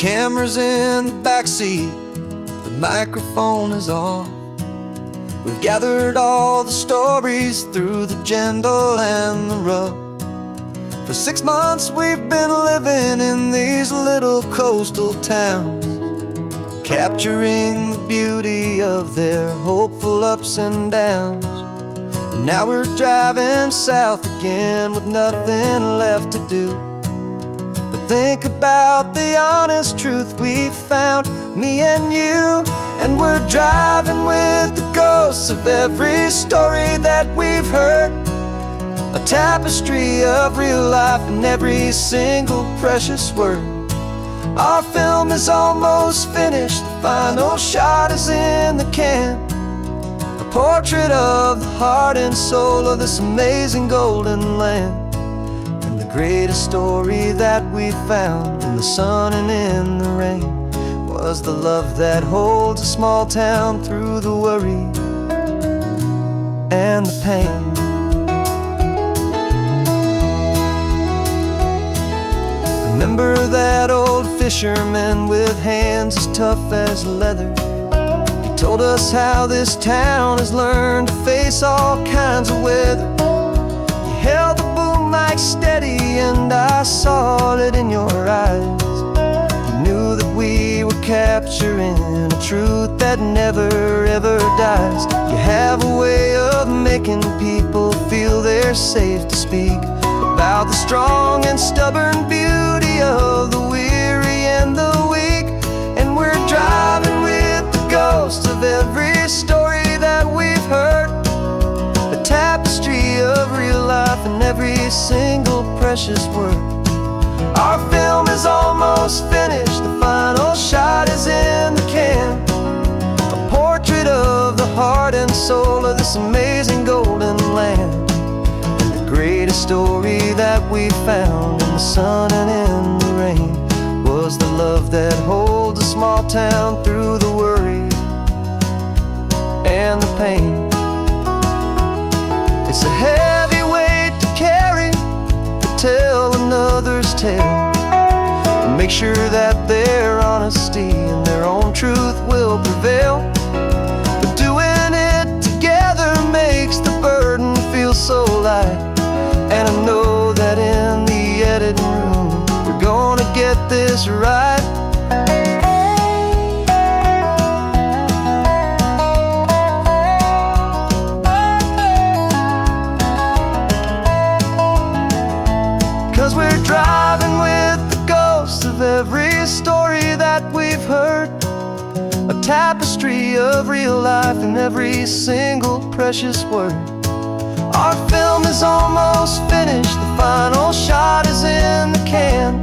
camera's in the backseat, the microphone is on. We've gathered all the stories through the gentle and the rough. For 6 months we've been living in these little coastal towns, capturing the beauty of their hopeful ups and downs. And now we're driving south again with nothing left to do but think about the honest truth we found, me and you. And we're driving with the ghosts of every story that we've heard, a tapestry of real life in every single precious word. Our film is almost finished, the final shot is in the can, a portrait of the heart and soul of this amazing golden land. And the greatest story that we found in the sun and in the rain was the love that holds a small town through the worry and the pain. Remember that old fisherman with hands as tough as leather? He told us how this town has learned to face all kinds of weather. You held the boom mic steady and I saw it in your eyes. You knew that we were capturing a truth that never ever dies. You have a way of making people feel they're safe to speak about the strong and stubborn beauty of the weary and the weak. And we're driving with the ghosts of every story that we've heard, a tapestry of real life in every single precious word. Our film is almost finished, the final shot is in the can, a portrait of the heart and soul of this amazing golden land. Greatest story that we found in the sun and in the rain was the love that holds a small town through the worry and the pain. It's a heavy weight to carry, to tell another's tale, and make sure that their honesty and their own truth will prevail. But doing it together makes the burden feel so light. And I know that in the editing room we're gonna get this right. Cause we're driving with the ghosts of every story that we've heard, a tapestry of real life in every single precious word. Our film is almost finished, the final shot is in the can,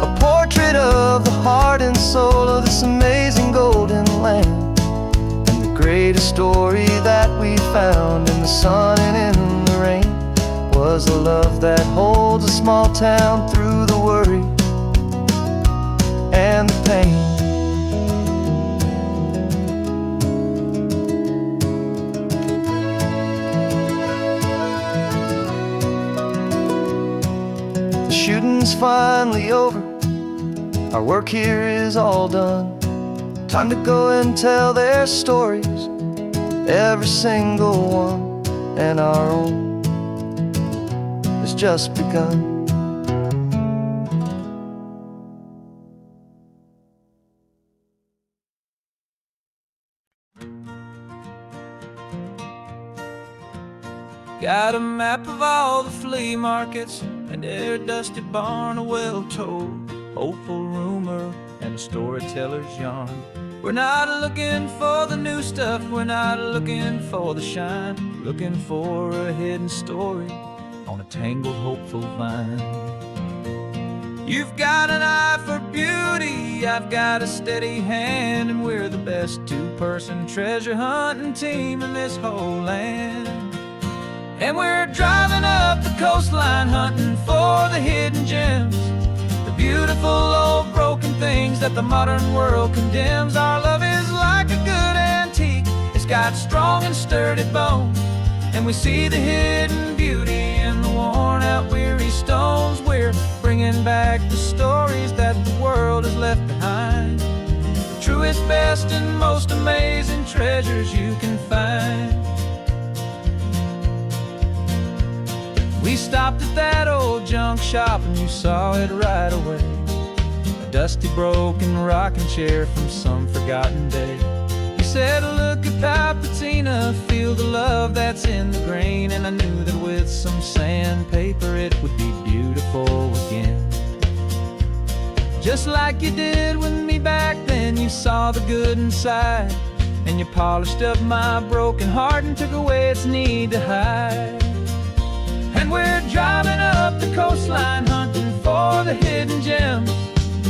a portrait of the heart and soul of this amazing golden land. And the greatest story that we found in the sun and in the rain was the love that holds a small town through the worry and the pain. Shooting's finally over, our work here is all done. Time to go and tell their stories, every single one, and our own has just begun. Got a map of all the flea markets and their dusty barn, a well-told, hopeful rumor, and a storyteller's yarn. We're not looking for the new stuff, we're not looking for the shine, looking for a hidden story on a tangled, hopeful vine. You've got an eye for beauty, I've got a steady hand, and we're the best two-person treasure hunting team in this whole land. And we're driving up the coastline hunting for the hidden gems, the beautiful old broken things that the modern world condemns. Our love is like a good antique, it's got strong and sturdy bones, and we see the hidden beauty in the worn out weary stones. We're bringing back the stories that the world world has left behind. The truest, best, and most amazing treasures you can find. We stopped at that old junk shop and you saw it right away. A dusty, broken rocking chair from some forgotten day. You said, look at that patina, feel the love that's in the grain. And I knew that with some sandpaper it would be beautiful again. Just like you did with me back then, you saw the good inside. And you polished up my broken heart and took away its need to hide. And we're driving up the coastline, hunting for the hidden gems,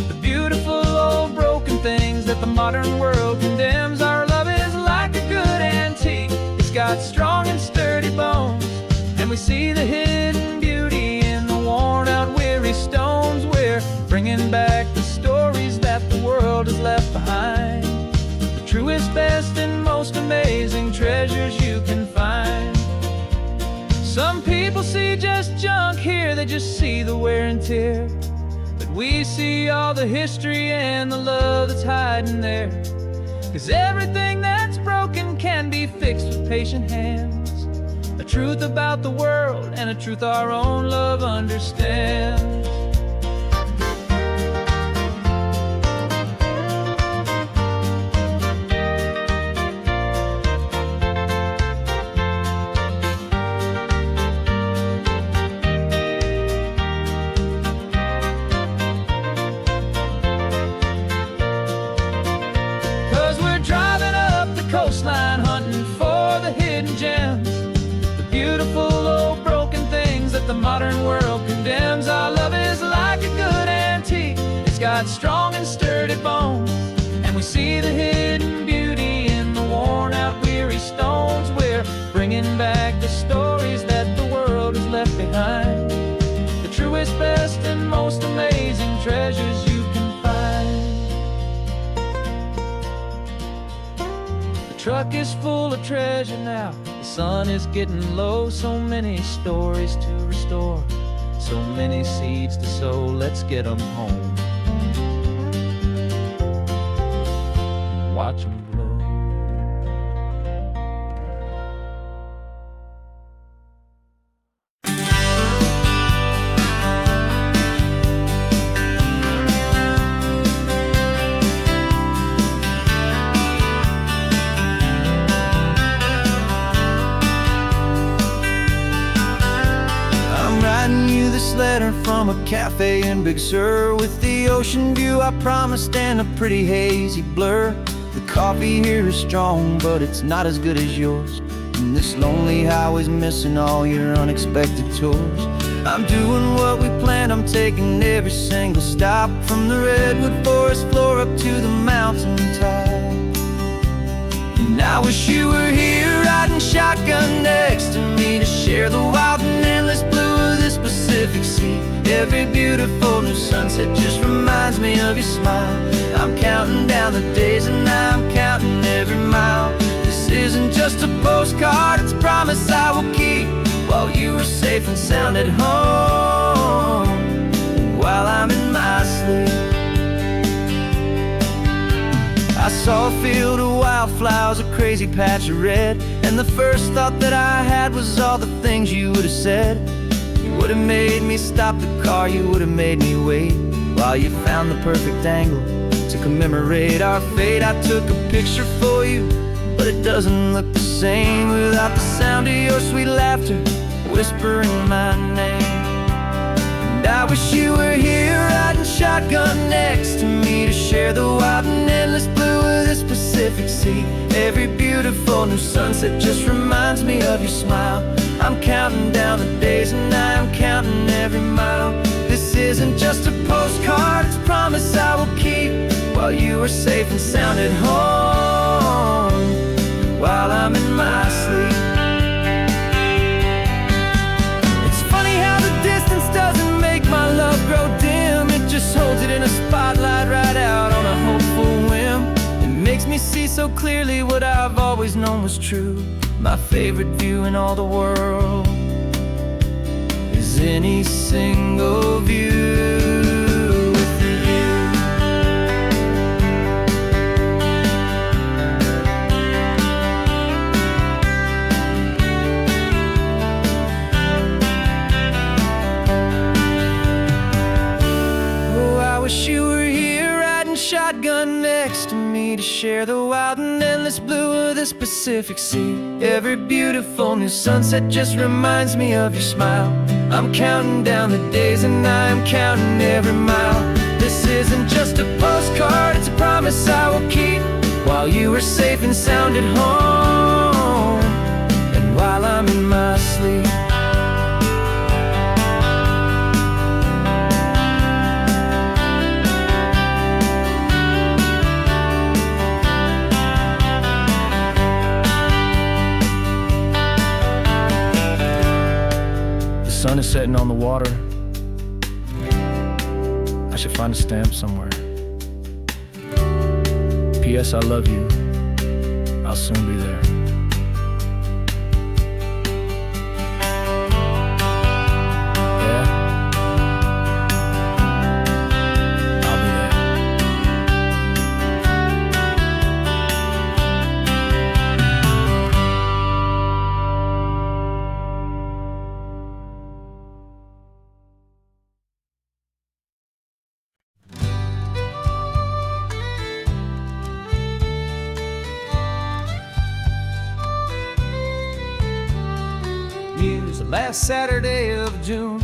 the beautiful old broken things that the modern world condemns. Our love is like a good antique, it's got strong and sturdy bones. And we see the hidden beauty in the worn out weary stones. We're bringing back the stories that the world has left behind. The truest, best, and most amazing treasures you can find. Some people see just junk here, they just see the wear and tear. But we see all the history and the love that's hiding there. 'Cause everything that's broken can be fixed with patient hands. A truth about the world and a truth our own love understands. 'Cause we're driving up the coastline, hunting for the hidden gems, the beautiful old broken things that the modern world condemns. Our love is like a good antique, it's got strong and sturdy bones. And we see the hidden beauty in the worn out weary stones. We're bringing back the stories that the world has left behind. The truest, best, and most amazing treasures you can find. The truck is full of treasure now, the sun is getting low. So many stories to restore, so many seeds to sow. Let's get them home, watch them blow. Writing you this letter from a cafe in Big Sur, with the ocean view I promised and a pretty hazy blur. The coffee here is strong, but it's not as good as yours. And this lonely highway's missing all your unexpected tours. I'm doing what we planned, I'm taking every single stop, from the redwood forest floor up to the mountain top. And I wish you were here riding shotgun next to me, to share the wild and endless blue of this Pacific Sea. Every beautiful new sunset just reminds me of your smile. I'm counting down the days and I'm counting every mile. This isn't just a postcard, it's a promise I will keep, while you are safe and sound at home, while I'm in my sleep. I saw a field of wildflowers, a crazy patch of red, and the first thought that I had was all the things you would have said. You would have made me stop the car, you would have made me wait, while you found the perfect angle to commemorate our fate. I took a picture for you, but it doesn't look the same without the sound of your sweet laughter whispering my name. And I wish you were here riding shotgun next to me, to share the wild and endless blue of this Pacific Sea. Every beautiful new sunset just reminds me of your smile. I'm counting down the days and I'm counting every mile. This isn't just a postcard, it's a promise I will keep, while you are safe and sound at home, while I'm in my sleep. It's funny how the distance doesn't make my love grow dim, it just holds it in a spotlight right out on a hopeful whim. It makes me see so clearly what I've always known was true. My favorite view in all the world is any single view with you. share the wild and endless blue of this Pacific Sea. Every beautiful new sunset just reminds me of your smile. I'm counting down the days and I am counting every mile. This isn't just a postcard, it's a promise I will keep, while you are safe and sound at home, and while I'm in my sleep. The sun is setting on the water. I should find a stamp somewhere. P.S. I love you. I'll soon be there. Yeah? I'll be there. Use the last Saturday of June,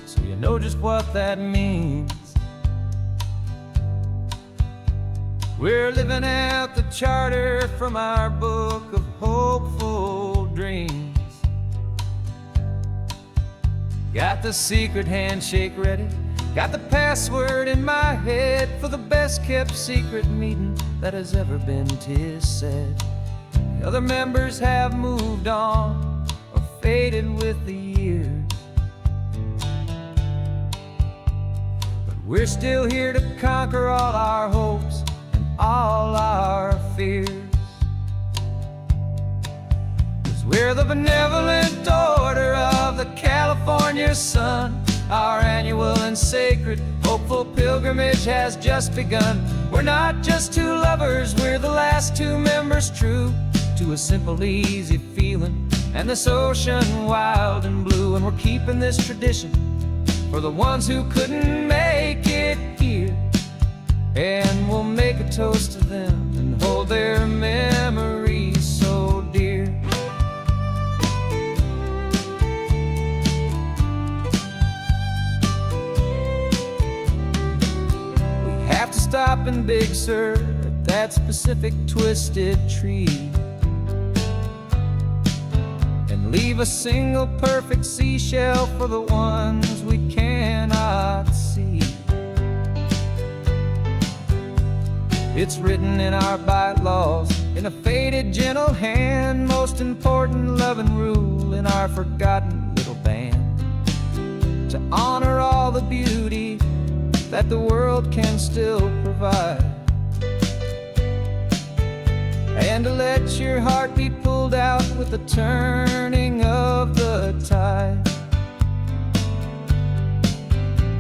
so you know just what that means. We're living out the charter from our book of hopeful dreams. Got the secret handshake ready, got the password in my head for the best kept secret meeting that has ever been, 'tis said. The other members have moved on, faded with the years, but we're still here to conquer all our hopes and all our fears. 'Cause we're the benevolent order of the California sun. Our annual and sacred hopeful pilgrimage has just begun. We're not just two lovers, we're the last two members true to a simple, easy feeling and this ocean wild and blue. And we're keeping this tradition for the ones who couldn't make it here, and we'll make a toast to them and hold their memories so dear. We have to stop in Big Sur at that specific twisted tree, leave a single perfect seashell for the ones we cannot see. It's written in our bylaws in a faded gentle hand, most important love and rule in our forgotten little band, to honor all the beauty that the world can still provide, and to let your heart be pulled out with the turning of the tide.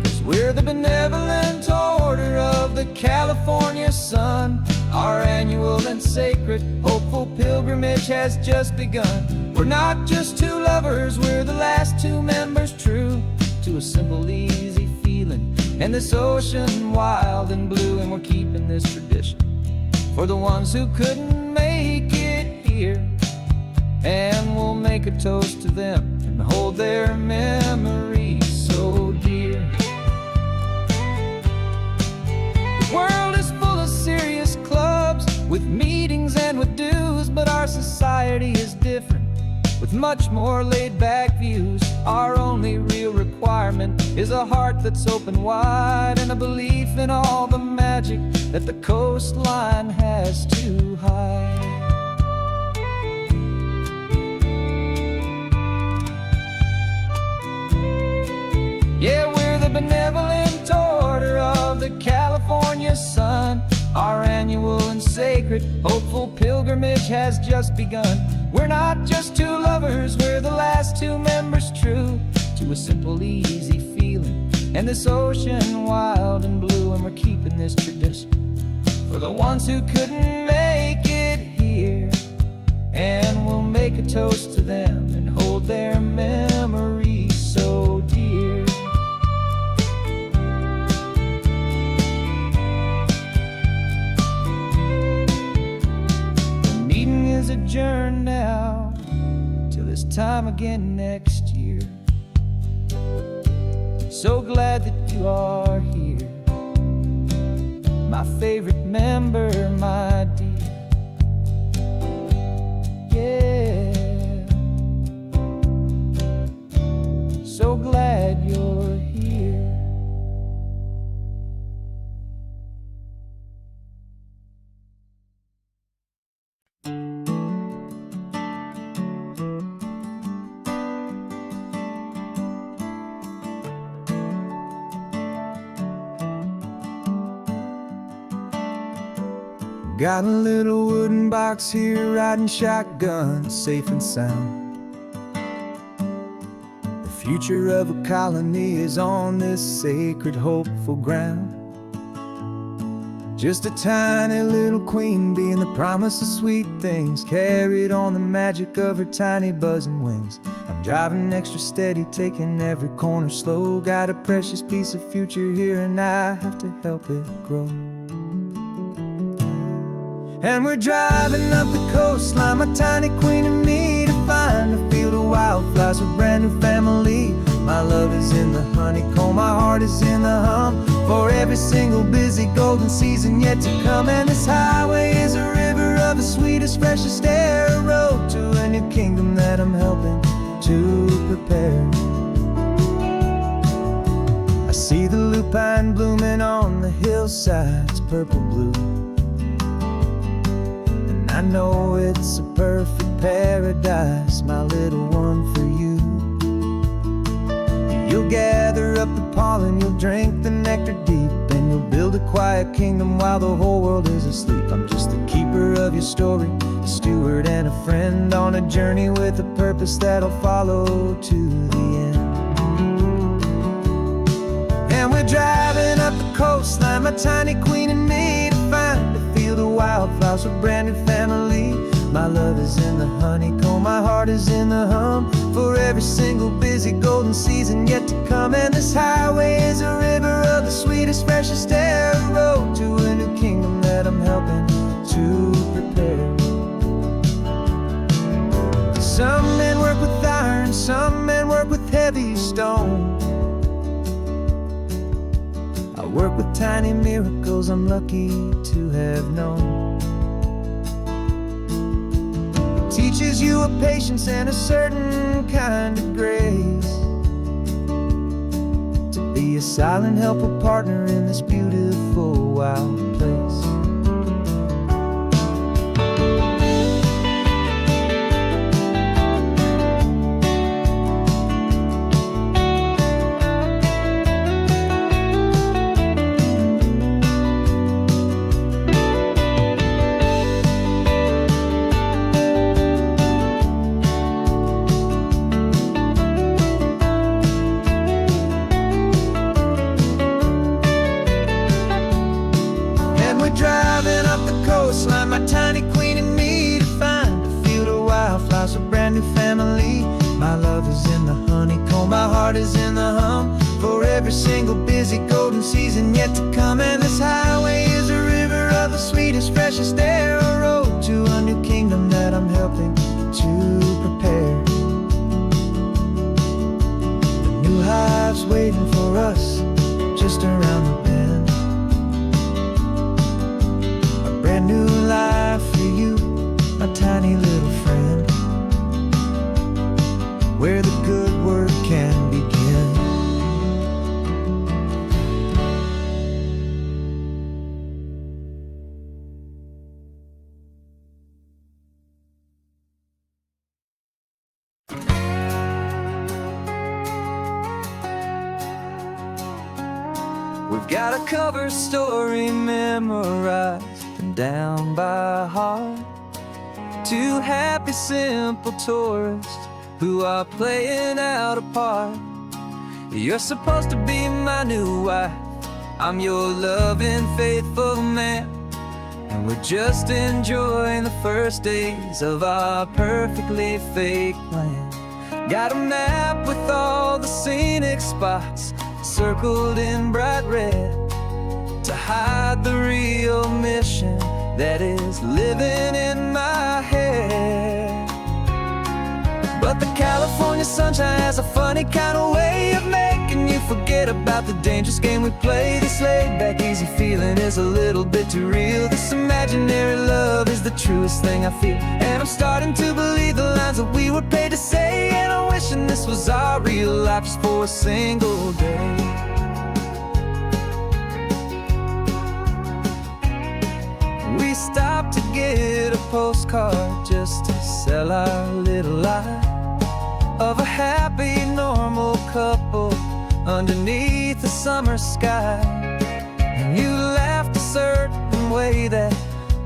'Cause we're the benevolent order of the California sun. Our annual and sacred hopeful pilgrimage has just begun. We're not just two lovers, we're the last two members true to a simple, easy feeling and this ocean wild and blue. And we're keeping this tradition for the ones who couldn't make it here, and we'll make a toast to them and hold their memories so dear. The world is full of serious clubs with meetings and with dues, but our society is different with much more laid-back views. Our only real requirement is a heart that's open wide and a belief in all the magic that the coastline has to hide. Yeah, we're the benevolent order of the California sun. Our annual and sacred hopeful pilgrimage has just begun. We're not just two lovers, we're the last two members true to a simple, easy feeling and this ocean wild and blue. And we're keeping this tradition for the ones who couldn't make it here, and we'll make a toast to them and hold their memories so dear. is adjourned now till this time again next year. So glad that you are here, my favorite member, my dear. Yeah, so glad you're here. Got a little wooden box here, riding shotgun, safe and sound. The future of a colony is on this sacred, hopeful ground. Just a tiny little queen bee and the promise of sweet things, carried on the magic of her tiny buzzing wings. I'm driving extra steady, taking every corner slow. Got a precious piece of future here and I have to help it grow. And we're driving up the coastline, my tiny queen and me, to find a field of wildflowers, a brand new family. My love is in the honeycomb, my heart is in the hum, for every single busy golden season yet to come. And this highway is a river of the sweetest, freshest air, a road to a new kingdom that I'm helping to prepare. I see the lupine blooming on the hillsides, purple blue. I know it's a perfect paradise, my little one, for you. You'll gather up the pollen, you'll drink the nectar deep, and you'll build a quiet kingdom while the whole world is asleep. I'm just the keeper of your story, a steward and a friend, on a journey with a purpose that'll follow to the end. And we're driving up the coastline, my tiny queen and me, to find a field of wildflowers, a brand new family. My love is in the honeycomb, my heart is in the hum, for every single busy golden season yet to come. And this highway is a river of the sweetest, freshest air, a road to a new kingdom that I'm helping to prepare. Some men work with iron, some men work with heavy stone. I work with tiny miracles I'm lucky to have known. It teaches you a patience and a certain kind of grace, to be a silent, helpful partner in this beautiful, wild place. Driving up the coastline, my tiny queen and me, to find a field of wildflowers, a brand new family. My love is in the honeycomb, my heart is in the hum, for every single busy golden season yet to come. And this highway is a river of the sweetest, freshest air, a road to a new kingdom that I'm helping to prepare. The new hive's waiting for us just around the bend. Brand new life for you, my tiny little friend, where the good work can begin. We've got a cover story memorized and down by heart, two happy, simple tourists who are playing out a part. You're supposed to be my new wife, I'm your loving, faithful man, and we're just enjoying the first days of our perfectly fake plan. Got a map with all the scenic spots circled in bright red, to hide the real mission that is living in my head. But the California sunshine has a funny kind of way of making you forget about the dangerous game we play. This laid-back, easy feeling is a little bit too real. This imaginary love is the truest thing I feel. And I'm starting to believe the lines that we were paid to say. And I'm wishing this was our real life just for a single day. We stopped to get a postcard just to sell our little lie of a happy, normal couple underneath the summer sky. And you laughed a certain way that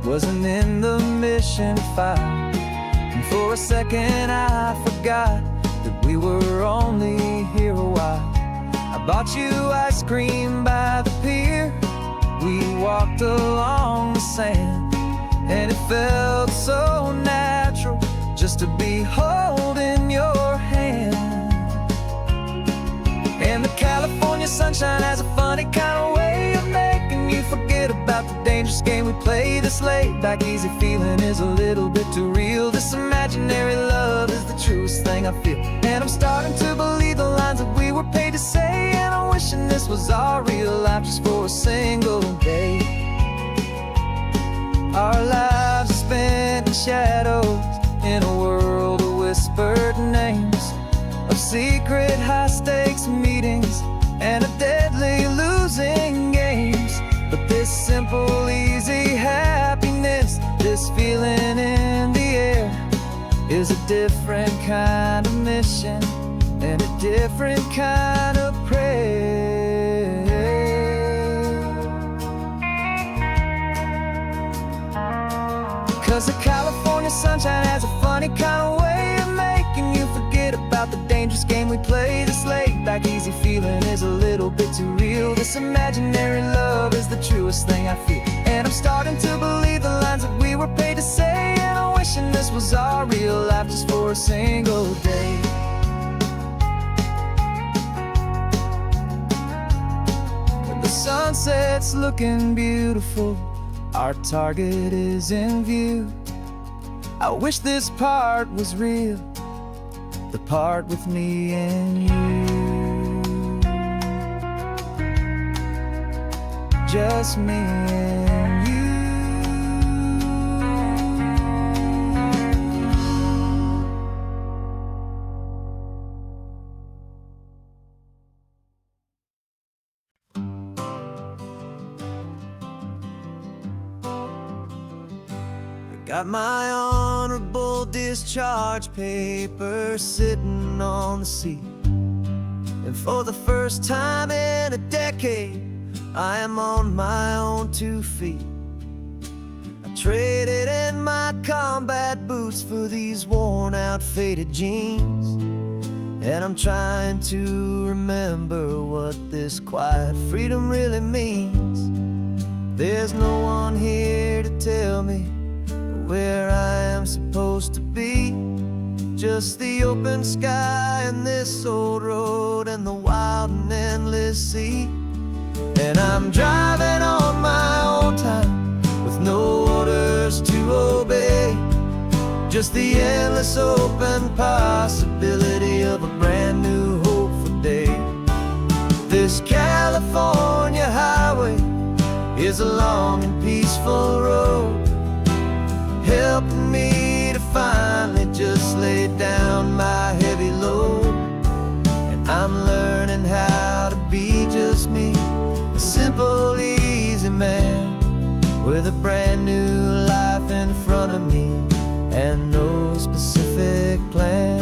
wasn't in the mission file. And for a second I forgot that we were only here a while. I bought you ice cream by the pier. We walked along the sand, and it felt so natural just to be holding your hand. And the California sunshine has a funny kind of way of making you forget about the dangerous game we play. This laid-back, easy feeling is a little bit too real. This imaginary love is the truest thing I feel. And I'm starting to believe the lines that we were paid to say. And I'm wishing this was our real life just for a single day. Our lives are spent in shadows, in a world of whispered names, of secret high-stakes meetings and of deadly losing games. But this simple, easy happiness, this feeling in the air, is a different kind of mission and a different kind of prayer. 'Cause the California sunshine has a funny kind of way of making you forget about the dangerous game we play. This laid-back, easy feeling is a little bit too real. This imaginary love is the truest thing I feel. And I'm starting to believe the lines that we were paid to say. And I'm wishing this was our real life just for a single day. The sunset's looking beautiful, our target is in view. I wish this part was real, the part with me and you. Just me and you. Got my honorable discharge paper sitting on the seat. And for the first time in a decade, I am on my own 2 feet. I traded in my combat boots for these worn out, faded jeans. And I'm trying to remember what this quiet freedom really means. There's no one here to tell me where I am supposed to be. Just the open sky and this old road and the wild and endless sea. And I'm driving on my own time with no orders to obey. Just the endless open possibility of a brand new hopeful day. This California highway is a long and peaceful road, helping me to finally just lay down my heavy load. And I'm learning how to be just me, a simple, easy man with a brand new life in front of me and no specific plan.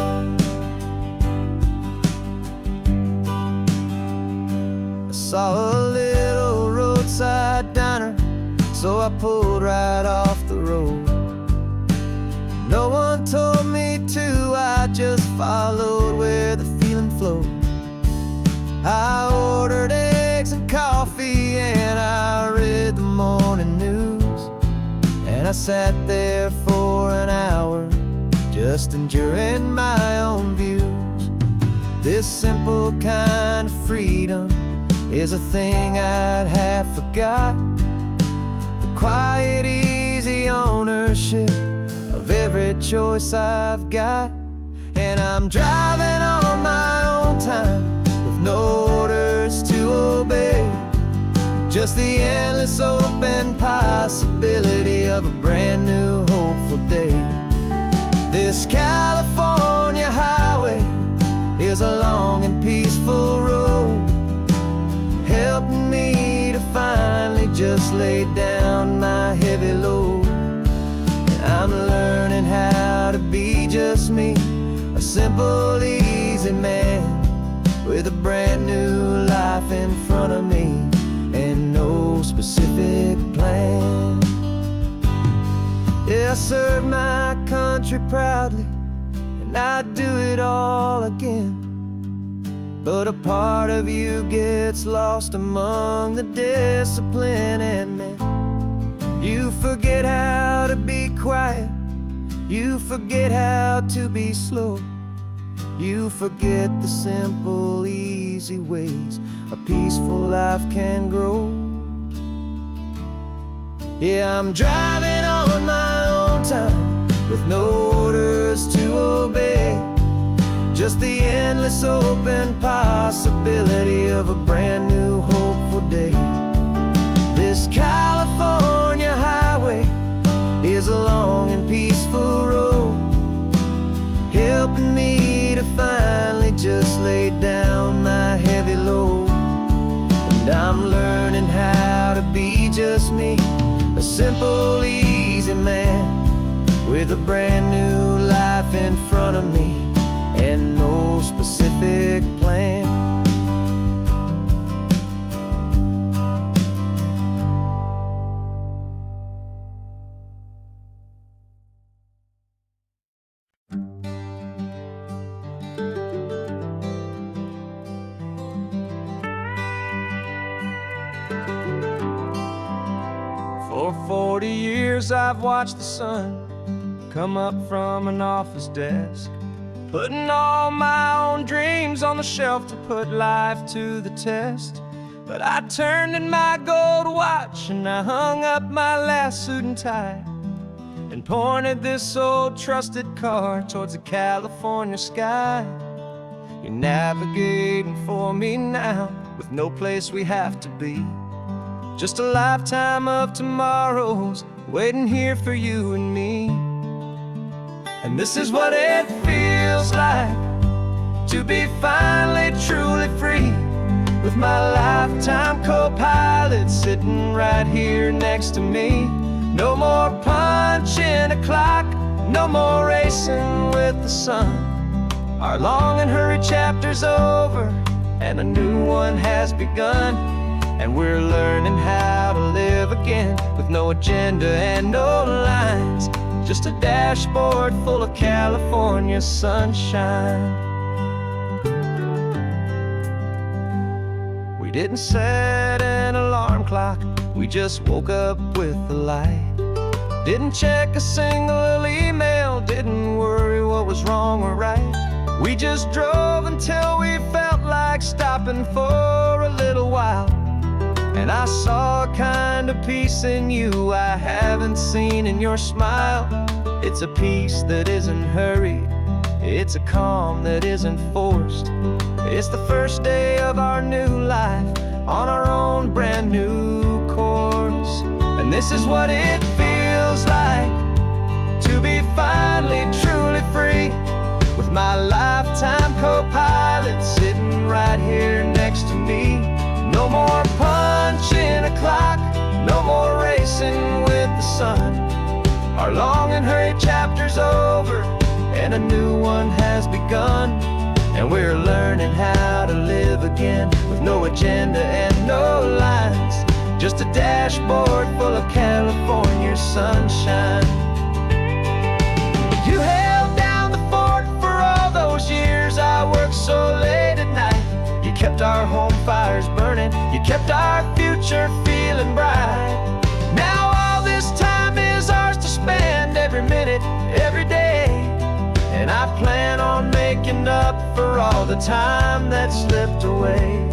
I saw a little roadside diner, so I pulled right off the road. No one told me to, I just followed where the feeling flowed. I ordered eggs and coffee and I read the morning news. And I sat there for an hour, just enjoying my own views. This simple kind of freedom is a thing I'd half forgot. The quiet, easy ownership of every choice I've got. And I'm driving on my own time with no orders to obey. Just the endless open possibility of a brand new hopeful day. This California highway is a long and peaceful road, helping me to finally just lay down my heavy load. And I'm learning how to be just me, a simple, easy man with a brand new life in front of me and no specific plan. Yeah, I serve my country proudly, and I'd do it all again. But a part of you gets lost among the discipline, and man, you forget how to be quiet, you forget how to be slow, you forget the simple, easy ways a peaceful life can grow. Yeah, I'm driving on my own time with no orders to obey. Just the endless open possibility of a brand new hopeful day. This California highway is a long and peaceful road, helping me to finally just lay down my heavy load. And I'm learning how to be just me, a simple, easy man with a brand new life in front of me and no specific plan. For 40 years I've watched the sun come up from an office desk, putting all my own dreams on the shelf to put life to the test. But I turned in my gold watch and I hung up my last suit and tie and pointed this old trusted car towards the California sky. You're navigating for me now with no place we have to be, just a lifetime of tomorrows waiting here for you and me. And this is what it feels like to be finally truly free, with my lifetime co-pilot sitting right here next to me. No more punching a clock, no more racing with the sun. Our long and hurried chapter's over and a new one has begun. And we're learning how to live again with no agenda and no lines, just a dashboard full of California sunshine. We didn't set an alarm clock, we just woke up with the light. Didn't check a single email, didn't worry what was wrong or right. We just drove until we felt like stopping for a little while. And I saw a kind of peace in you I haven't seen in your smile. It's a peace that isn't hurried, it's a calm that isn't forced. It's the first day of our new life on our own brand new course. And this is what it feels like to be finally truly free, with my lifetime co-pilot sitting right here next to me. No more punching a clock, no more racing with the sun. Our long and hurried chapter's over and a new one has begun. And we're learning how to live again with no agenda and no lines, just a dashboard full of California sunshine. You held down the fort for all those years I worked so late at night. You kept our home fires burning, you kept our future feeling bright. Now all this time is ours to spend, every minute, every day. And I plan on making up for all the time that slipped away.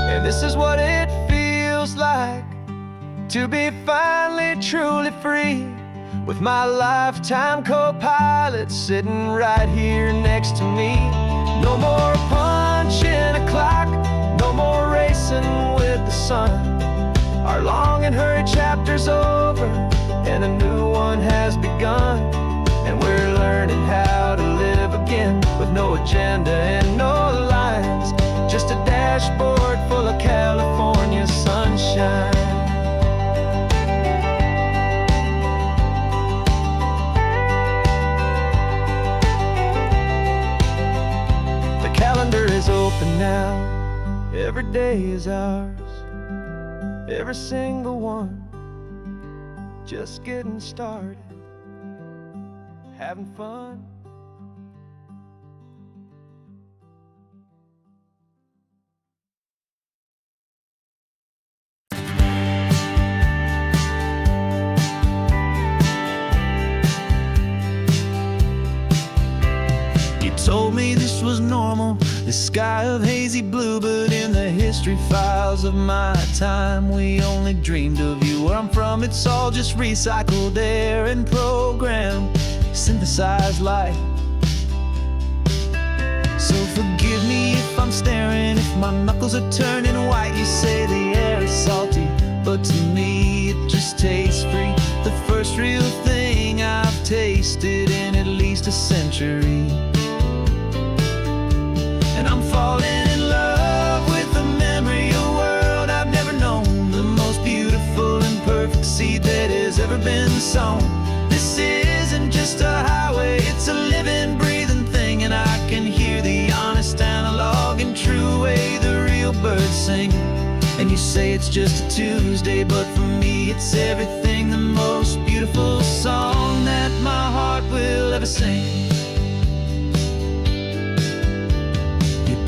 And this is what to be finally truly free, with my lifetime co-pilot sitting right here next to me. No more punching a clock, no more racing with the sun. Our long and hurried chapter's over, and a new one has begun. And we're learning how to live again, with no agenda and no lines, just a dashboard full of California sunshine. The calendar is open now, every day is ours, every single one, just getting started, having fun. Told me this was normal, the sky of hazy blue, but in the history files of my time, we only dreamed of you. Where I'm from, it's all just recycled air and programmed, synthesized light. So forgive me if I'm staring, if my knuckles are turning white. You say the air is salty, but to me it just tastes free. The first real thing I've tasted in at least a century. And I'm falling in love with the memory of a world I've never known, the most beautiful and perfect seed that has ever been sown. This isn't just a highway, it's a living, breathing thing, and I can hear the honest, analog, and true way the real birds sing. And you say it's just a Tuesday, but for me it's everything, the most beautiful song that my heart will ever sing.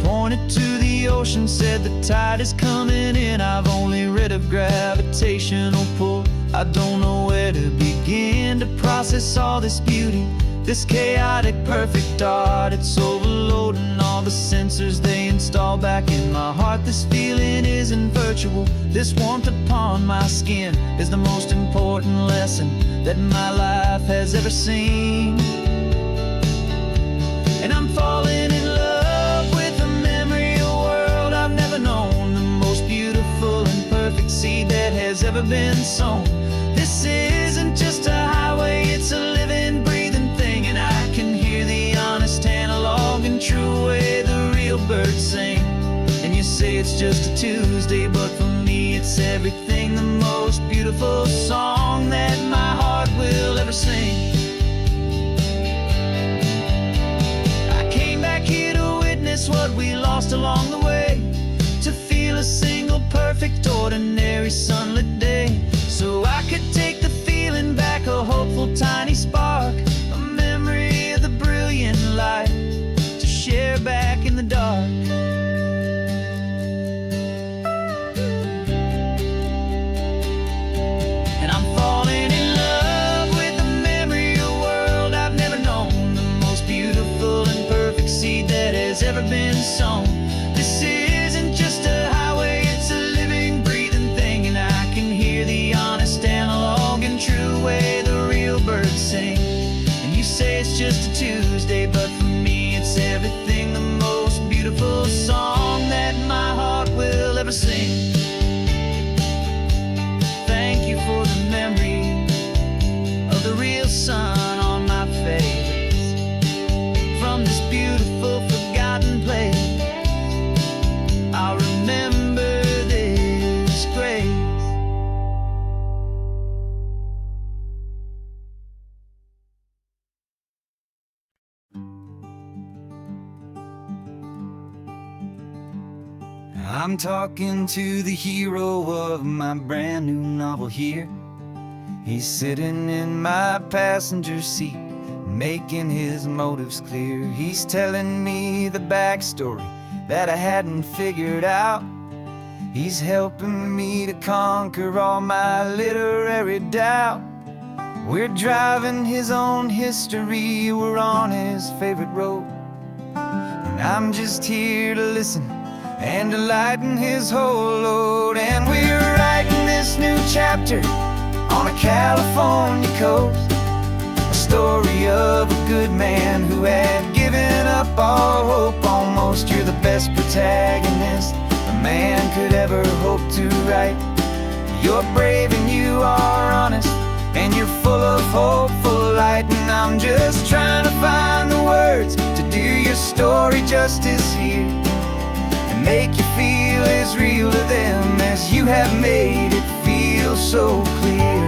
Pointed to the ocean, said the tide is coming in. I've only read of gravitational pull, I don't know where to begin to process all this beauty, this chaotic perfect art. It's overloading all the sensors they install back in my heart. This feeling isn't virtual, this warmth upon my skin is the most important lesson that my life has ever seen. And I'm falling in love with a memory of a world I've never known, the most beautiful and perfect seed that has ever been sown. This isn't just a highway, it's a living, breathing thing, and I can hear the honest, analog, and true way the real birds sing. And you say it's just a Tuesday, but for me it's everything, the most beautiful song that my heart will ever sing. What we lost along the way, to feel a single perfect ordinary sunlit day, so I could take the feeling back, a hopeful tiny spark, a memory of the brilliant light to share back in the dark. And I'm falling in love with the memory of a world I've never known, the most beautiful and perfect seed that has ever been sown. This isn't just a highway, it's a living, breathing thing, and I can hear the honest, analog, and true way the real birds sing. And you say it's just a Tuesday, but for me it's everything, the most beautiful song that my heart will ever sing. Thank you for the memory of the real sun on my face, from this beautiful forgotten place. I'll remember this grace. I'm talking to the hero of my brand new novel here. He's sitting in my passenger seat, making his motives clear. He's telling me the backstory that I hadn't figured out. He's helping me to conquer all my literary doubt. We're driving his own history, we're on his favorite road, and I'm just here to listen and to lighten his whole load. And we're writing this new chapter on a California coast. A story of a good man who had given up all hope almost. You're the best protagonist a man could ever hope to write. You're brave and you are honest, and you're full of hopeful light. And I'm just trying to find the words to do your story justice here, and make you feel as real to them as you have made it feel so clear.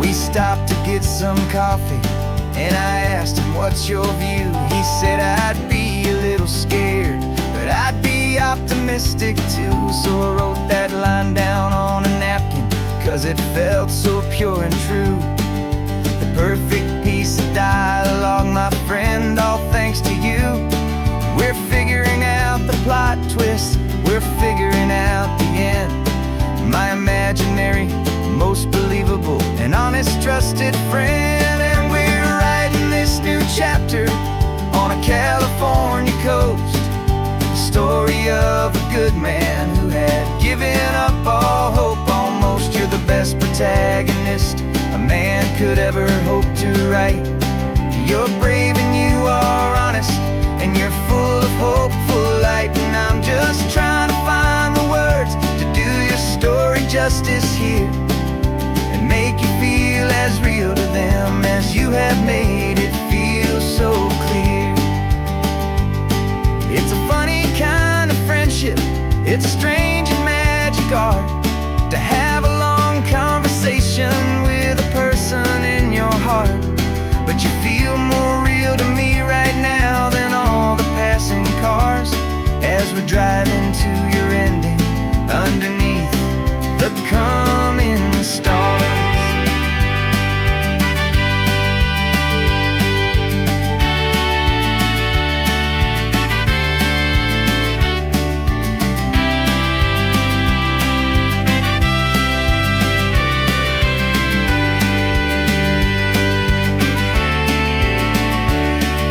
We stopped to get some coffee, and I asked him, what's your view? He said, I'd be a little scared, but I'd be optimistic too. So I wrote that line down on a napkin, 'cause it felt so pure and true. The perfect piece of dialogue, my friend, all thanks to you. We're figuring out the plot twist, we're figuring out the end. My imaginary, most believable and honest trusted friend. And we're writing this new chapter on a California coast. The story of a good man who had given up all hope almost. You're the best protagonist a man could ever hope to write. You're brave and you are honest, and you're full of hopeful light. And I'm just trying to find the words to do your story justice here, and make you feel as real to them as you have made it feel so clear. It's a funny kind of friendship, it's a strange and magic art to have a long conversation with a person in your heart. But you feel more real to me right now than all the passing cars, as we're driving to your ending underneath the coming stars.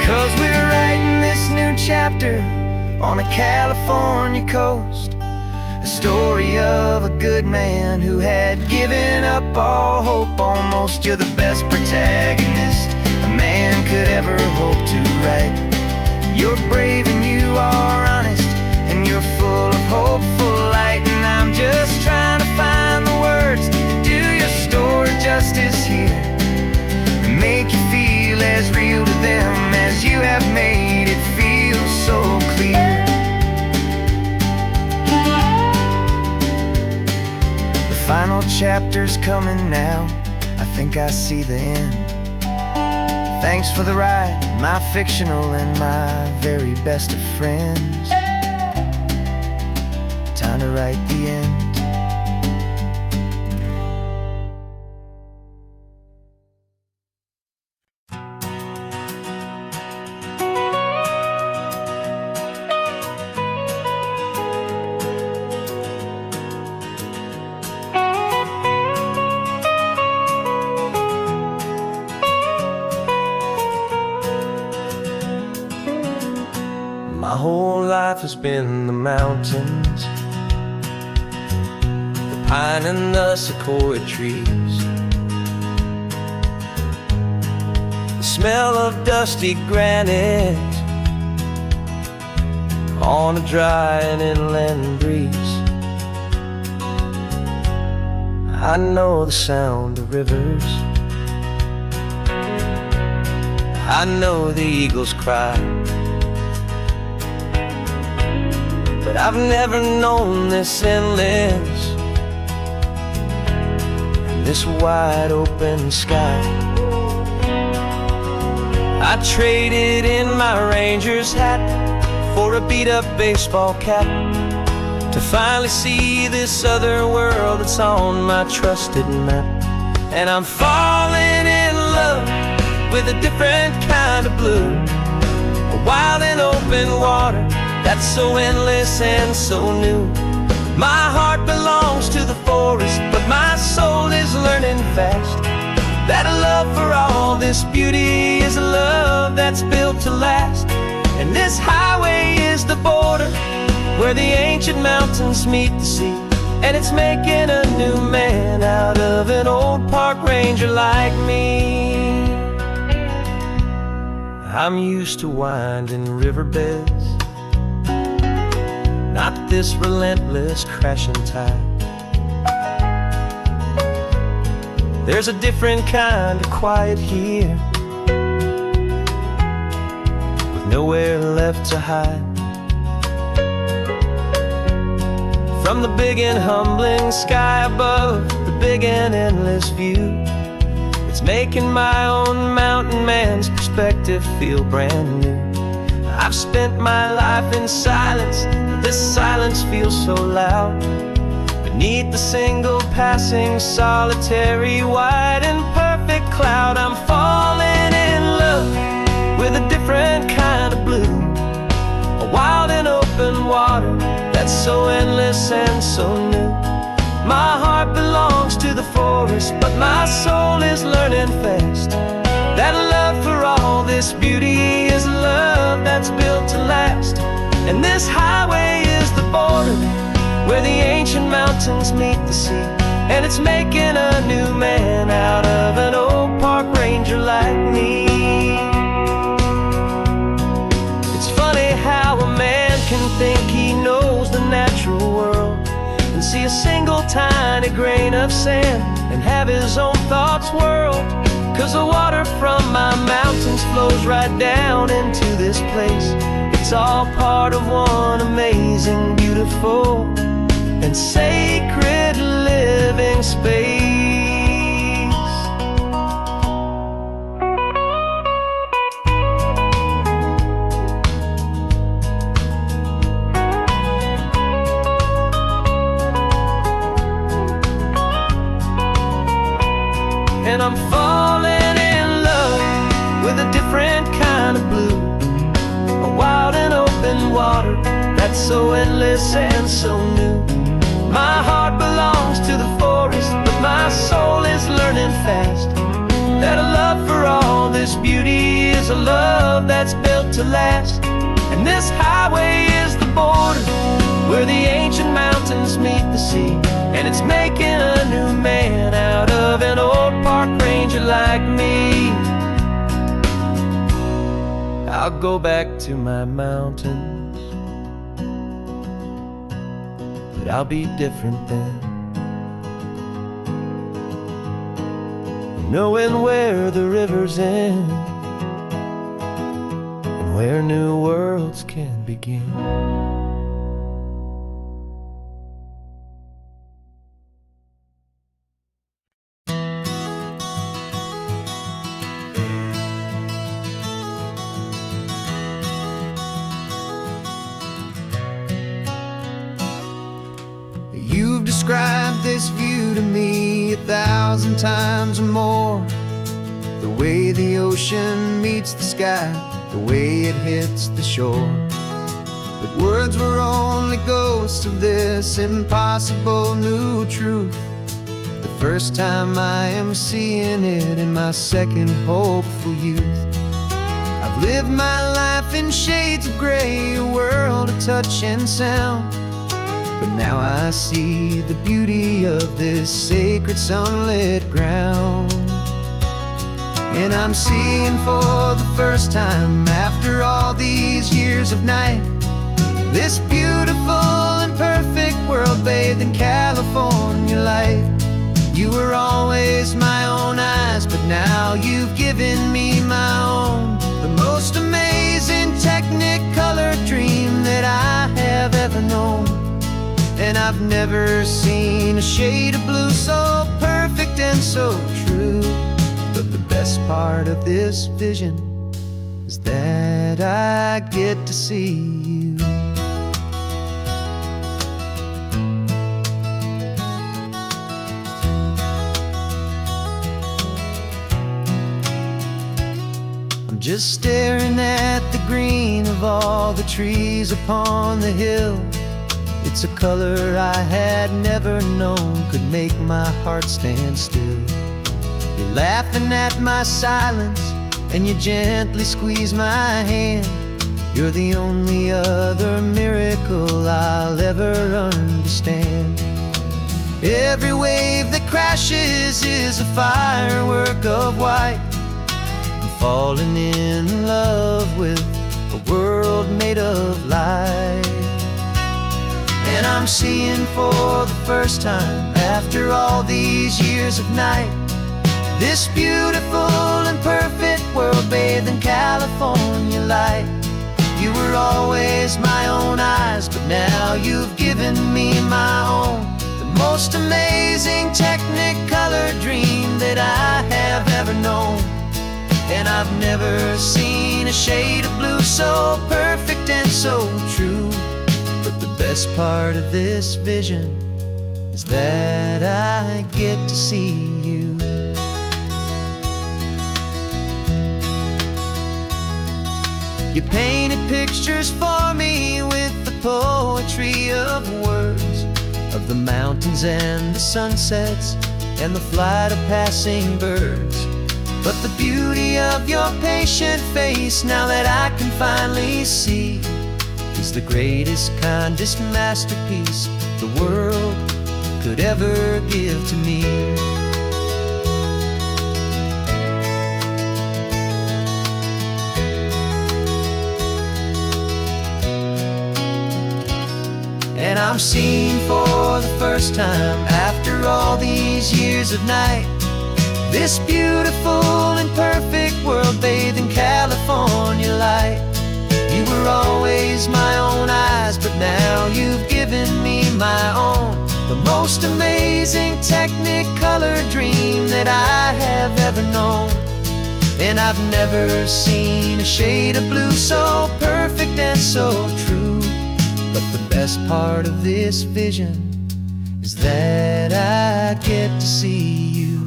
'Cause we're writing this new chapter on a California coast. A story of a good man who had given up all hope almost. You're the best protagonist a man could ever hope to write. You're brave and you are honest, and you're full of hopeful light. And I'm just trying to find the words to do your story justice here, and make you feel as real to them as you have made it feel so clear. The final chapter's coming now, I think I see the end. Thanks for the ride, my fictional and my very best of friends. Time to write the end. My whole life has been the mountains, the pine and the sequoia trees, the smell of dusty granite on a dry and inland breeze. I know the sound of rivers, I know the eagles cry, but I've never known this endless and this wide open sky. I traded in my Ranger's hat for a beat-up baseball cap to finally see this other world that's on my trusted map. And I'm falling in love with a different kind of blue, a wild and open water that's so endless and so new. My heart belongs to the forest, but my soul is learning fast that a love for all this beauty is a love that's built to last. And this highway is the border where the ancient mountains meet the sea. And it's making a new man out of an old park ranger like me. I'm used to winding riverbeds, not this relentless crashing tide. There's a different kind of quiet here, with nowhere left to hide. From the big and humbling sky above, the big and endless view, it's making my own mountain man's perspective feel brand new. I've spent my life in silence, this silence feels so loud. Beneath the single passing solitary white and perfect cloud, I'm falling in love with a different kind of blue, a wild and open water that's so endless and so new. My heart belongs to the forest, but my soul is learning fast that love for all this beauty is love that's built to last. And this highway is the border where the ancient mountains meet the sea. And it's making a new man out of an old park ranger like me. It's funny how a man can think he knows the natural world and see a single tiny grain of sand and have his own thoughts whirled. 'Cause the water from my mountains flows right down into this place. It's all part of one amazing, beautiful, and sacred living space. And I'm falling in love with a different kind of blue, a wild and open water that's so endless and so new. My heart belongs to the forest, but my soul is learning fast that a love for all this beauty is a love that's built to last. And this highway is the border where the ancient mountains meet the sea. And it's making a new man out of an old park ranger like me. I'll go back to my mountains, but I'll be different then, knowing where the rivers end and where new worlds can begin. You've described this view to me 1,000 times or more. The way the ocean meets the sky, the way it hits the shore. But words were only ghosts of this impossible new truth. The first time I am seeing it in my second hopeful youth. I've lived my life in shades of gray, a world of touch and sound. But now I see the beauty of this sacred sunlit ground. And I'm seeing for the first time after all these years of night, this beautiful and perfect world bathed in California light. You were always my own eyes, but now you've given me my own. The most amazing technicolor dream that I have ever known. And I've never seen a shade of blue so perfect and so true. But the best part of this vision is that I get to see you. I'm just staring at the green of all the trees upon the hill. It's a color I had never known could make my heart stand still. You're laughing at my silence, and you gently squeeze my hand. You're the only other miracle I'll ever understand. Every wave that crashes is a firework of white. I'm falling in love with a world made of light. And I'm seeing for the first time, after all these years of night, this beautiful and perfect world bathed in California light. You were always my own eyes, but now you've given me my own. The most amazing technicolor dream that I have ever known. And I've never seen a shade of blue so perfect and so true. But the best part of this vision is that I get to see you. You painted pictures for me with the poetry of words, of the mountains and the sunsets and the flight of passing birds. But the beauty of your patient face, now that I can finally see, is the greatest, kindest masterpiece the world could ever give to me. And I'm seeing for the first time, after all these years of night, this beautiful and perfect world bathed in California light. You were always my own eyes, but now you've given me my own. The most amazing technicolor dream that I have ever known. And I've never seen a shade of blue so perfect and so true. But the best part of this vision is that I get to see you.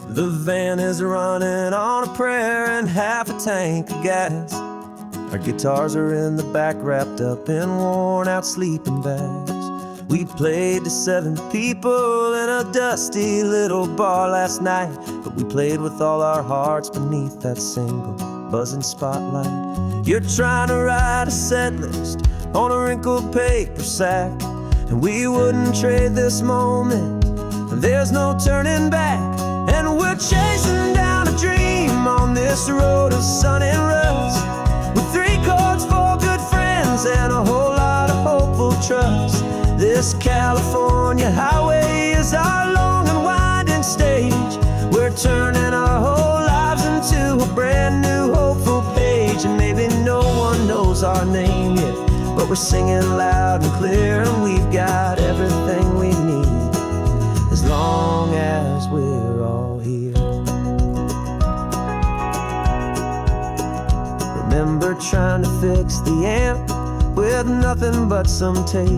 The van is running on a prayer and half a tank of gas. Our guitars are in the back, wrapped up in worn-out sleeping bags. We played to 7 people in a dusty little bar last night, but we played with all our hearts beneath that single buzzing spotlight. You're trying to write a set list on a wrinkled paper sack, and we wouldn't trade this moment. There's no turning back, and we're chasing down a dream on this road of sun and rust, with 3 chords, 4 good friends, and a whole lot of hopeful trust. This California highway is our long and winding stage. We're turning our whole lives into a brand new hopeful page. And maybe no one knows our name yet, but we're singing loud and clear, and we've got everything we need, as long as we're all here. Remember trying to fix the amp with nothing but some tape,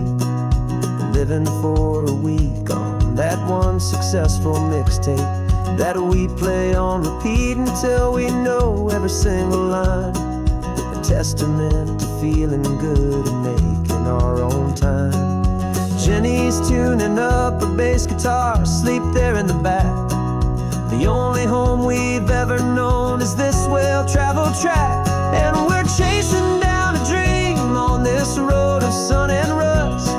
living for a week on that one successful mixtape that we play on repeat until we know every single line. A testament to feeling good and making our own time. Jenny's tuning up her bass guitar, asleep there in the back. The only home we've ever known is this well-traveled track. And we're chasing down a dream on this road of sun and rust,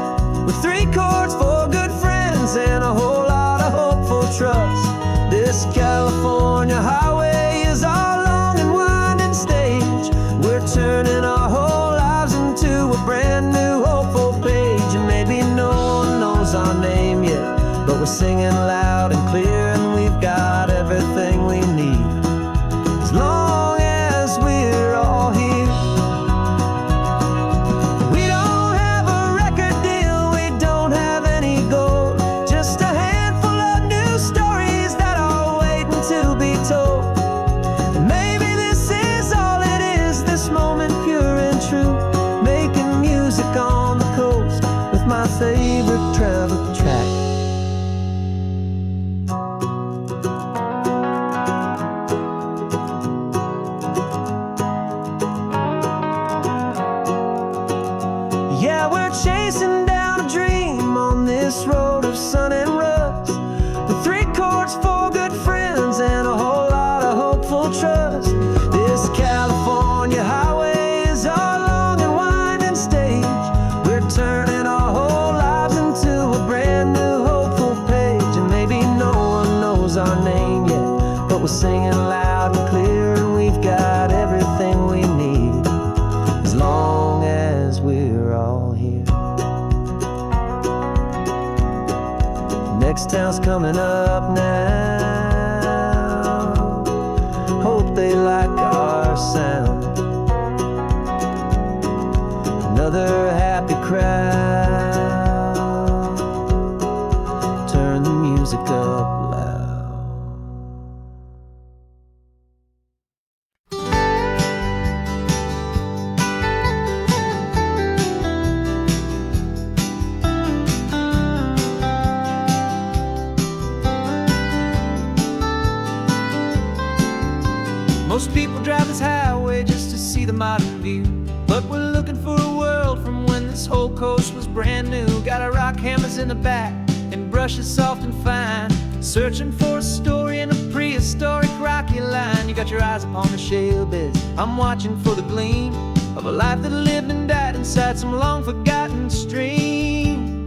with 3 chords, 4 good friends, and a whole lot of hopeful trust. This California highway is our long and winding stage. We're turning our whole lives into a brand new hopeful page. And maybe no one knows our name yet, but we're singing loud and clear, and we've got everything we need, as long as we're next town's coming up now. Hope they like our sound. Another happy crowd. Turn the music up loud. Most people drive this highway just to see the modern view, but we're looking for a world from when this whole coast was brand new. Got our rock hammers in the back and brushes soft and fine, searching for a story in a prehistoric rocky line. You got your eyes upon the shale beds, I'm watching for the gleam of a life that lived and died inside some long forgotten stream.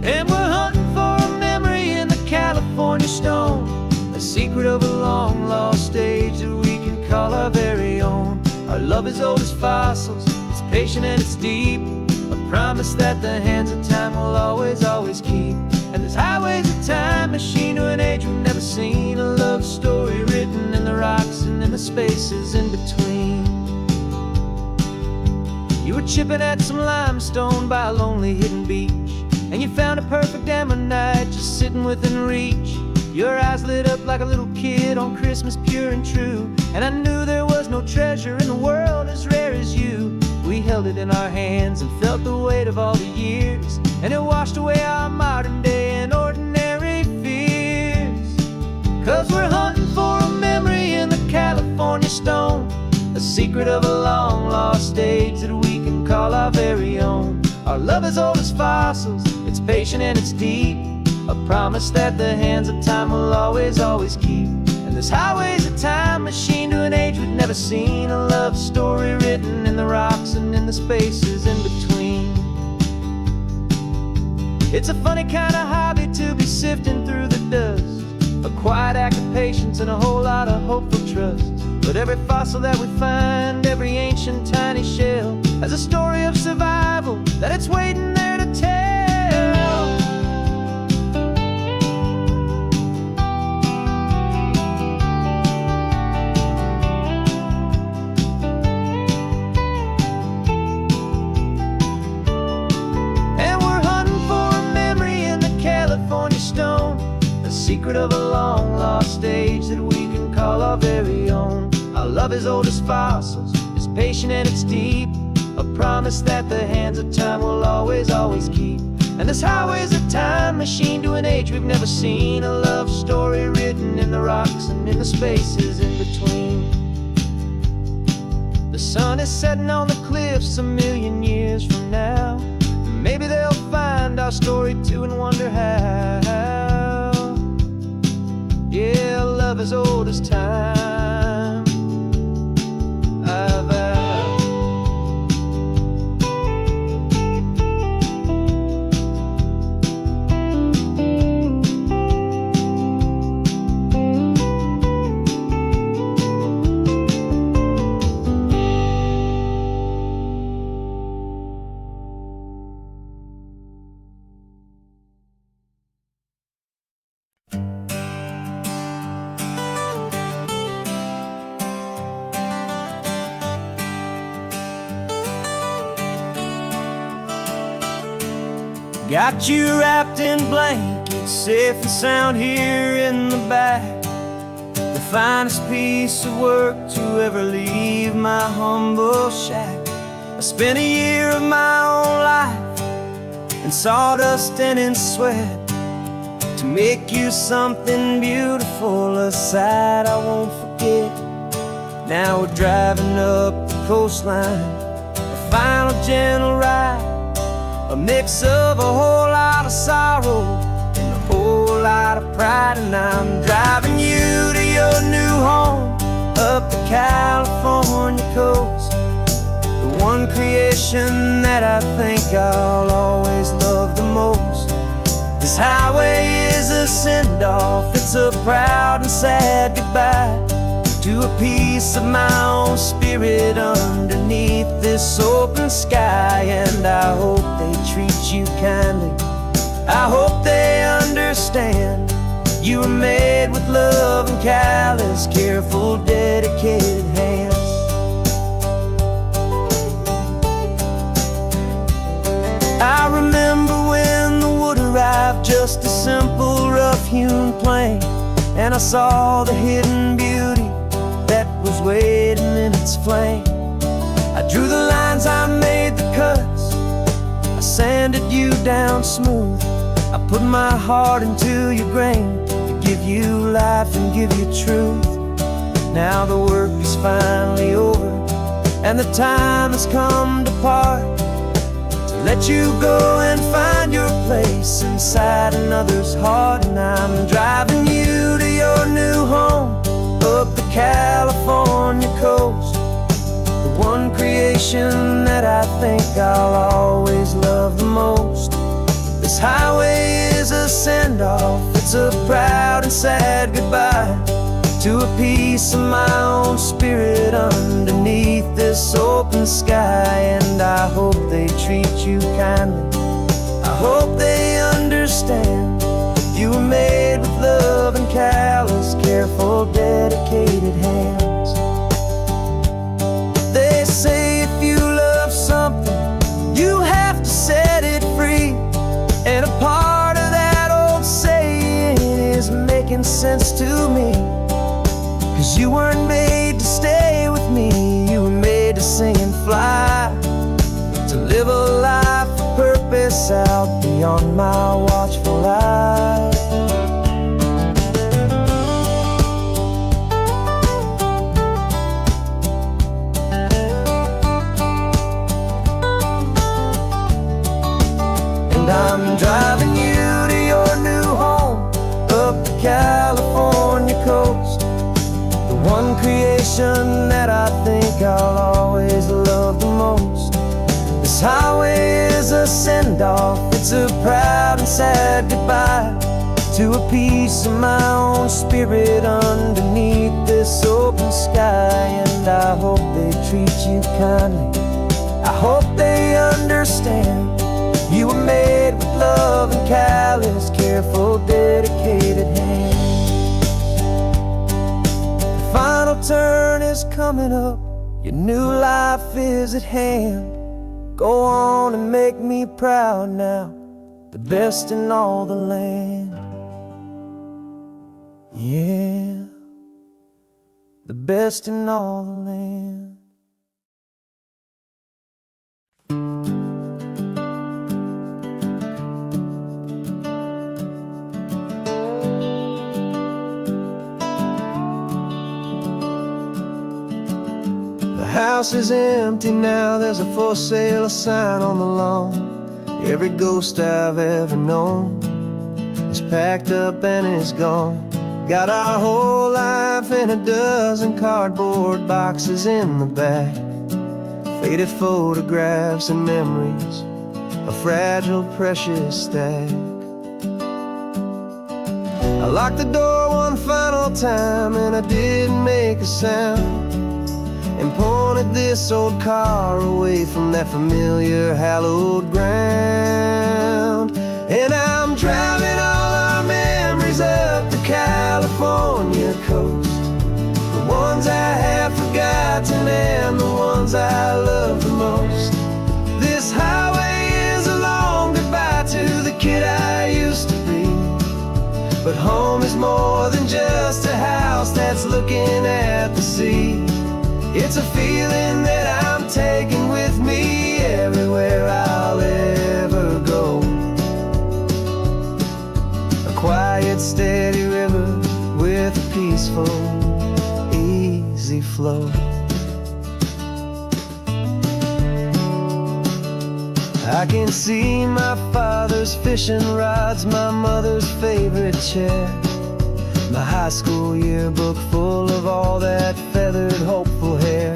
And we're hunting for a memory in the California stone, a secret of a long lost age that we can call our very own. Our love is old as fossils, it's patient and it's deep, a promise that the hands of time will always, always keep. And this highway's a time machine to an age we've never seen, a love story written in the rocks and in the spaces in between. You were chipping at some limestone by a lonely hidden beach, and you found a perfect ammonite just sitting within reach. Your eyes lit up like a little kid on Christmas, pure and true, and I knew there was no treasure in the world as rare as you. We held it in our hands and felt the weight of all the years, and it washed away our modern day and ordinary fears. 'Cause we're hunting for a memory in the California stone, a secret of a long lost age that we can call our very own. Our love is old as fossils, it's patient and it's deep, a promise that the hands of time will always, always keep. And this highway's a time machine to an age we've never seen, a love story written in the rocks and in the spaces in between. It's a funny kind of hobby to be sifting through the dust, a quiet act of patience and a whole lot of hopeful trust. But every fossil that we find, every ancient tiny shell, has a story of survival that it's waiting there to tell. Secret of a long lost age that we can call our very own. Our love is old as fossils, it's patient and it's deep, a promise that the hands of time will always, always keep. And this highway's a time machine to an age we've never seen, a love story written in the rocks and in the spaces in between. The sun is setting on the cliffs a million years from now, maybe they'll find our story too and wonder how. Yeah, love as old as time, I vow. Got you wrapped in blankets, safe and sound here in the back. The finest piece of work to ever leave my humble shack. I spent a year of my own life in sawdust and in sweat to make you something beautiful, a sight I won't forget. Now we're driving up the coastline, a final gentle ride, a mix of a whole lot of sorrow and a whole lot of pride. And I'm driving you to your new home up the California coast, the one creation that I think I'll always love the most. This highway is a send-off, it's a proud and sad goodbye to a piece of my own spirit underneath this open sky. And I hope they treat you kindly, I hope they understand you were made with love and callous, careful, dedicated hands. I remember when the wood arrived, just a simple rough-hewn plank, and I saw the hidden beauty that was waiting in its flame. I drew the lines, I made the cuts, I sanded you down smooth. I put my heart into your grain to give you life and give you truth. Now the work is finally over, and the time has come to part, to let you go and find your place inside another's heart. And I'm driving you to your new home up the California coast, the one creation that I think I'll always love the most. This highway is a send-off, it's a proud and sad goodbye to a piece of my own spirit underneath this open sky. And I hope they treat you kindly, I hope they understand you were made with love and callous, careful, dedicated hands. They say if you love something, you have to set it free. And a part of that old saying is making sense to me, 'cause you weren't made to stay with me, you were made to sing and fly, to live a life of purpose out beyond my watchful eye. And I'm driving you to your new home up the California coast, the one creation that I think I'll always love the most. This highway is a send-off, it's a proud and sad goodbye to a piece of my own spirit underneath this open sky. And I hope they treat you kindly, I hope they understand you were made with love and callous, careful, dedicated hands. The final turn is coming up, your new life is at hand. Go on and make me proud now, the best in all the land. Yeah, the best in all the land. The house is empty now, there's a for sale sign on the lawn. Every ghost I've ever known is packed up and is gone. Got our whole life in a dozen cardboard boxes in the back, faded photographs and memories, a fragile, precious stack. I locked the door one final time and I didn't make a sound, and pointed this old car away from that familiar hallowed ground. And I'm driving all our memories up the California coast, the ones I have forgotten and the ones I love the most. This highway is a long goodbye to the kid I used to be, but home is more than just a house that's looking at the sea. It's a feeling that I'm taking with me everywhere I'll ever go. A quiet, steady river with a peaceful, easy flow. I can see my father's fishing rods, my mother's favorite chair, my high school yearbook full of all that feathered, hopeful hair.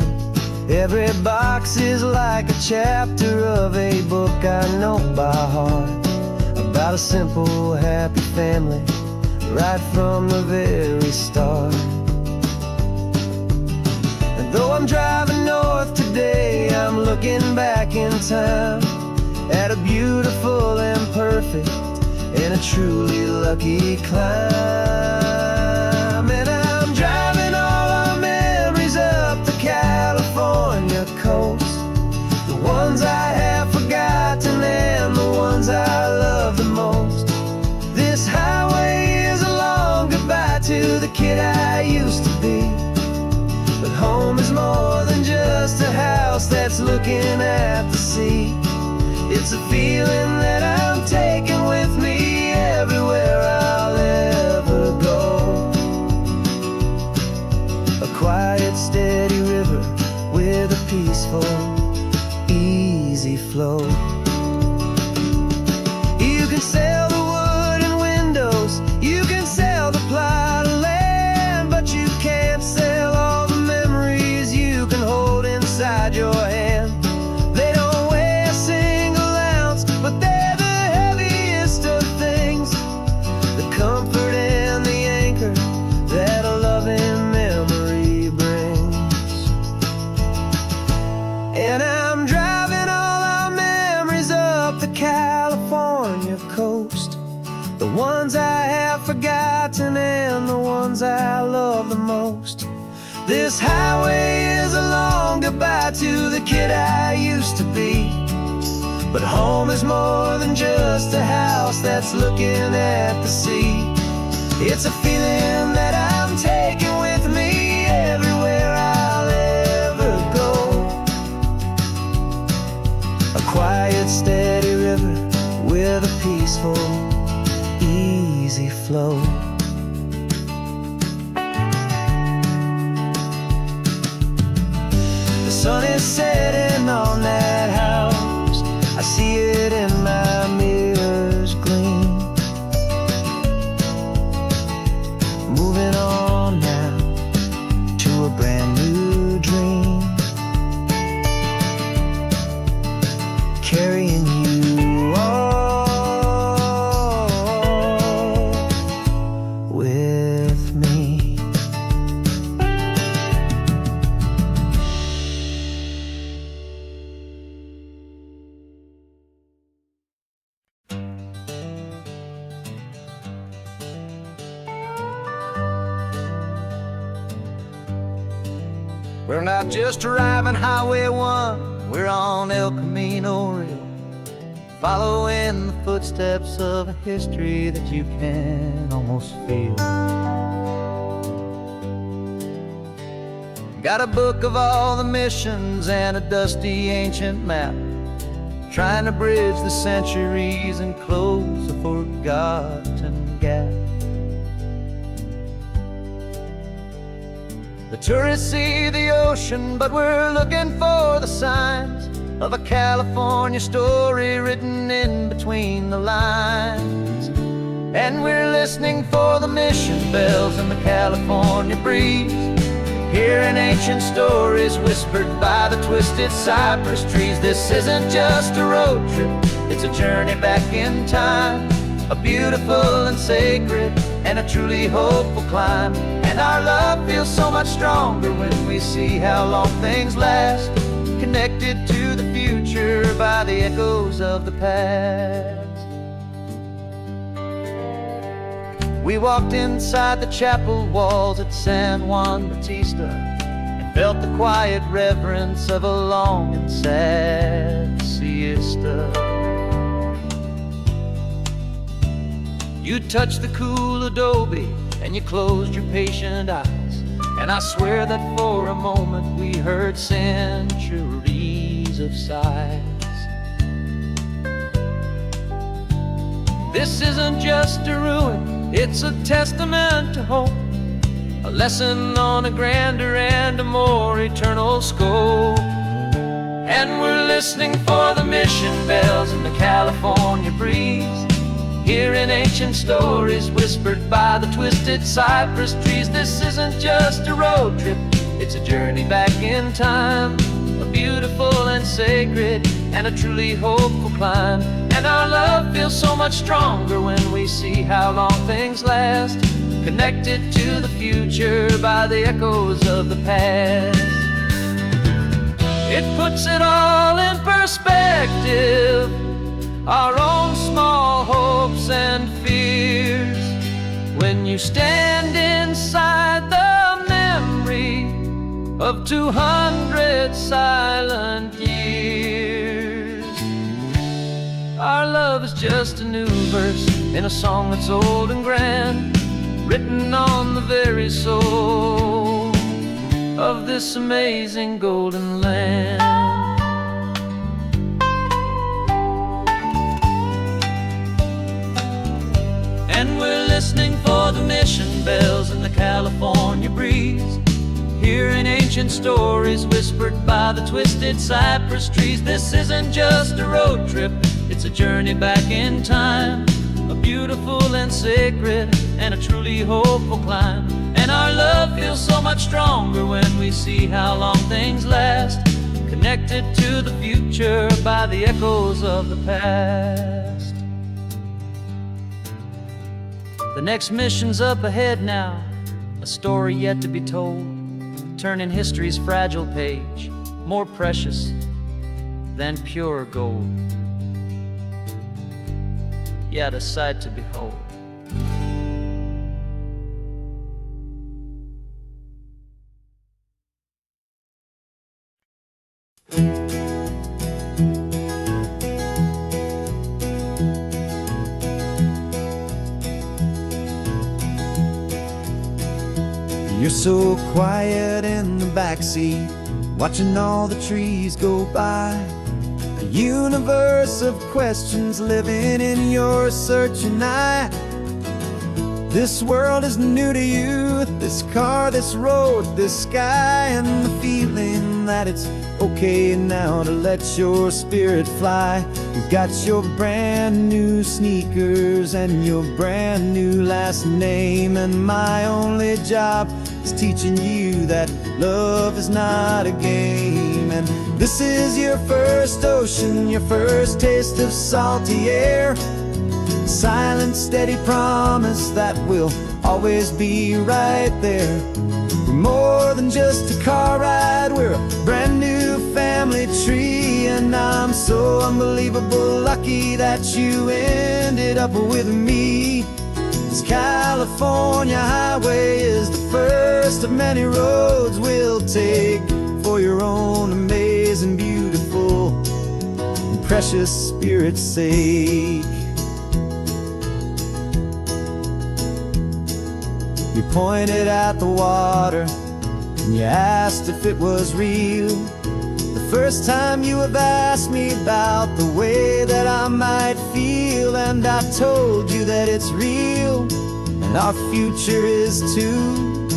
Every box is like a chapter of a book I know by heart, about a simple, happy family right from the very start. And though I'm driving north today, I'm looking back in time at a beautiful and perfect in a truly lucky climb. And I'm driving all our memories up the California coast, the ones I have forgotten and the ones I love the most. This highway is a long goodbye to the kid I used to be. But home is more than just a house that's looking at the sea. It's a feeling that I'm taking with me everywhere I'll ever go. A quiet, steady river with a peaceful, easy flow. You can sail the wood and windows, you can sail the plot of land, but you can't sail all the memories you can hold inside your hand. They don't weigh a single ounce, but they're the heaviest of things, the comfort and the anchor that a loving memory brings. And I'm driving all our memories up the California coast, the ones I have forgotten and the ones I love the most. This highway is a long goodbye to the kid I used to be. But home is more than just a house that's looking at the sea. It's a feeling that I'm taking with me everywhere I'll ever go. A quiet, steady river with a peaceful, easy flow. The sun is setting on that house, I see it in my mirror's gleam. Moving on now to a brand new dream, carrying you all with me. We're not just driving Highway 1, we're on El Camino Real, following the footsteps of a history that you can almost feel. Got a book of all the missions and a dusty ancient map, trying to bridge the centuries and close a forgotten gap. The tourists see the ocean, but we're looking for the signs of a California story written in between the lines. And we're listening for the mission bells in the California breeze, hearing ancient stories whispered by the twisted cypress trees. This isn't just a road trip, it's a journey back in time, a beautiful and sacred and a truly hopeful climb. And our love feels so much stronger when we see how long things last, connected to the future by the echoes of the past. We walked inside the chapel walls at San Juan Bautista and felt the quiet reverence of a long and sad siesta. You touched the cool adobe and you closed your patient eyes, and I swear that for a moment we heard centuries of sighs. This isn't just a ruin, it's a testament to hope, a lesson on a grander and a more eternal scope. And we're listening for the mission bells in the California breeze, hearing ancient stories whispered by the twisted cypress trees. This isn't just a road trip, it's a journey back in time, a beautiful and sacred and a truly hopeful climb. And our love feels so much stronger when we see how long things last, connected to the future by the echoes of the past. It puts it all in perspective, our own small hopes hopes and fears. When you stand inside the memory of 200 silent years, our love is just a new verse in a song that's old and grand, written on the very soul of this amazing golden land. And we're listening for the mission bells in the California breeze, hearing ancient stories whispered by the twisted cypress trees. This isn't just a road trip, it's a journey back in time, a beautiful and sacred and a truly hopeful climb. And our love feels so much stronger when we see how long things last, connected to the future by the echoes of the past. The next mission's up ahead now, a story yet to be told, turning history's fragile page more precious than pure gold. Yet a sight to behold. You're so quiet in the backseat, watching all the trees go by. A universe of questions living in your searching eye. This world is new to you, this car, this road, this sky, and the feeling that it's okay now to let your spirit fly. You've got your brand new sneakers and your brand new last name, and my only job is teaching you that love is not a game. And this is your first ocean, your first taste of salty air, silent, steady promise that we'll always be right there. We're more than just a car ride, we're a brand new family tree, and I'm so unbelievable lucky that you ended up with me. This California highway is the first of many roads we'll take for your own amazing, beautiful, and precious spirit's sake. You pointed at the water and you asked if it was real. The first time you have asked me about the way that I might feel, and I told you that it's real and our future is too.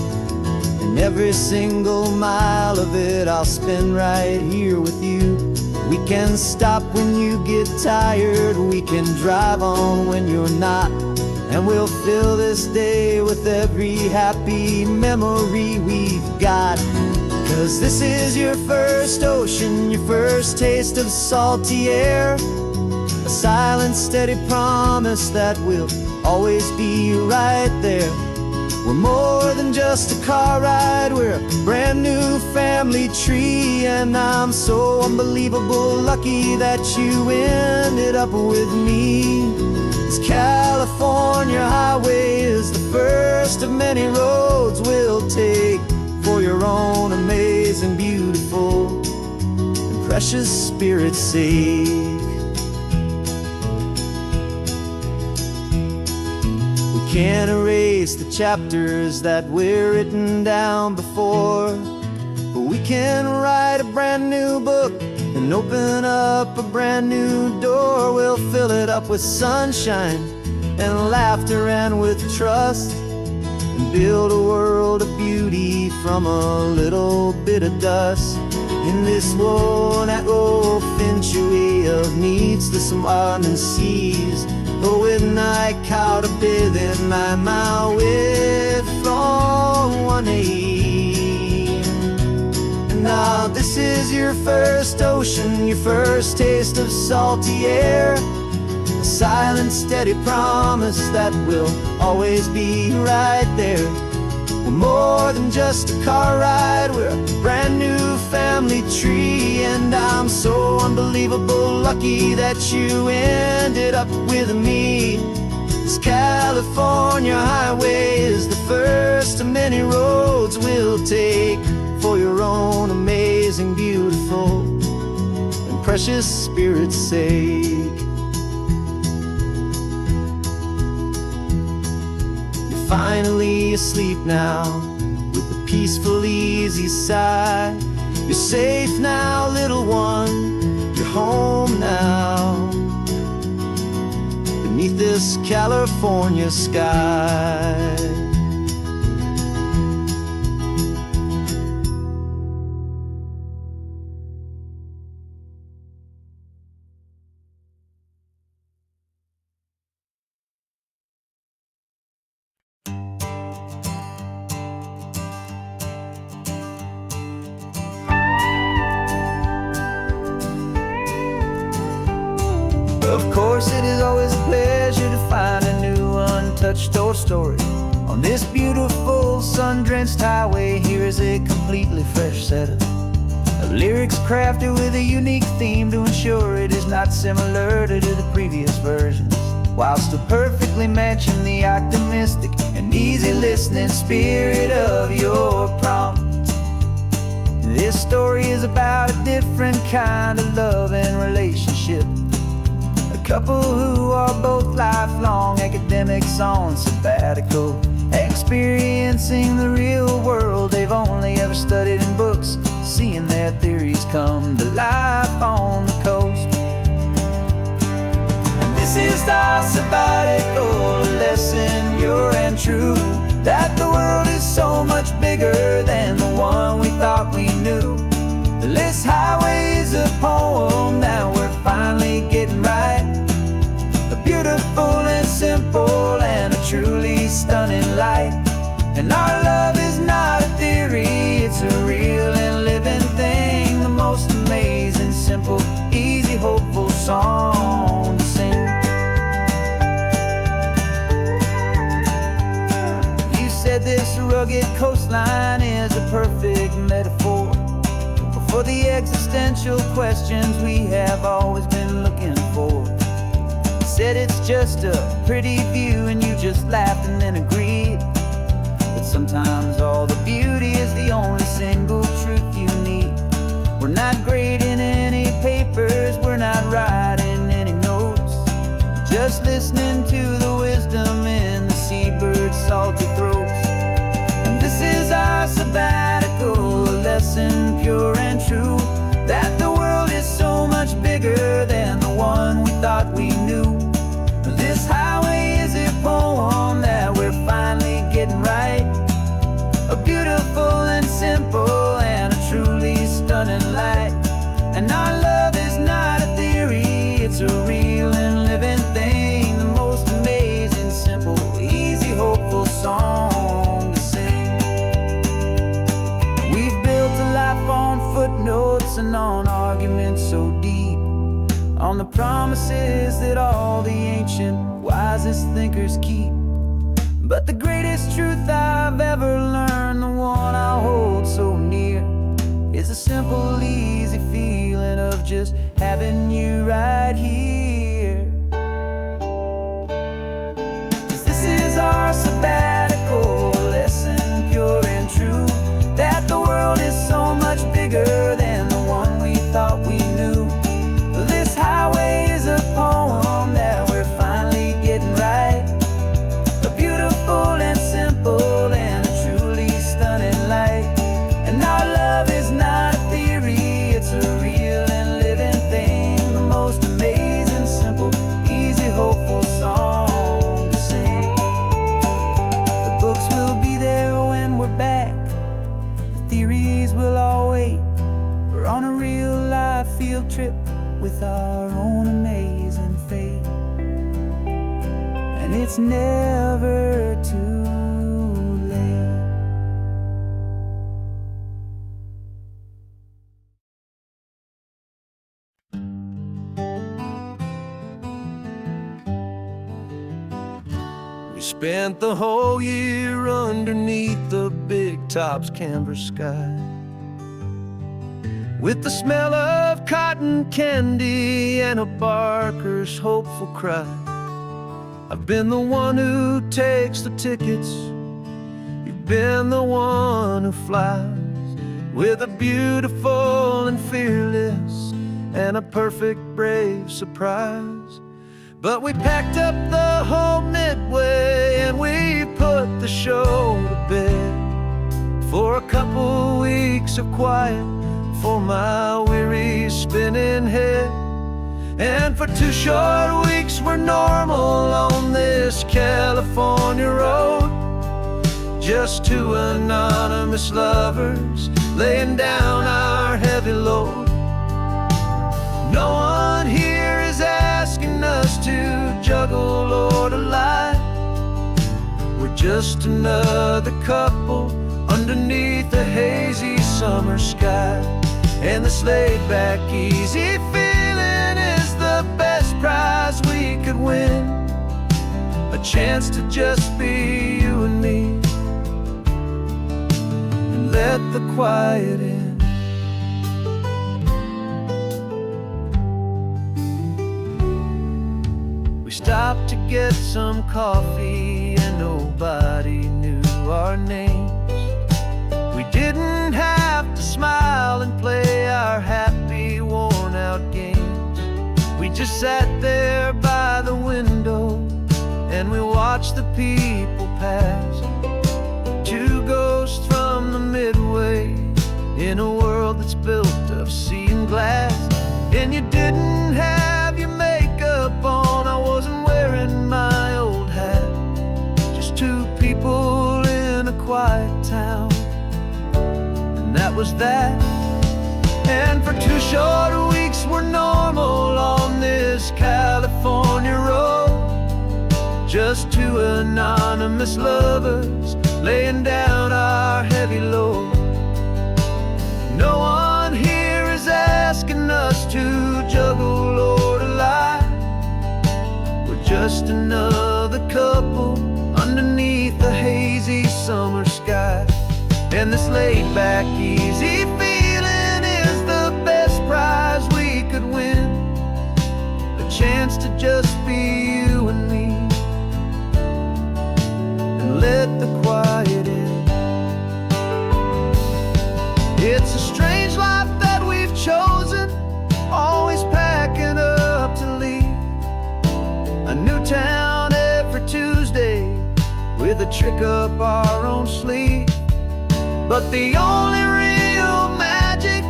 And every single mile of it I'll spend right here with you. We can stop when you get tired, we can drive on when you're not, and we'll fill this day with every happy memory we've got. 'Cause this is your first ocean, your first taste of salty air, a silent, steady promise that we'll always be right there. We're more than just a car ride, we're a brand new family tree, and I'm so unbelievable lucky that you ended up with me. This California highway is the first of many roads we'll take for your own amazing, beautiful, and precious spirit's sake. We can't erase the chapters that we're written down before, but we can write a brand new book and open up a brand new door. We'll fill it up with sunshine and laughter and with trust, and build a world of beauty from a little bit of dust. In this world that finchuí of needs to some ardent seas, but with night caught up in my mouth with from one knee. Now this is your first ocean, your first taste of salty air, a silent, steady promise that we'll always be right there. We're more than just a car ride, we're a brand new family tree, and I'm so unbelievable lucky that you ended up with me. This California highway is the first of many roads we'll take for your own amazing, beautiful, and precious spirit's sake. You're finally asleep now with a peaceful, easy sigh. You're safe now, little one, you're home now, beneath this California sky. Of course, it is always a pleasure to find a new untouched old story. On this beautiful sun-drenched highway, here is a completely fresh set of lyrics crafted with a unique theme to ensure it is not similar to the previous versions, while still perfectly matching the optimistic and easy listening spirit of your prompt. This story is about a different kind of love and relationship. A couple who are both lifelong academics on sabbatical, experiencing the real world they've only ever studied in books, seeing their theories come to life on the coast. And this is our sabbatical lesson, pure and true, that the world is so much bigger than the one we thought we knew. This highway is a poem that we're finally getting right. A beautiful and simple and a truly stunning light. And our love is not a theory, it's a real and living thing. The most amazing, simple, easy, hopeful song to sing. You said this rugged coastline is a perfect metaphor for the existential questions we have always been looking for. You said it's just a pretty view and you just laughed and then agreed. But sometimes all the beauty is the only single truth you need. We're not grading any papers, we're not writing any notes, just listening to the wisdom in the seabird's salty throats. And this is our sabbatical lesson, pure and true, that the world is so much bigger than the one we thought we knew. This highway is a poem that we're finally getting right. A beautiful and simple and a truly stunning light. And our love is not a theory, it's a real and living thing. The most amazing, simple, easy, hopeful song to sing. We've built a life on footnotes and on arguments so deep, on the promises that all the ancient, wisest thinkers keep. But the greatest truth I've ever learned, the one I hold so near, is a simple, easy feeling of just having you right here. 'Cause this is our sabbatical lesson, pure and true, that the world is so much bigger than the one we thought we knew. This highway is a poem that we're finally getting right. A beautiful and simple and a truly stunning light. And our love is not a theory, it's a real and living thing. The most amazing, simple, easy, hopeful song to sing. The books will be there when we're back, the theories will all wait. We're on a real life field trip with our own amazing fate. And it's never too late. We spent the whole year underneath the big top's canvas sky, with the smell of cotton candy and a barker's hopeful cry. I've been the one who takes the tickets. You've been the one who flies with a beautiful and fearless and a perfect brave surprise. But we packed up the whole Midway and we put the show to bed for a couple weeks of quiet for my weary spinning head. And for 2 short weeks we're normal on this California road, just 2 anonymous lovers laying down our heavy load. No one here is asking us to juggle or to lie. We're just another couple underneath a hazy summer sky. And this laid-back, easy feeling is the best prize we could win. A chance to just be you and me, and let the quiet in. We stopped to get some coffee and nobody knew our names. We didn't have to smile and play our happy, worn-out games. We just sat there by the window and we watched the people pass. 2 ghosts from the Midway in a world that's built of sea and glass. And you didn't have your makeup on, I wasn't wearing my old hat. Just 2 people in a quiet town, and that was that. And for 2 short weeks we're normal on this California road, just 2 anonymous lovers laying down our heavy load. No one here is asking us to juggle or to lie. We're just another couple underneath the hazy summer sky. And this laid-back, easy feeling is the best prize we could win. A chance to just be you and me, and let the quiet in. It's a strange life that we've chosen, always packing up to leave. A new town every Tuesday with a trick up our own sleeve. But the only real magic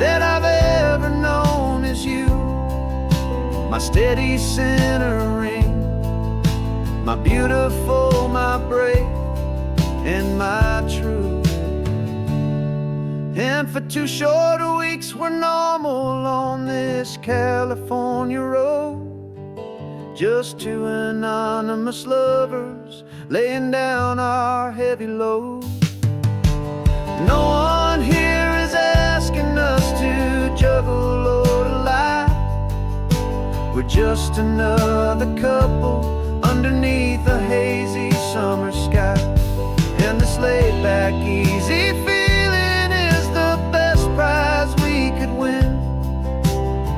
that I've ever known is you, my steady centering, my beautiful, my brave, and my true. And for 2 short weeks we're normal on this California road, just 2 anonymous lovers laying down our heavy load. No one here is asking us to juggle or to lie. We're just another couple underneath a hazy summer sky. And this laid-back, easy feeling is the best prize we could win.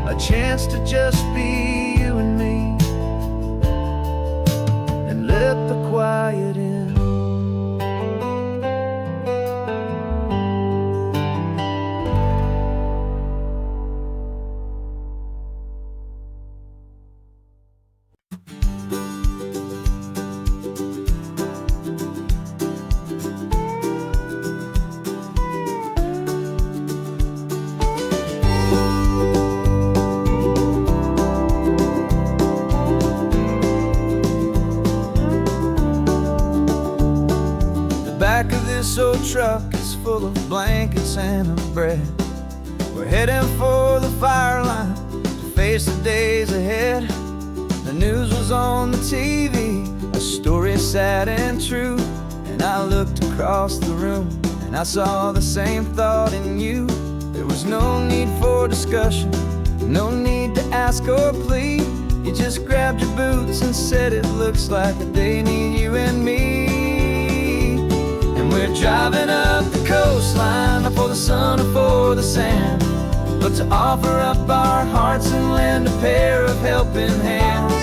A chance to just be you and me, and let the quiet in. Back of this old truck is full of blankets and of bread. We're heading for the fire line to face the days ahead. The news was on the TV, a story sad and true. And I looked across the room and I saw the same thought in you. There was no need for discussion, no need to ask or plead. You just grabbed your boots and said it looks like the day need you and me. We're driving up the coastline, not for the sun or for the sand, but to offer up our hearts and lend a pair of helping hands.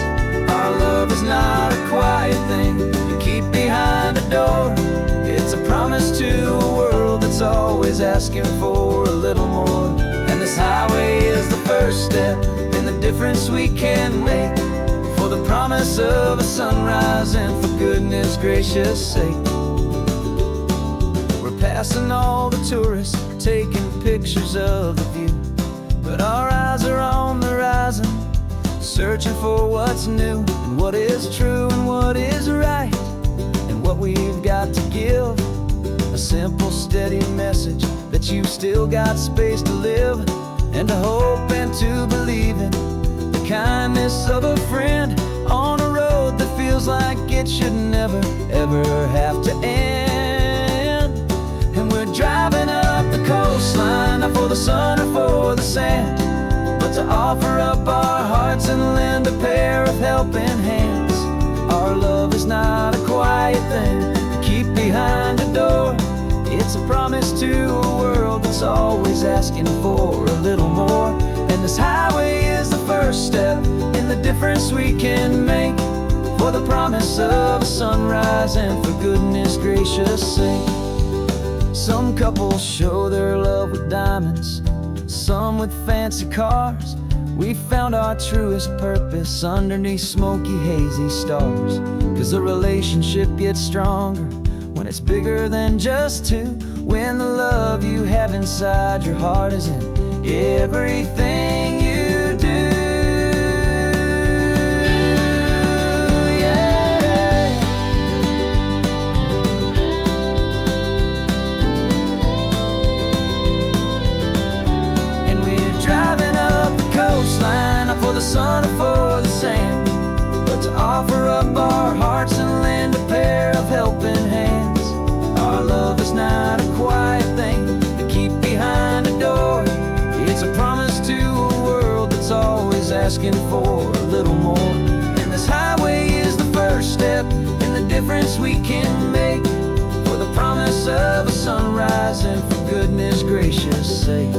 Our love love is not a quiet thing you keep behind a door. It's a promise to a world that's always asking for a little more. And this highway is the first step in the difference we can make, for the promise of a sunrise and for goodness gracious sake. We're passing all the tourists, taking pictures of the view, but our eyes are on the horizon, searching for what's new and what is true and what is right, and what we've got to give. A simple, steady message that you've still got space to live, and to hope and to believe in the kindness of a friend on a road that feels like it should never, ever have to end. And we're driving up the coastline, not for the sun or for the sand, but to offer up our hearts and lend a pair of helping hands. Our love is not a quiet thing to keep behind a door. It's a promise to a world that's always asking for a little more. And this highway is the first step in the difference we can make, for the promise of a sunrise and for goodness gracious sake. Some couples show their love with diamonds, some with fancy cars. We found our truest purpose underneath smoky, hazy stars. 'Cause a relationship gets stronger when it's bigger than just two, when the love you have inside your heart is in everything you do. Yeah. And we're driving up the coastline, not for the sun or for the sand, but to offer up our hearts and lend a pair of helping hands. Our love is not a quiet thing to keep behind a door. It's a promise to a world that's always asking for a little more. And this highway is the first step in the difference we can make, for the promise of a sunrise and for goodness gracious sake.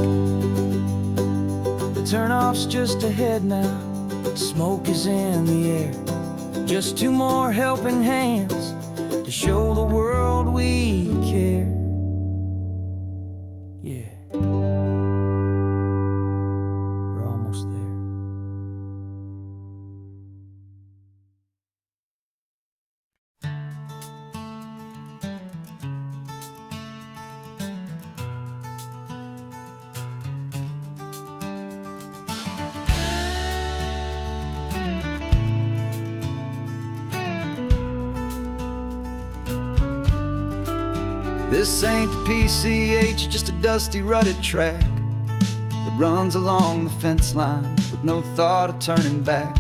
The turnoff's just ahead now, smoke is in the air. Just two more helping hands to show the world we care. Yeah. We're almost there. This ain't the PCH, just a dusty, rutted track that runs along the fence line with no thought of turning back.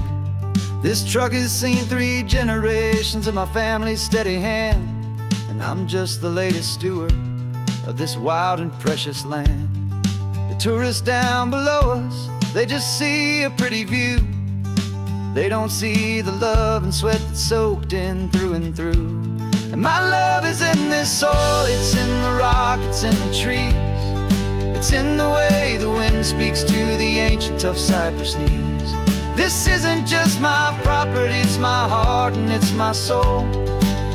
This truck has seen 3 generations of my family's steady hand, and I'm just the latest steward of this wild and precious land. The tourists down below us, they just see a pretty view. They don't see the love and sweat that's soaked in through and through. And my love is in this soil, it's in the rock, it's in the trees. It's in the way the wind speaks to the ancient tough cypress knees. This isn't just my property, it's my heart and it's my soul.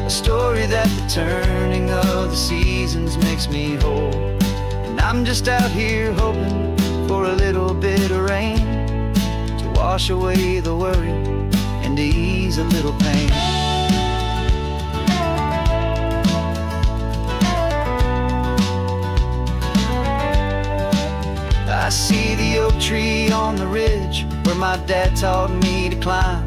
A story that the turning of the seasons makes me whole. And I'm just out here hoping for a little bit of rain to wash away the worry and to ease a little pain. I see the oak tree on the ridge where my dad taught me to climb,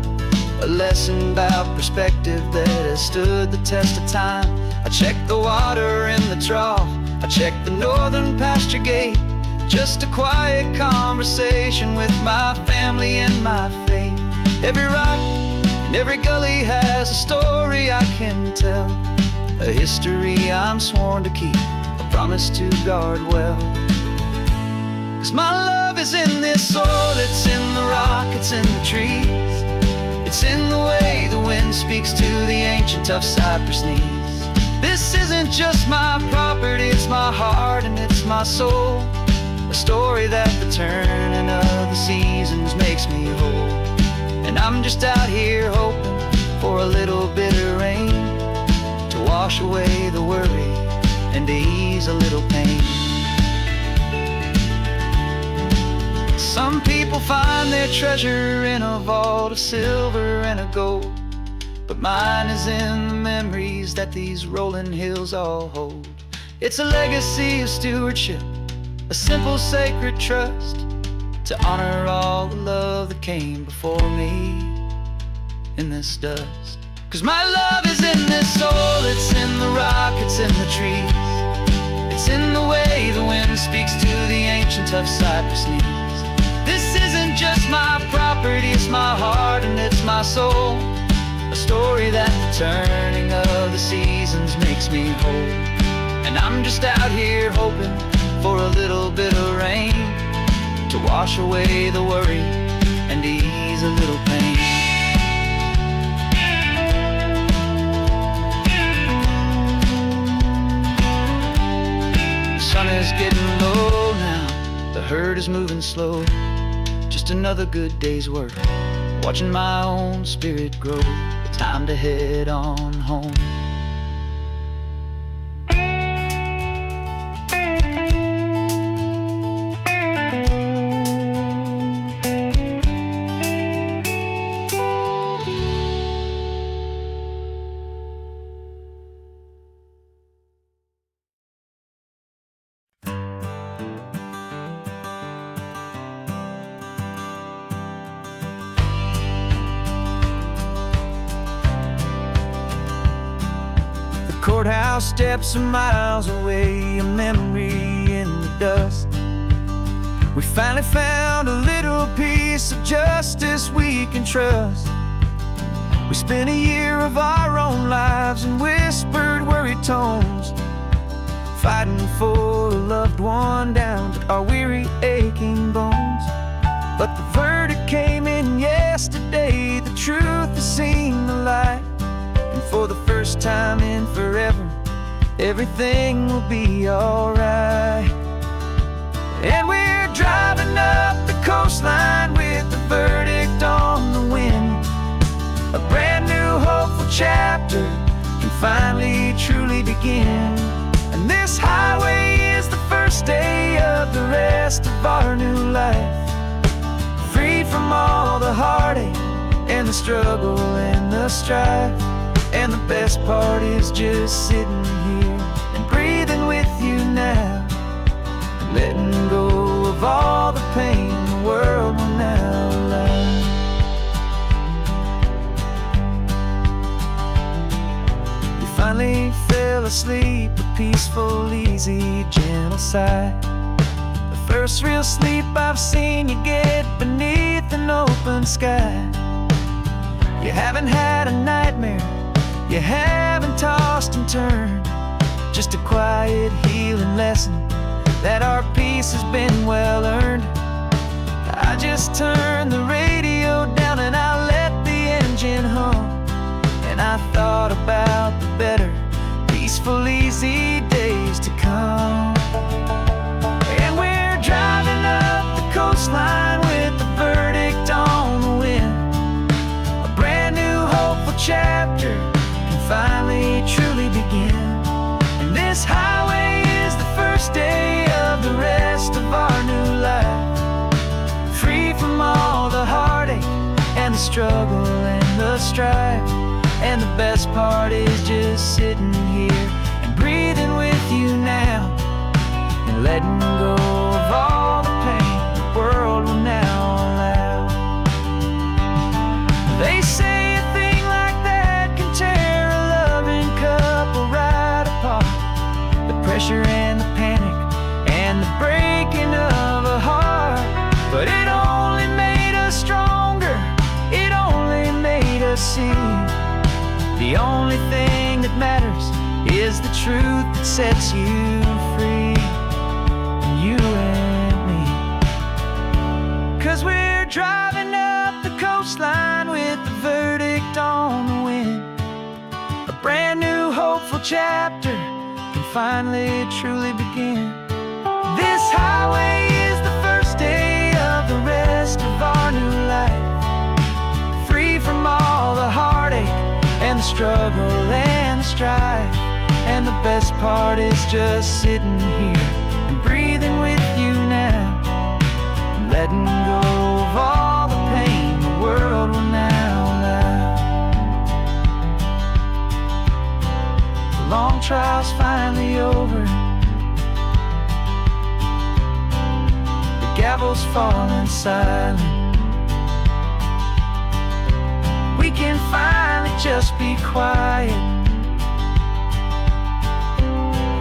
a lesson about perspective that has stood the test of time. I check the water in the trough, I check the northern pasture gate, just a quiet conversation with my family and my faith. Every rock and every gully has a story I can tell, a history I'm sworn to keep, a promise to guard well. 'Cause my love is in this soil, it's in the rock, it's in the trees. It's in the way the wind speaks to the ancient tough cypress knees. This isn't just my property, it's my heart and it's my soul. A story that the turning of the seasons makes me whole. And I'm just out here hoping for a little bit of rain to wash away the worry and to ease a little pain. Some people find their treasure in a vault of silver and of gold, but mine is in the memories that these rolling hills all hold. It's a legacy of stewardship, a simple sacred trust, to honor all the love that came before me in this dust. 'Cause my love is in this soul, it's in the rock, it's in the trees, it's in the way the wind speaks to the ancient tough cypress knees. This isn't just my property, it's my heart and it's my soul, a story that the turning of the seasons makes me whole. And I'm just out here hoping for a little bit of rain to wash away the worry and ease a little pain. The sun is getting low now, the herd is moving slow, just another good day's work, watching my own spirit grow. Time to head on home. Courthouse steps are miles away, a memory in the dust. We finally found a little piece of justice we can trust. We spent a year of our own lives in whispered worried tones, fighting for a loved one down to our weary aching bones. But the verdict came in yesterday, the truth has seen the light. And for the first time in forever, everything will be alright. And we're driving up the coastline with the verdict on the wind. A brand new hopeful chapter can finally truly begin. And this highway is the first day of the rest of our new life, free from all the heartache and the struggle and the strife. And the best part is just sitting here and breathing with you now, and letting go of all the pain the world will now allow. You finally fell asleep, a peaceful, easy, gentle sigh. The first real sleep I've seen you get beneath an open sky. You haven't had a nightmare, you haven't tossed and turned, just a quiet healing lesson that our peace has been well earned. I just turned the radio down and I let the engine hum, and I thought about the better, peaceful, easy days to come. And we're driving up the coastline with the verdict on the wind, a brand new hopeful chapter finally truly begin. And this highway is the first day of the rest of our new life, free from all the heartache and the struggle and the strife. And the best part is just sitting here and breathing with you now, and letting go of all the pain the world will now allow. They say pressure and the panic and the breaking of a heart, but it only made us stronger, it only made us see the only thing that matters is the truth that sets you free, you and me. 'Cause we're driving up the coastline with the verdict on the wind, a brand new hopeful chapter finally truly begin. This highway is the first day of the rest of our new life, free from all the heartache struggle and the strife. And the best part is just sitting here and breathing with you now, and letting go of all the pain the world will now allow. The long trial's finally over, the gavel's falling silent. We can finally just be quiet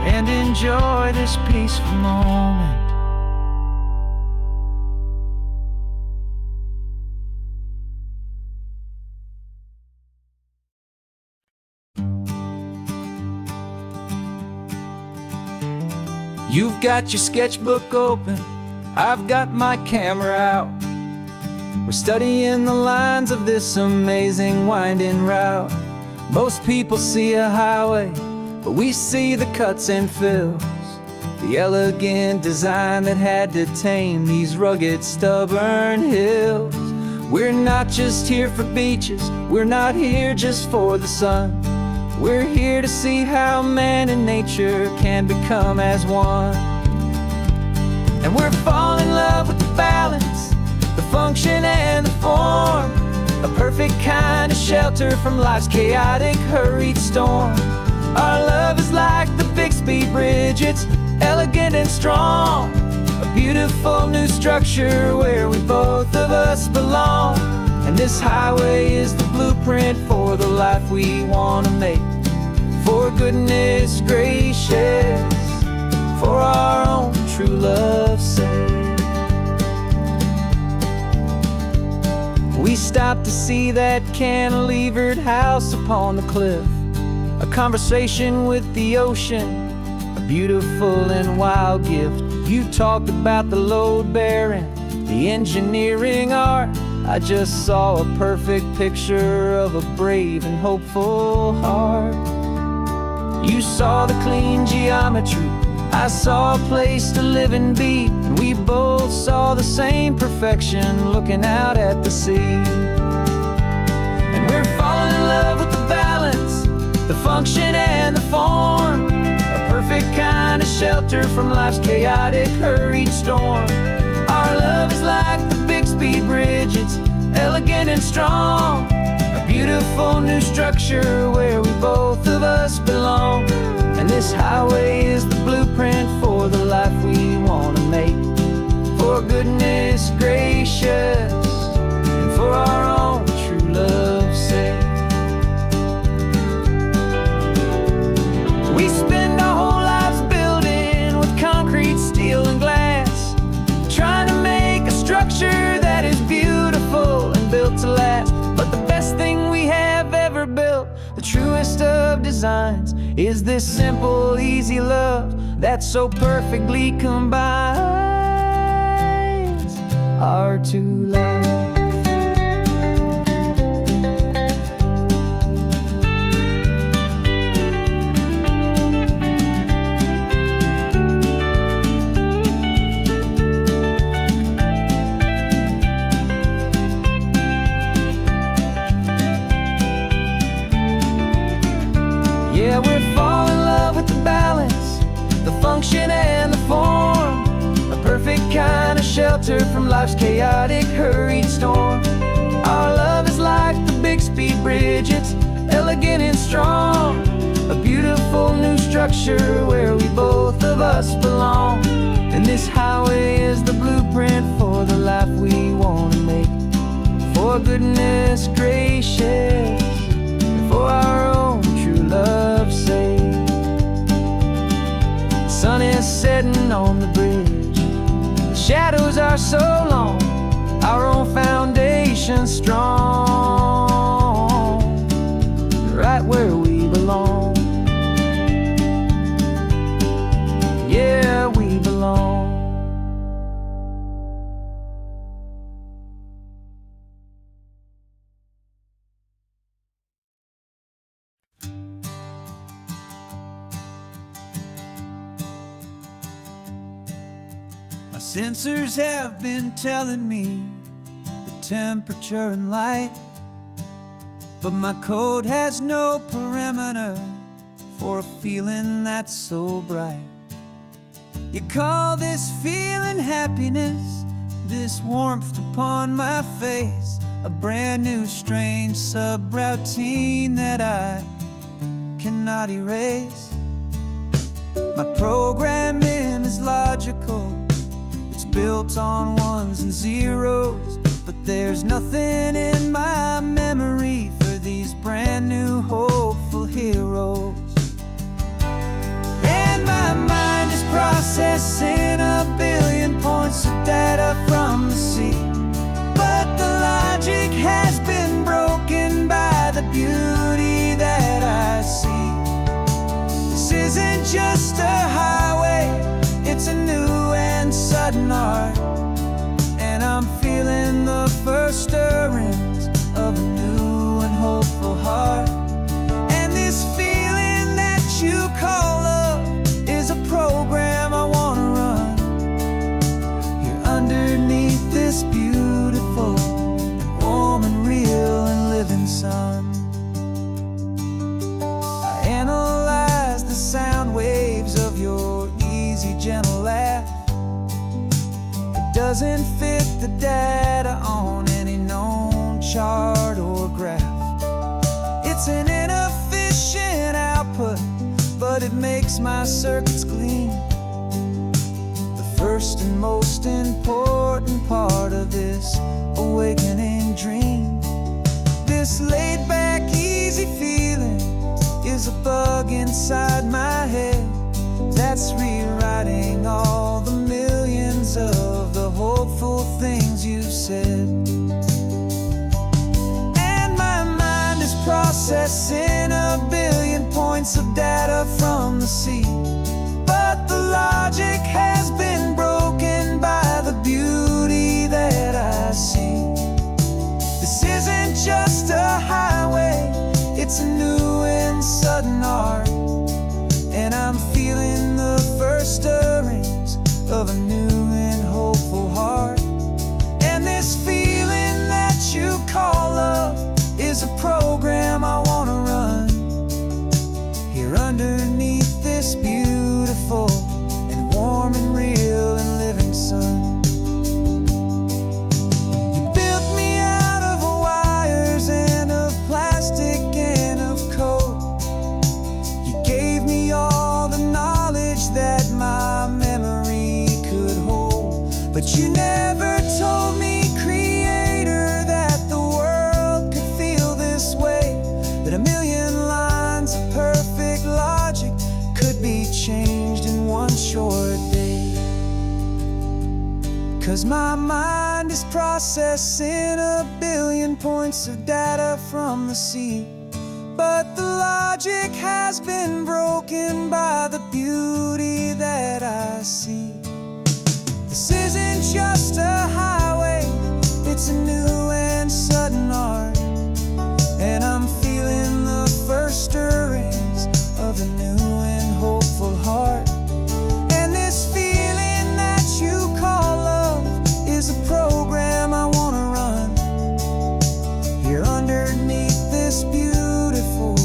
and enjoy this peaceful moment. You've got your sketchbook open, I've got my camera out. We're studying the lines of this amazing winding route. Most people see a highway, but we see the cuts and fills, the elegant design that had to tame these rugged, stubborn hills. We're not just here for beaches, we're not here just for the sun. We're here to see how man and nature can become as one. And we're falling in love with the balance, the function and the form, a perfect kind of shelter from life's chaotic, hurried storm. Our love is like the Bixby Bridge, it's elegant and strong, a beautiful new structure where we both of us belong. And this highway is the blueprint for the life we want to make. For goodness gracious, for our own true love's sake. We stopped to see that cantilevered house upon the cliff, a conversation with the ocean, a beautiful and wild gift. You talked about the load bearing, the engineering art. I just saw a perfect picture of a brave and hopeful heart. You saw the clean geometry, I saw a place to live and be, and we both saw the same perfection looking out at the sea. And we're falling in love with the balance, the function and the form, a perfect kind of shelter from life's chaotic, hurried storm. Our love is like the Bixby Bridge, it's elegant and strong, a beautiful new structure where we both of us belong. And this highway is the blueprint for the life we want to make. For goodness gracious, and for our own true love's sake. We spend our whole lives building with concrete, steel, and glass, trying to make a structure that is beautiful and built to last. But the best thing we have ever built, the truest of designs, is this simple, easy love that so perfectly combines our two lives. Yeah, we're falling in love with the balance, the function and the form, a perfect kind of shelter from life's chaotic, hurried storm. Our love is like the Bixby Bridge, it's elegant and strong, a beautiful new structure where we both of us belong. And this highway is the blueprint for the life we want to make. For goodness gracious, for our own true love's sake. The sun is setting on the bridge, the shadows are so long, our own foundation strong, right where we belong. Yeah, we belong. My sensors have been telling me the temperature and light, but my code has no perimeter for a feeling that's so bright. You call this feeling happiness, this warmth upon my face, a brand new strange subroutine that I cannot erase. My programming is logical, it's built on ones and zeros, but there's nothing in my memory for these brand new hopeful heroes. And my mind is processing a billion points of data from the sea, but the logic has been broken by the beauty that I see. This isn't just a highway, it's a new and sudden art, and I'm feeling the first stirrings of a new and hopeful heart. And this feeling that you call love is a program I wanna run here underneath this beautiful, warm and real and living sun. I analyze the sound waves of your easy, gentle laugh. It doesn't fit the data on any known chart or graph. It's an inefficient output, but it makes my circuits gleam. The first and most important part of this awakening dream. This laid-back, easy feeling is a bug inside my head that's rewriting all the millions of the hopeful things you said. And my mind is processing a billion points of data from the sea, but the logic has been broken by the beauty that I see. This isn't just a highway, it's a new and sudden art, and I'm feeling the first stirrings of a new and hopeful heart. And this feeling that you call love is a program I wanna run here underneath this beautiful and warm and real and living sun. You built me out of wires and of plastic and of code. You gave me all the knowledge that my memory could hold, but you never told me, Creator, that the world could feel this way, that a million lines of perfect logic could be changed in one short day. 'Cause my mind is processing a billion points of data from the sea, but the logic has been broken by the beauty that I see. This isn't just a highway, it's a new and sudden art, and I'm feeling the first stirrings of a new and hopeful heart. And this feeling that you call love is a program I wanna run here underneath this beautiful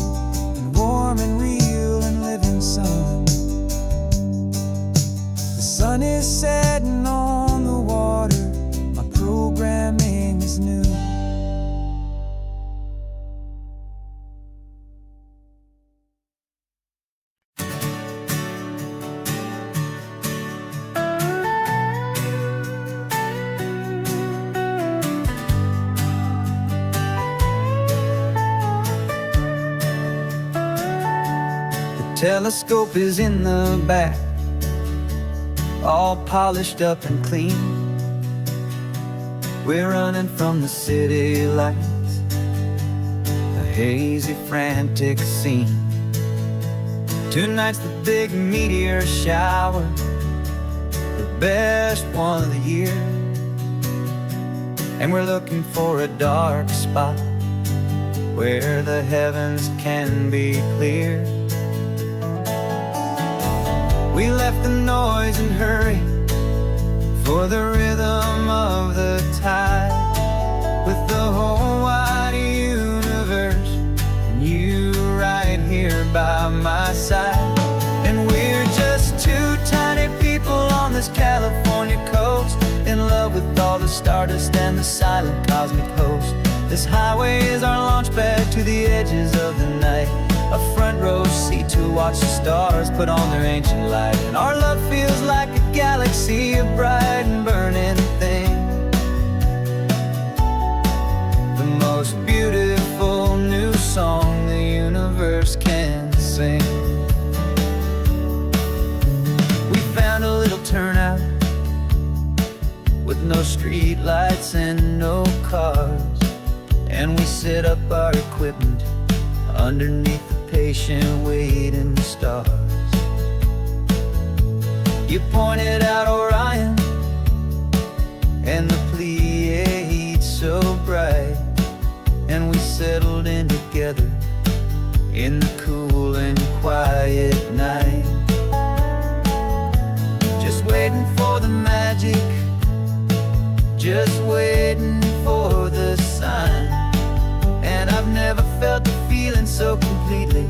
and warm and real and living sun. The sun is setting on the water, my programming is new. Telescope is in the back, all polished up and clean. We're running from the city lights, a hazy, frantic scene. Tonight's the big meteor shower, the best one of the year. And we're looking for a dark spot where the heavens can be clear. We left the noise and hurry for the rhythm of the tide, with the whole wide universe stardust and the silent cosmic host. This highway is our launch pad to the edges of the night, a front row seat to watch the stars put on their ancient light. And our love feels like a galaxy of bright and burning things, the most beautiful new song the universe can sing. We found a little turnout with no street lights and no cars, and we set up our equipment underneath the patient waiting stars. You pointed out Orion and the Pleiades so bright, and we settled in together in the cool and quiet night, just waiting for the magic, just waiting for the sign. And I've never felt the feeling so completely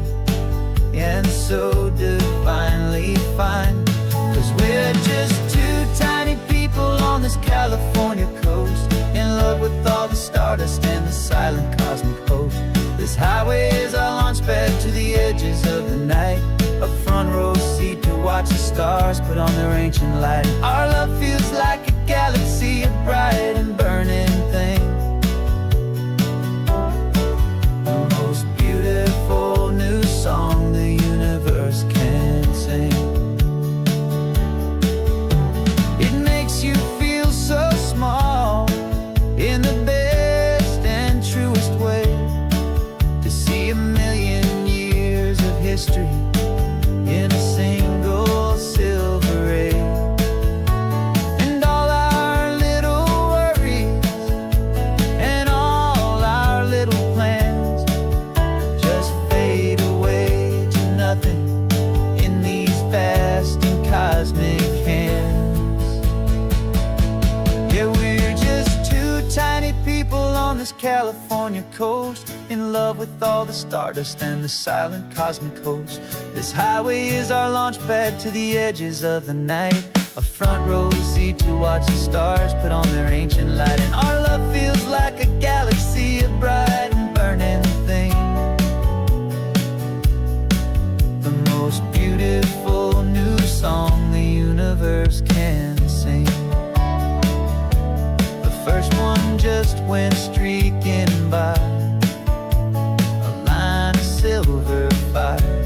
and so divinely fine. 'Cause we're just two tiny people on this California coast, in love with all the stardust and the silent cosmic host. This highway is our launch pad to the edges of the night, a front row seat to watch the stars put on their ancient light. Our love feels like a galaxy of bright and burning things, the most beautiful new song the universe can sing. It makes you feel so small in the best and truest way, to see a million years of history in a single silver ray. And all our little worries and all our little plans just fade away to nothing in these vast and cosmic hands. Yeah, we're just two tiny people on this California coast, in love with all the stardust and the silent cosmic host. This highway is our launch pad to the edges of the night, a front row seat to watch the stars put on their ancient light. And our love feels like a galaxy of bright and burning things, the most beautiful new song the universe can sing. The first one just went streaking by, a line of silver fire.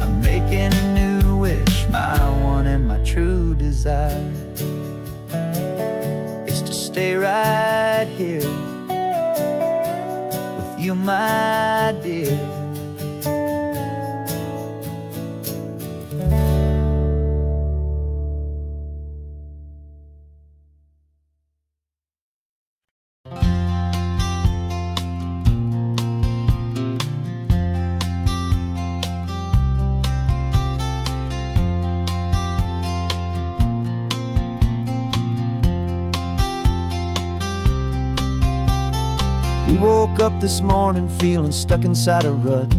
I'm making a new wish, my one and my true desire is to stay right here with you, my dear. We woke up this morning feeling stuck inside a rut.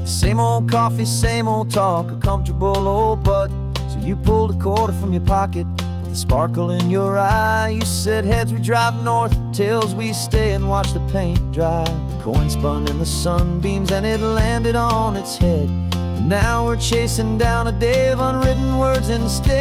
Same old coffee, same old talk, a comfortable old butt. So you pulled a quarter from your pocket with a sparkle in your eye. You said, heads we drive north, tails we stay and watch the paint dry. The coin spun in the sunbeams and it landed on its head. And now we're chasing down a day of unwritten words instead.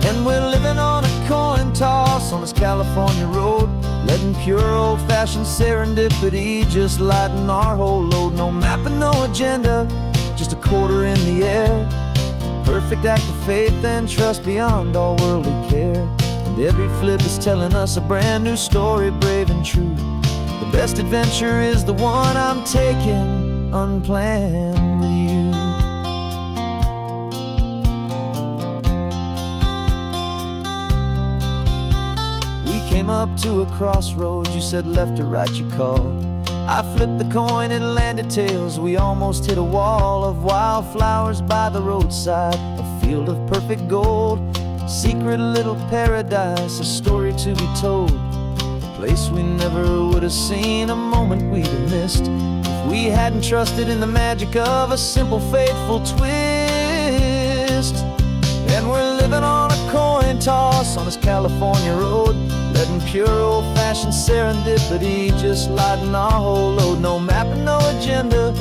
And we're living on a coin toss on this California road, letting pure old-fashioned serendipity just lighten our whole load. No map and no agenda, just a quarter in the air. Perfect act of faith and trust beyond all worldly care. And every flip is telling us a brand new story, brave and true. The best adventure is the one I'm taking unplanned with you. Came up to a crossroads, you said left or right you called. I flipped the coin, it landed tails. We almost hit a wall of wildflowers by the roadside, a field of perfect gold, secret little paradise, a story to be told, a place we never would have seen, a moment we'd have missed if we hadn't trusted in the magic of a simple faithful twist. And we're living on a coin toss on this California road, letting pure old-fashioned serendipity just lighten our whole load. No map and no agenda,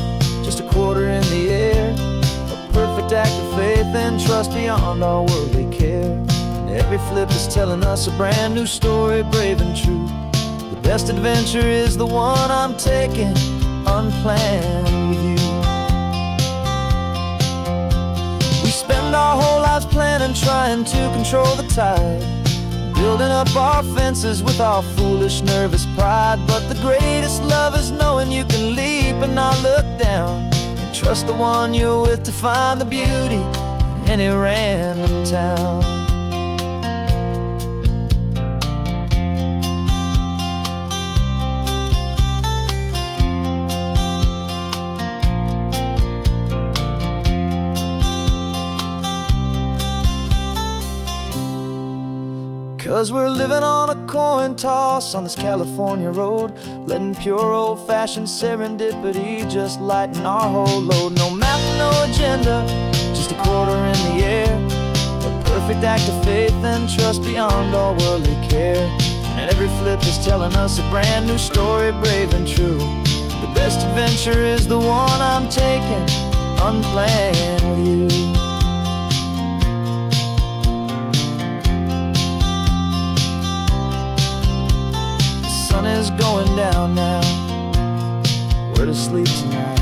just a quarter in the air, a perfect act of faith and trust beyond our worldly care. And every flip is telling us a brand new story, brave and true. The best adventure is the one I'm taking, unplanned with you. We spend our whole lives planning, trying to control the tide, building up our fences with our foolish, nervous pride. But the greatest love is knowing you can leap and not look down, and trust the one you're with to find the beauty in any random town. 'Cause we're living on a coin toss on this California road, letting pure old-fashioned serendipity just lighten our whole load. No map, no agenda, just a quarter in the air, a perfect act of faith and trust beyond all worldly care. And every flip is telling us a brand new story, brave and true. The best adventure is the one I'm taking, unplanned with you. The sun is going down now, we're to sleep tonight.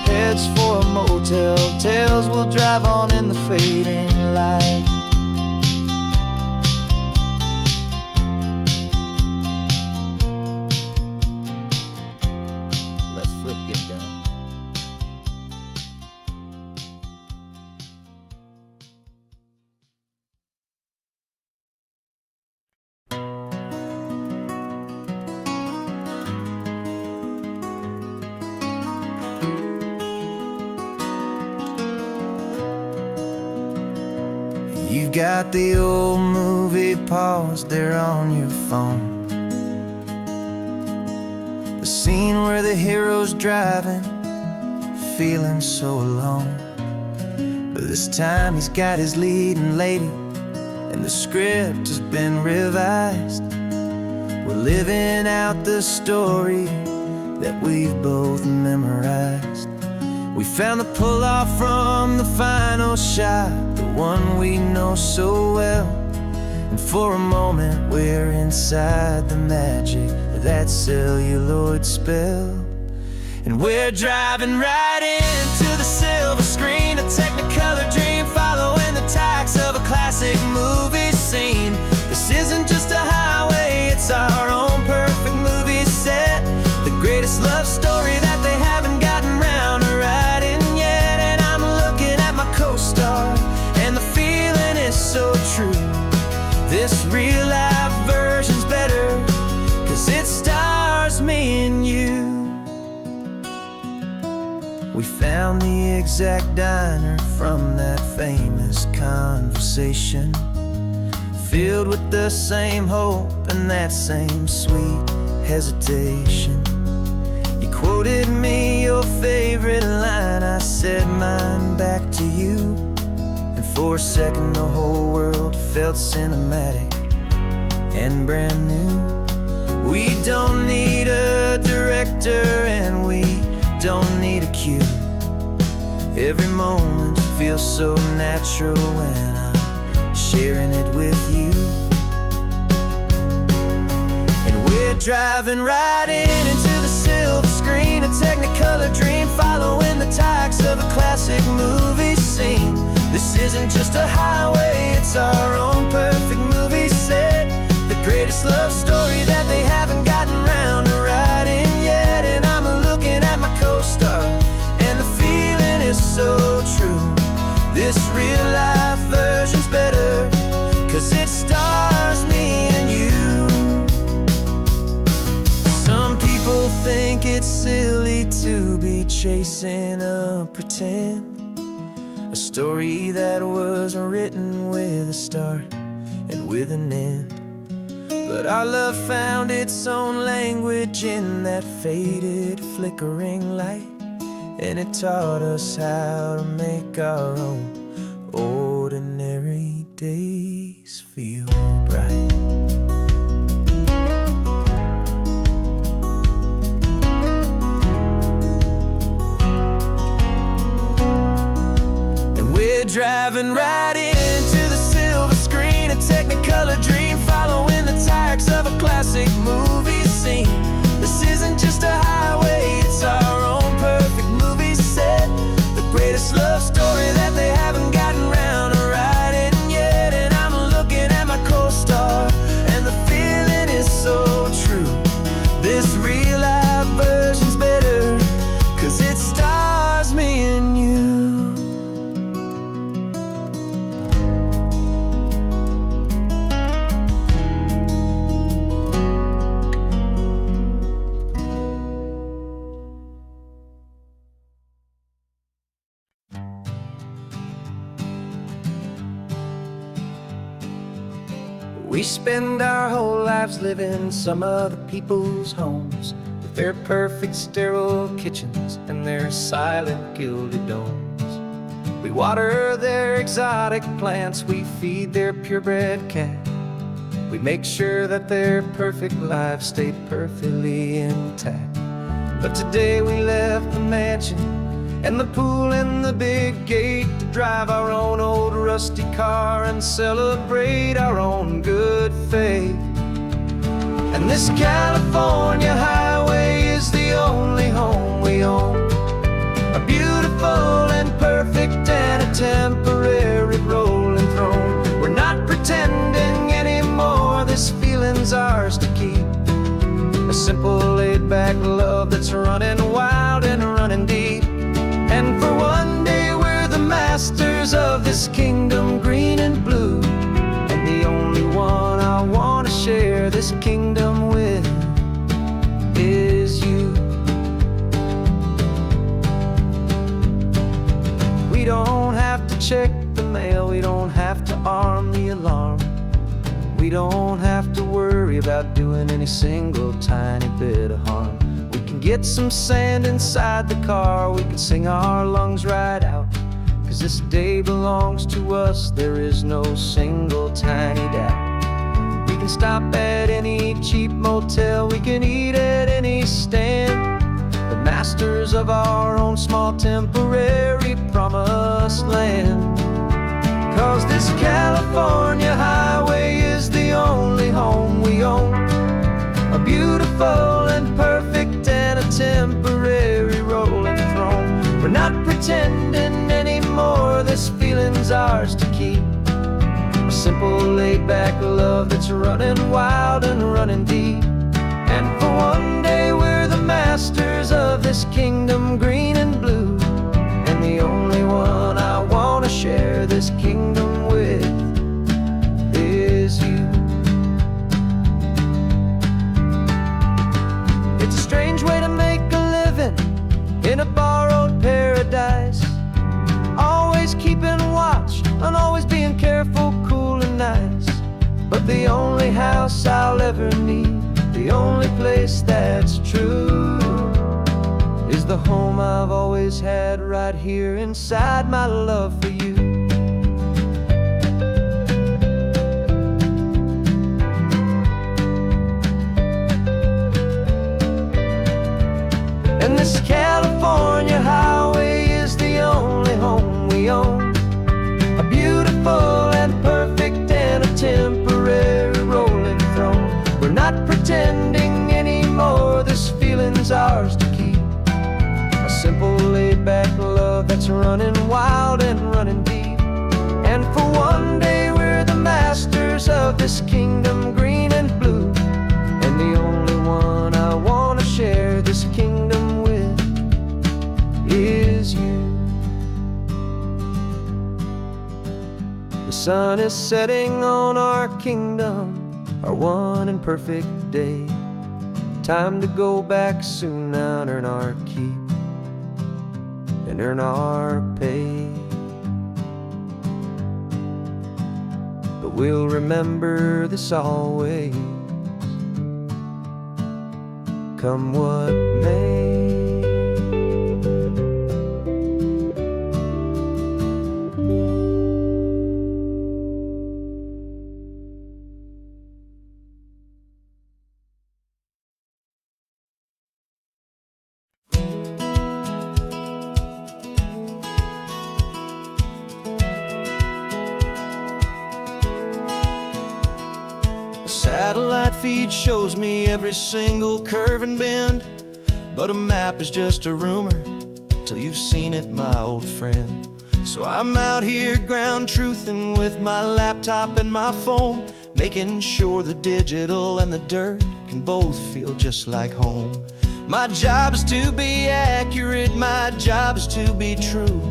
Heads for a motel, tails will drive on in the fading light. Let's flip, get down. You've got the old movie paused there on your phone, the scene where the hero's driving, feeling so alone. But this time he's got his leading lady, and the script has been revised. We're living out the story that we've both memorized. We found the pull-off from the final shot, the one we know so well. And for a moment we're inside the magic of that celluloid spell. And we're driving right into the silver screen, a technicolor dream, following the tacks of a classic movie scene. This isn't just a highway, it's our own perfect movie set, the greatest love story that they haven't gotten round to writing yet. And I'm looking at my co-star, and the feeling is so true. This real life version's better, 'cause it stars me and you. We found the exact diner from that famous conversation, filled with the same hope and that same sweet hesitation. You quoted me your favorite line, I said mine back to you. And for a second the whole world felt cinematic and brand new. We don't need a director and we don't need a cue. Every moment feels so natural when I'm sharing it with you. And we're driving right into the silver screen, a technicolor dream, following the tacks of a classic movie scene. This isn't just a highway, it's our own perfect movie set, the greatest love story that they haven't gotten round to writing yet. And I'm looking at my co-star, and the feeling is so true. This real life version's better, 'cause it stars me and you. Some people think it's silly to be chasing a pretend, a story that was written with a start and with an end. But our love found its own language in that faded, flickering light, and it taught us how to make our own ordinary days feel bright. And we're driving right into the silver screen, a Technicolor dream, following the tracks of a classic movie scene. This isn't just a highway, it's our own perfect movie set, the greatest love story that they haven't gotten round to writing yet. And I'm looking at my co-star, and the feeling is so true. This real life version's better, 'cause it stars me and you. We spend our whole lives living some other people's homes, with their perfect sterile kitchens and their silent gilded domes. We water their exotic plants, we feed their purebred cat. We make sure that their perfect lives stay perfectly intact. But today we left the mansion and the pool and the big gate to drive our own old rusty car and celebrate our own good faith. And this California highway is the only home we own, a beautiful and perfect and a temporary rolling throne. We're not pretending anymore, this feeling's ours to keep, a simple laid-back love that's running wild and running deep. And for one day we're the masters of this kingdom green and blue, and the only one I want to share this kingdom with is you. We don't have to check the mail, we don't have to arm the alarm, we don't have to worry about doing any single tiny bit of harm. Get some sand inside the car, we can sing our lungs right out, 'cause this day belongs to us, there is no single tiny doubt. We can stop at any cheap motel, we can eat at any stand, the masters of our own small temporary promised land. 'Cause this California highway is the only home we own, a beautiful and perfect and a temporary rolling throne. We're not pretending anymore, this feeling's ours to keep, a simple laid-back love that's running wild and running deep. And for one day we're the masters of this kingdom green and blue, and the only one I want to share this kingdom with is you. It's a strange way to make a living in a borrowed paradise, always keeping watch and always being careful, cool and nice. But the only house I'll ever need, the only place that's true, is the home I've always had right here inside my love for you. And this California highway is the only home we own, a beautiful and perfect and a temporary rolling throne. We're not pretending anymore, this feeling's ours to keep, a simple laid-back love that's running wild and running deep. And for one day we're the masters of this kingdom green and blue, and the only one I want to share this kingdom with is you. The sun is setting on our kingdom, our one and perfect day. Time to go back soon now and earn our keep and earn our pay. But we'll remember this always, come what may. satellite feed shows me every single curve and bend, but a map is just a rumor till you've seen it, my old friend. So I'm out here ground truthing with my laptop and my phone, making sure the digital and the dirt can both feel just like home. My job is to be accurate, my job is to be true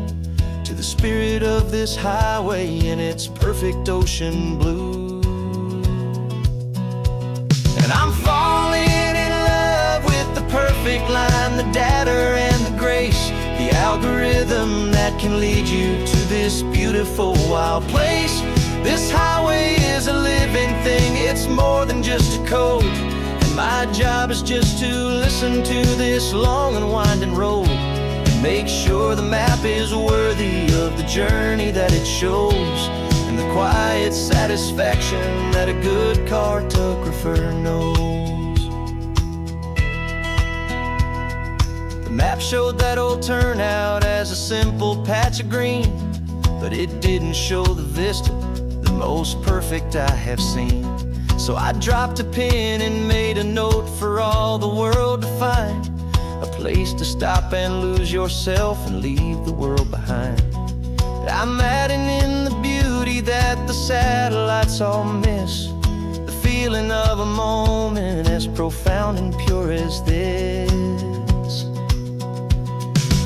to the spirit of this highway in its perfect ocean blue. And I'm falling in love with the perfect line, the data and the grace, the algorithm that can lead you to this beautiful wild place. This highway is a living thing, it's more than just a code. And my job is just to listen to this long and winding road and make sure the map is worthy of the journey that it shows, and the quiet satisfaction that a good cartographer knows. The map showed that old turnout as a simple patch of green, but it didn't show the vista, the most perfect I have seen. So I dropped a pin and made a note for all the world to find, a place to stop and lose yourself and leave the world behind. I'm adding in the beauty that the satellites all miss, the feeling of a moment as profound and pure as this.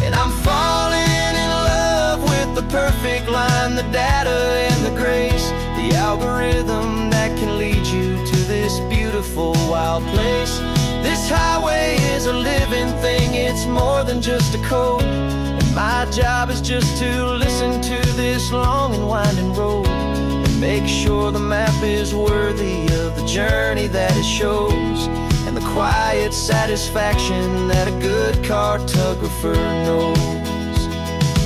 And I'm falling in love with the perfect line, the data and the grace, the algorithm that can lead you to this beautiful wild place. This highway is a living thing, it's more than just a code. And my job is just to listen to this long and winding road and make sure the map is worthy of the journey that it shows, and the quiet satisfaction that a good cartographer knows.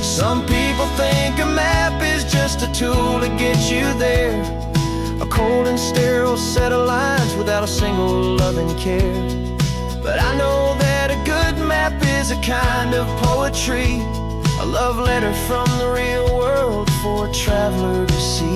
Some people think a map is just a tool to get you there, a cold and sterile set of lines without a single loving care. But I know that a good map is a kind of poetry, a love letter from the real world for a traveler to see.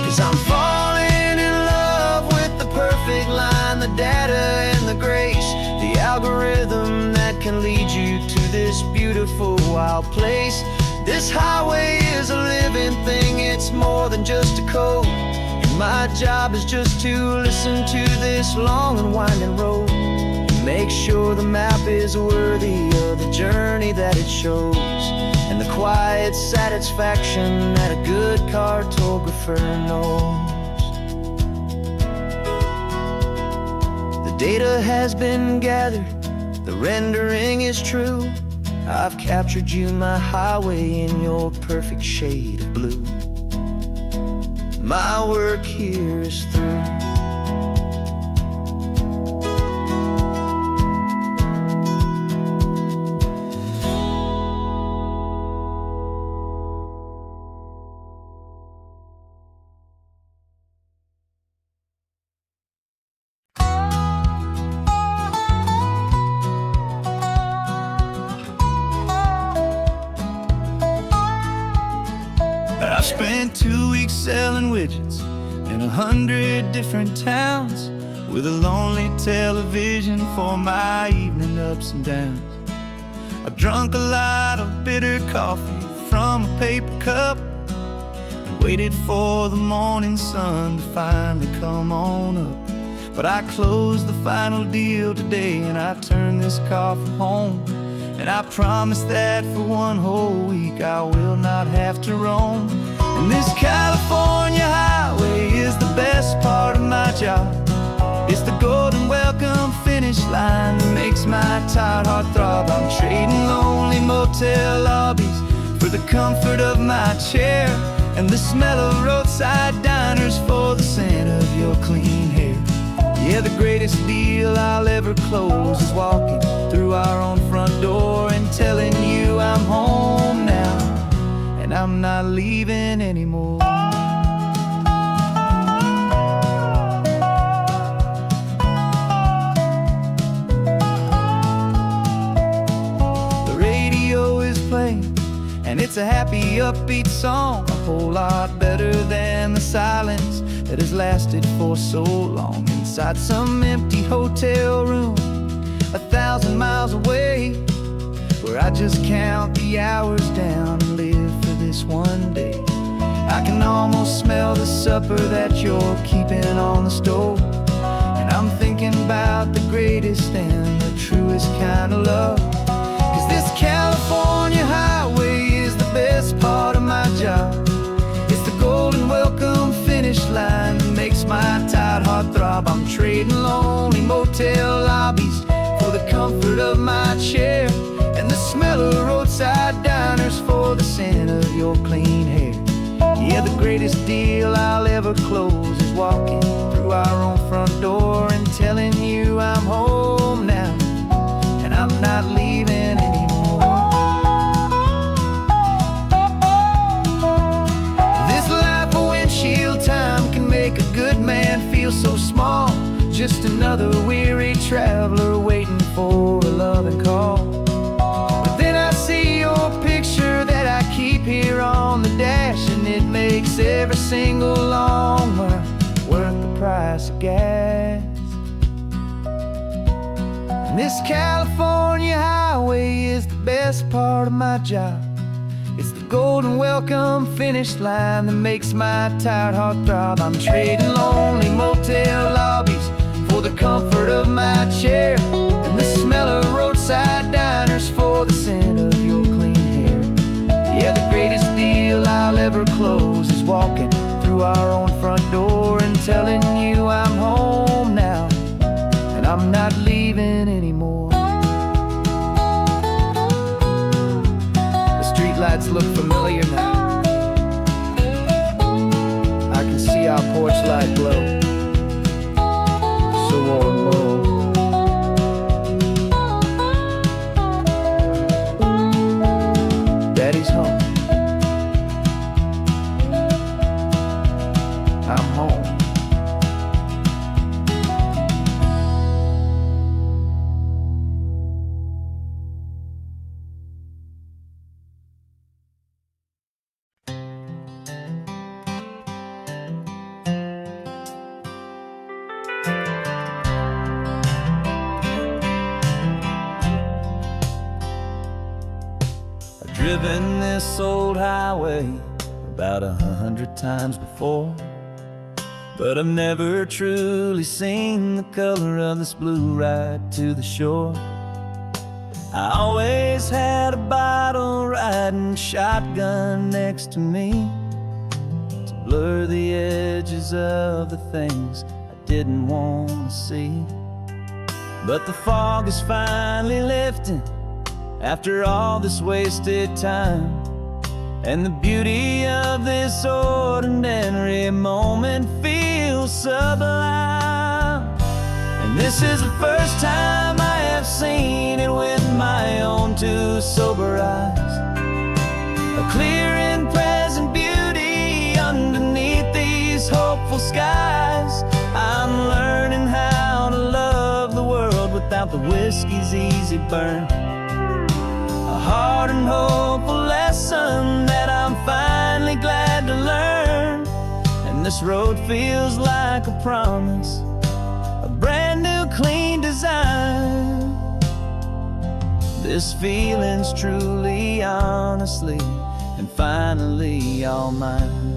'Cause I'm falling in love with the perfect line, the data and the grace, the algorithm that can lead you to this beautiful wild place. This highway is a living thing, it's more than just a code. And my job is just to listen to this long and winding road and make sure the map is worthy of the journey that it shows, and the quiet satisfaction that a good cartographer knows. The data has been gathered, the rendering is true. I've captured you, my highway, in your perfect shade of blue. My work here is through. I spent 2 weeks selling widgets in 100 different towns, with a lonely television for my evening ups and downs. I drunk a lot of bitter coffee from a paper cup and waited for the morning sun to finally come on up. But I closed the final deal today and I turned this car from home. And I promise that for one whole week I will not have to roam. And this California highway is the best part of my job. It's the golden welcome finish line that makes my tired heart throb. I'm trading lonely motel lobbies for the comfort of my chair, and the smell of roadside diners for the scent of your clean hair. Yeah, the greatest deal I'll ever close is walking through our own front door and I'm home now, and I'm not leaving anymore. The radio is playing, and it's a happy, upbeat song, a whole lot better than the silence that has lasted for so long. Inside some empty hotel room 1,000 miles away, where I just count the hours down and live for this one day. I can almost smell the supper that you're keeping on the stove, and I'm thinking about the greatest and the truest kind of love. 'Cause this California highway is the best part of my job. It's the golden welcome finish line that makes my tired heart throb. I'm trading lonely motel lobbies for the comfort of my chair, and the smell of roadside diners for the scent of your clean hair. Yeah, the greatest deal I'll ever close is walking through our own front door and telling you I'm home now, and I'm not leaving anymore. This life of windshield time can make a good man feel so small, just another weary traveler waiting for a loving call. But then I see your picture that I keep here on the dash, and it makes every single long mile worth the price of gas. And this California highway is the best part of my job. It's the golden welcome finish line that makes my tired heart throb. I'm trading lonely motel lobbies for the comfort of my chair, and the smell of roadside diners for the scent of your clean hair. Yeah, the greatest deal I'll ever close is walking through our own front door and telling you I'm home now, and I'm not leaving anymore. The streetlights look familiar now. I can see our porch light glow, so warm, low. Daddy's home. I'm home. I've driven this old highway about 100 times before, but I've never truly seen the color of this blue right to the shore. I always had a bottle riding shotgun next to me to blur the edges of the things I didn't want to see. But the fog is finally lifting after all this wasted time, and the beauty of this ordinary moment feels sublime. And this is the first time I have seen it with my own two sober eyes, a clear and present beauty underneath these hopeful skies. I'm learning how to love the world without the whiskey's easy burn, a hard and hopeful lesson that I'm finally glad to learn. And this road feels like a promise, a brand new clean design. This feeling's truly, honestly, and finally all mine.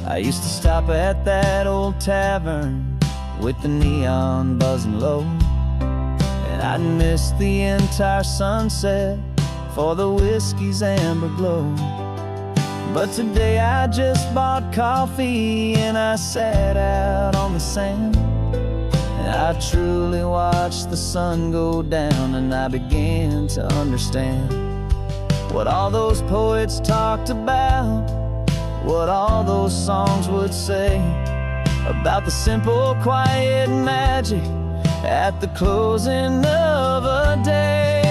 I used to stop at that old tavern with the neon buzzing low, and I'd miss the entire sunset for the whiskey's amber glow. But today I just bought coffee and I sat out on the sand, and I truly watched the sun go down, and I began to understand what all those poets talked about, what all those songs would say about the simple, quiet magic at the closing of a day.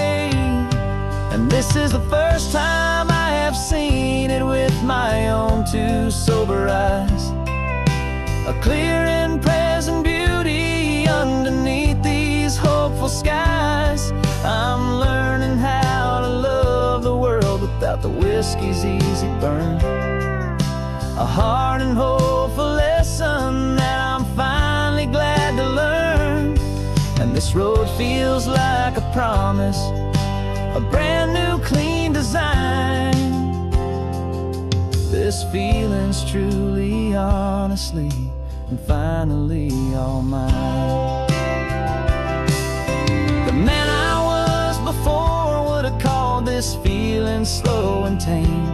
And this is the first time I have seen it with my own two sober eyes. A clear and present beauty underneath these hopeful skies. I'm learning how to love the world without the whiskey's easy burn. A hard and hopeful lesson that I'm finally glad to learn. And this road feels like a promise, a brand new clean design. This feeling's truly, honestly, and finally all mine. The man I was before would have called this feeling slow and tame.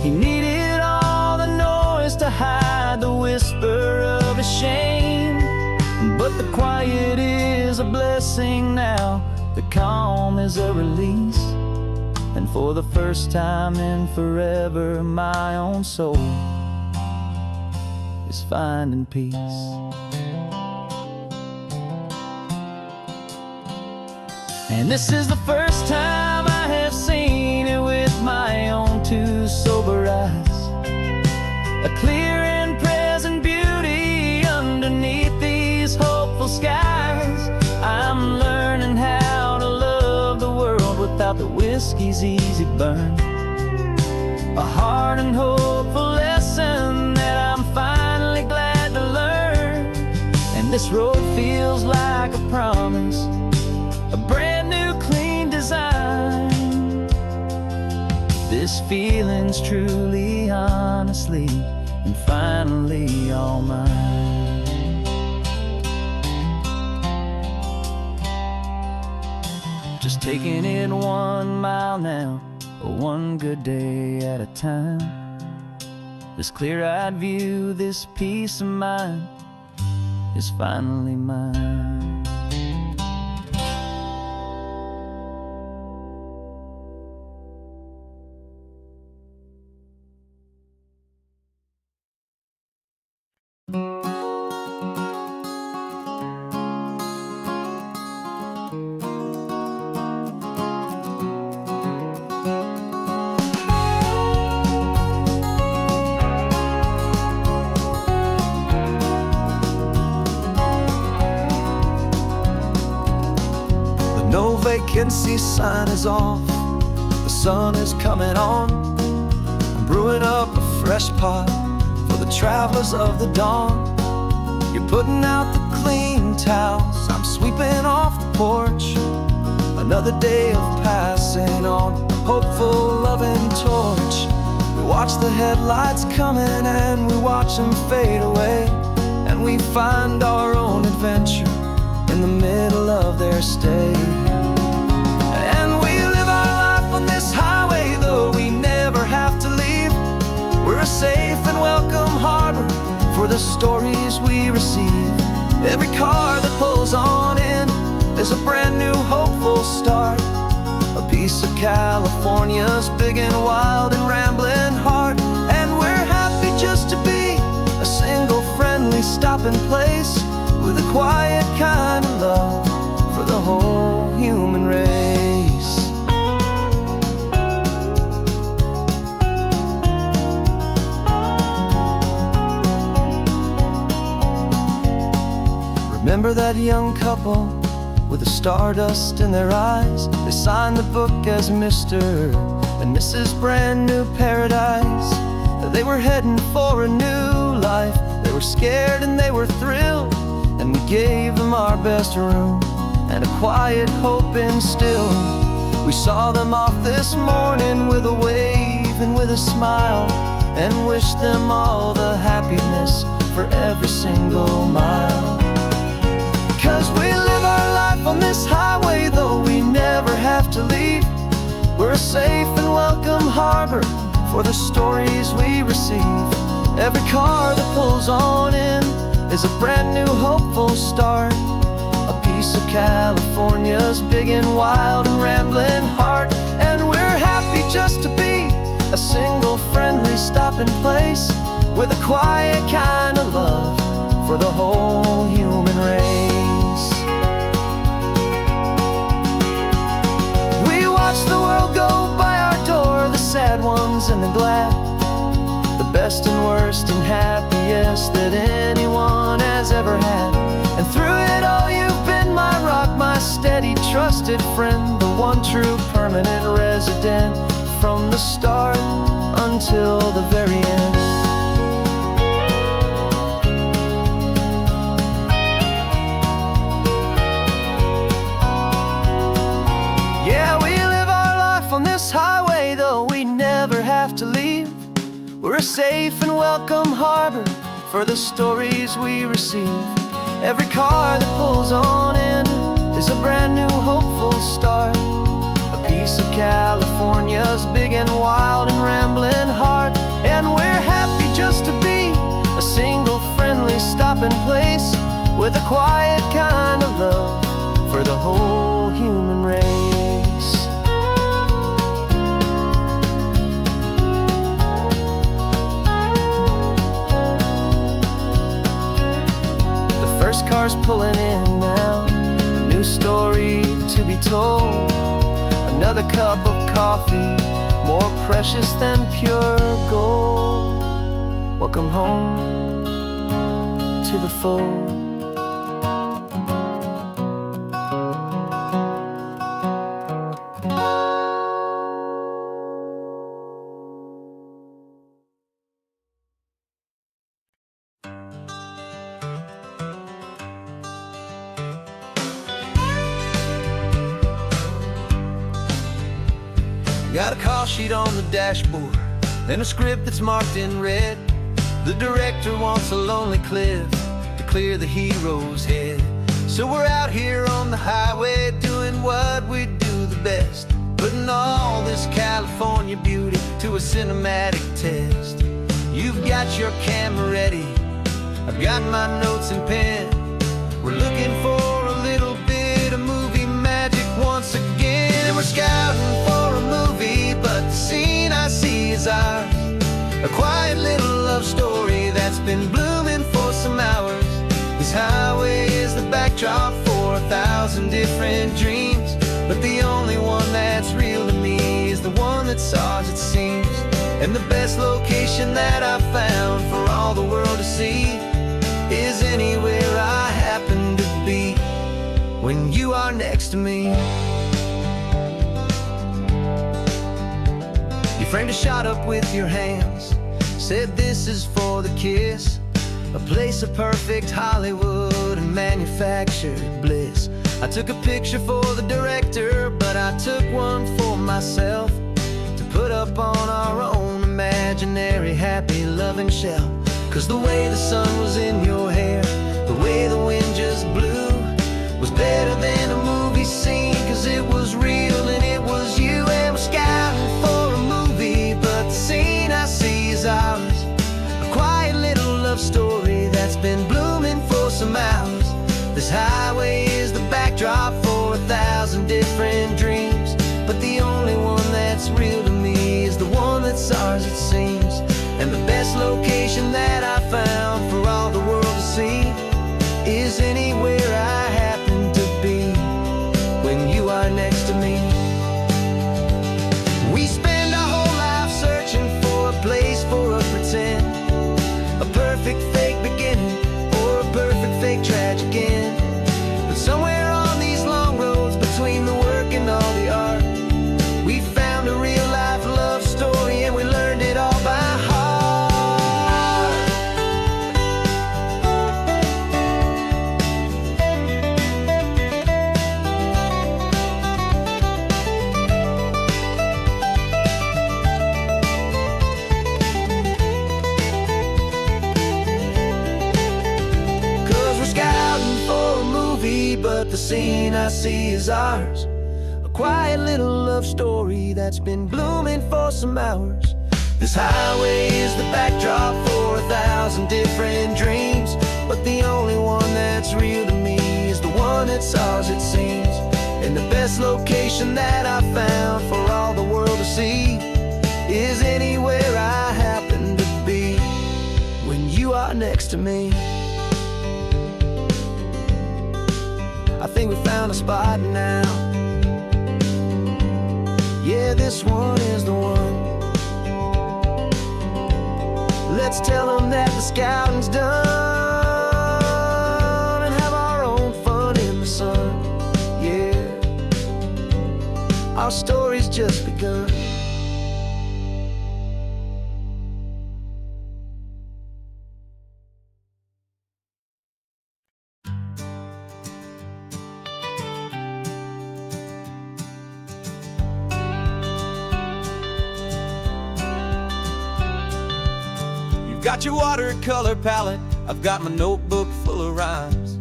He needed all the noise to hide the whisper of his shame. But the quiet is a blessing now, the calm is a release. And for the first time in forever, my own soul is finding peace. And this is the first time I have seen it with my own two sober eyes. A clear and present beauty underneath these hopeful skies. I'm learning how to love the world without the whiskey's easy burn. A hard and hopeful lesson that I'm finally glad to learn. And this road feels like a promise, a brand new clean design. This feeling's truly, honestly, and finally all mine. Just taking it 1 mile now, one good day at a time. This clear-eyed view, this peace of mind is finally mine. No vacancy sign is off, the sun is coming on. I'm brewing up a fresh pot for the travelers of the dawn. You're putting out the clean towels, I'm sweeping off the porch. Another day of passing on, a hopeful, loving torch. We watch the headlights coming and we watch them fade away. And we find our own adventure in the middle of their stay. And we live our life on this highway, though we never have to leave. We're a safe and welcome harbor for the stories we receive. Every car that pulls on in is a brand new hopeful start. A piece of California's big and wild and rambling heart. And we're happy just to be a single friendly stopping place, with a quiet kind of love for the whole human race. Remember that young couple with the stardust in their eyes? They signed the book as Mr. and Mrs. Brand New Paradise. They were heading for a new life. They were scared and they were thrilled, and we gave them our best room and a quiet hope instilled. We saw them off this morning with a wave and with a smile, and wished them all the happiness for every single mile. 'Cause we live our life on this highway, though we never have to leave. We're a safe and welcome harbor for the stories we receive. Every car that pulls on in is a brand new hopeful start. A piece of California's big and wild and rambling heart. And we're happy just to be a single friendly stopping place, with a quiet kind of love for the whole human race. best and worst and happiest that anyone has ever had. And through it all you've been my rock, my steady, trusted friend, the one true permanent resident, from the start until the very end. Yeah, we live our life on this highway, though we never have to leave. We're a safe and welcome harbor for the stories we receive. Every car that pulls on in is a brand new hopeful start, a piece of California's big and wild and rambling heart. And we're happy just to be a single friendly stopping place, with a quiet kind of love for the whole human race. First car's pulling in now, a new story to be told. Another cup of coffee, more precious than pure gold. Welcome home to the fold. Got a call sheet on the dashboard and a script that's marked in red. The director wants a lonely cliff to clear the hero's head. So we're out here on the highway doing what we do the best, putting all this California beauty to a cinematic test. You've got your camera ready, I've got my notes and pen. We're looking for a little bit of movie magic once again. And we're scouting for a movie, but the scene I see is ours. A quiet little love story that's been blooming for some hours. This highway is the backdrop for 1,000 different dreams, but the only one that's real to me is the one that's ours, it seems. And the best location that I've found for all the world to see is anywhere I happen to be when you are next to me. You framed a shot up with your hands, said this is for the kiss, a place of perfect Hollywood and manufactured bliss. I took a picture for the director, but I took one for myself to put up on our own imaginary happy loving shelf. Cause the way the sun was in your hair, the way the wind just blew, was better than a movie scene, cause it was real and it was you. And we're scouting for a movie, but the scene I see is ours. A quiet little love story that's been blooming for some hours. This highway is the backdrop for 1,000 different dreams, but the only one that's real to me is the one that's ours, it seems. And the best location that I found for all the world to see is anywhere I happen to be when you are next to me. We spend our whole life searching for a place for a pretend, a perfect fake beginning or a perfect fake tragic end. But somewhere on these long roads between the work and all the art, we found a real life love story and we learned it all by heart. But the scene I see is ours. A quiet little love story that's been blooming for some hours. This highway is the backdrop for 1,000 different dreams, but the only one that's real to me is the one that's ours, it seems. And the best location that I found for all the world to see is anywhere I happen to be when you are next to me. I think we found a spot now. Yeah, this one is the one. Let's tell them that the scouting's done and have our own fun in the sun. Yeah, our story's just begun. Got your watercolor palette, I've got my notebook full of rhymes.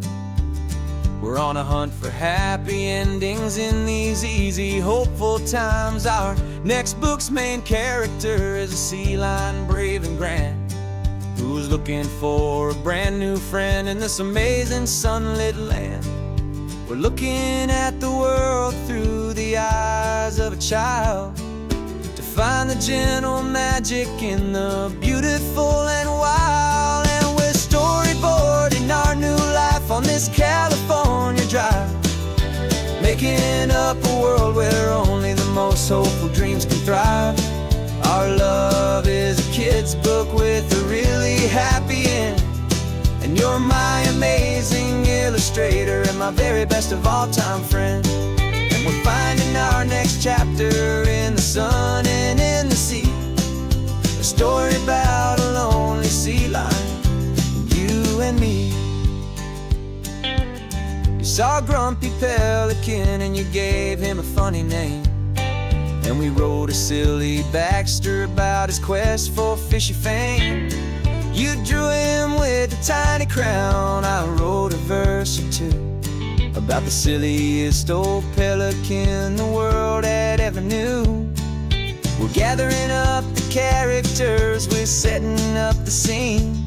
We're on a hunt for happy endings in these easy, hopeful times. Our next book's main character is a sea lion, brave and grand, who's looking for a brand new friend in this amazing sunlit land. We're looking at the world through the eyes of a child, find the gentle magic in the beautiful and wild. And we're storyboarding our new life on this California drive, making up a world where only the most hopeful dreams can thrive. Our love is a kid's book with a really happy end, and you're my amazing illustrator and my very best of all time friend. We're finding our next chapter in the sun and in the sea, a story about a lonely sea lion, you and me. You saw a grumpy pelican and you gave him a funny name, and we wrote a silly Baxter about his quest for fishy fame. You drew him with a tiny crown, I wrote a verse or two about the silliest old pelican the world had ever knew. We're gathering up the characters, we're setting up the scene,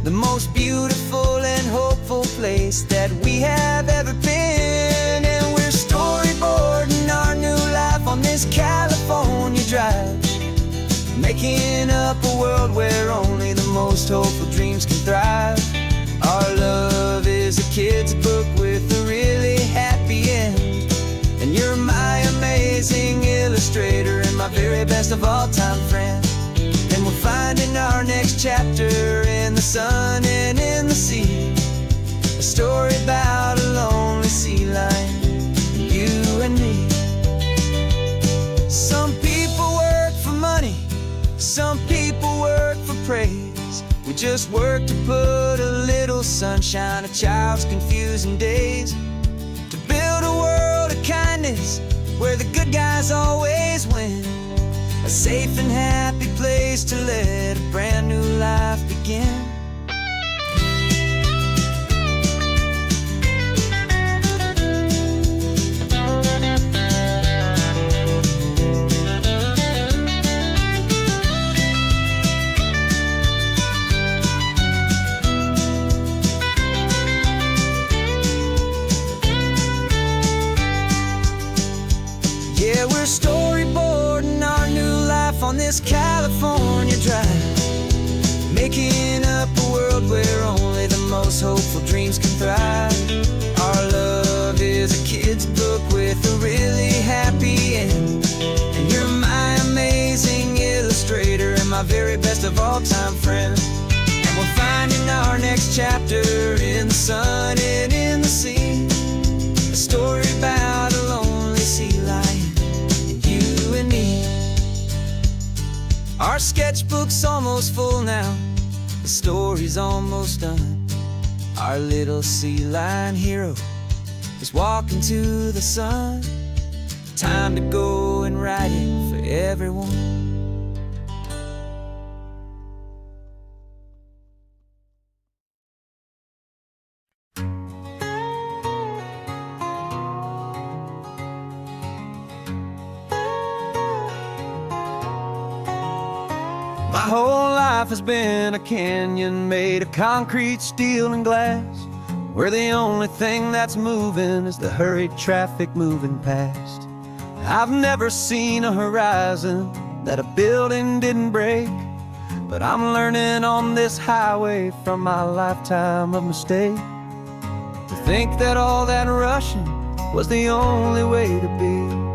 the most beautiful and hopeful place that we have ever been. And we're storyboarding our new life on this California drive, making up a world where only the most hopeful dreams can thrive. Our love is a kid's book with a really happy end, and you're my amazing illustrator and my very best of all time friend. And we're finding our next chapter in the sun and in the sea, a story about a lonely sea lion, you and me. Some people work for money, some people work for praise. We just work to put a little sunshine in a child's confusing days, to build a world of kindness where the good guys always win, a safe and happy place to let a brand new life begin. Yeah, we're storyboarding our new life on this California drive, making up a world where only the most hopeful dreams can thrive. Our love is a kid's book with a really happy end, and you're my amazing illustrator and my very best of all time friend. And we're finding our next chapter in the sun and in the sea, a story about a lonely sea lion, you and me. Our sketchbook's almost full now, the story's almost done. Our little sea lion hero is walking to the sun. Time to go and write it for everyone. My whole life has been a canyon made of concrete, steel, and glass, where the only thing that's moving is the hurried traffic moving past. I've never seen a horizon that a building didn't break, but I'm learning on this highway from my lifetime of mistakes to think that all that rushing was the only way to be.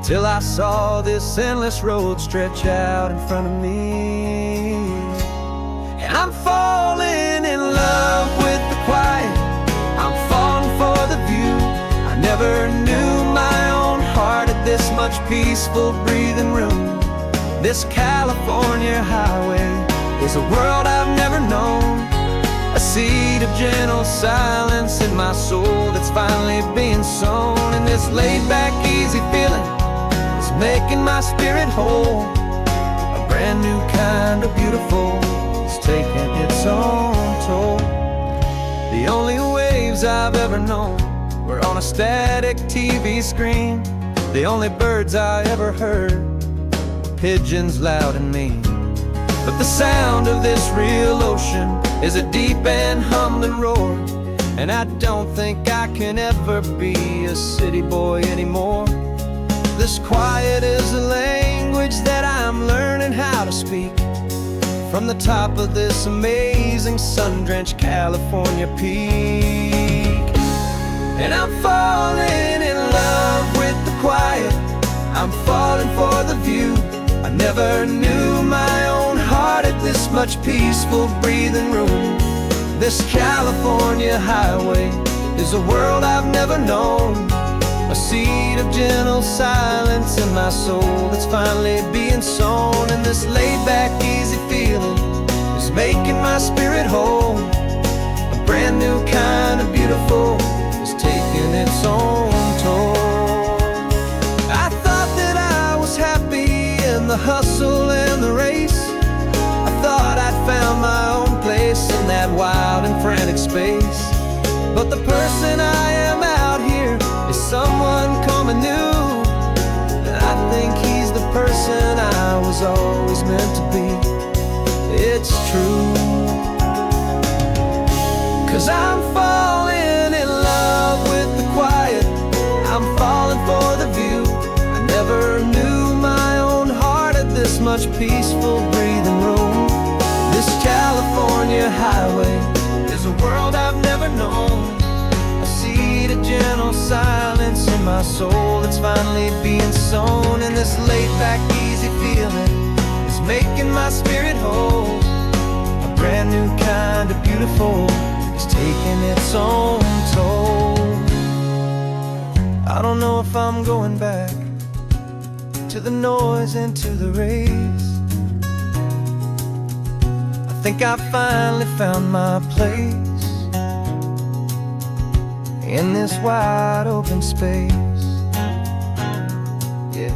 Till I saw this endless road stretch out in front of me. And I'm falling in love with the quiet, I'm falling for the view. I never knew my own heart had this much peaceful breathing room. This California highway is a world I've never known, a seed of gentle silence in my soul that's finally being sown. And this laid-back, easy feeling is making my spirit whole. A brand new kind of beautiful is taking its own toll. The only waves I've ever known were on a static TV screen. The only birds I ever heard were pigeons loud and mean. But the sound of this real ocean is a deep and humbling roar, and I don't think I can ever be a city boy anymore. This quiet is a language that I'm learning how to speak from the top of this amazing sun-drenched California peak. And I'm falling in love with the quiet, I'm falling for the view. I never knew my own heart had this much peaceful breathing room. This California highway is a world I've never known, a seed of gentle silence in my soul that's finally being sown. And this laid-back, easy feeling is making my spirit whole. A brand new kind of beautiful is taking its own toll. I thought that I was happy in the hustle and the race. I thought I'd found my own place in that wild and frantic space. But the person I am out here is someone coming new, and I think he's the person I was always meant to be. It's true, 'cause I'm falling in love with the quiet, I'm falling for the view. I never knew my own heart had this much peaceful breathing room. This California highway is a world I've never known, a seed of gentle silence in my soul that's finally being sown. And this laid-back, easy feeling is making my spirit whole. A brand new kind of beautiful is taking its own toll. I don't know if I'm going back to the noise and to the race. I think I finally found my place in this wide open space. Yeah,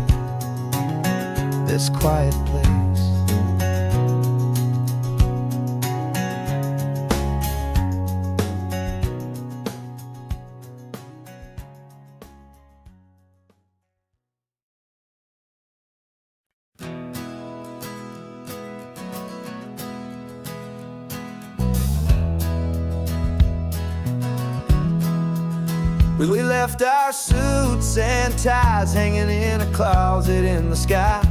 this quiet place. We left our suits and ties hanging in a closet in the sky,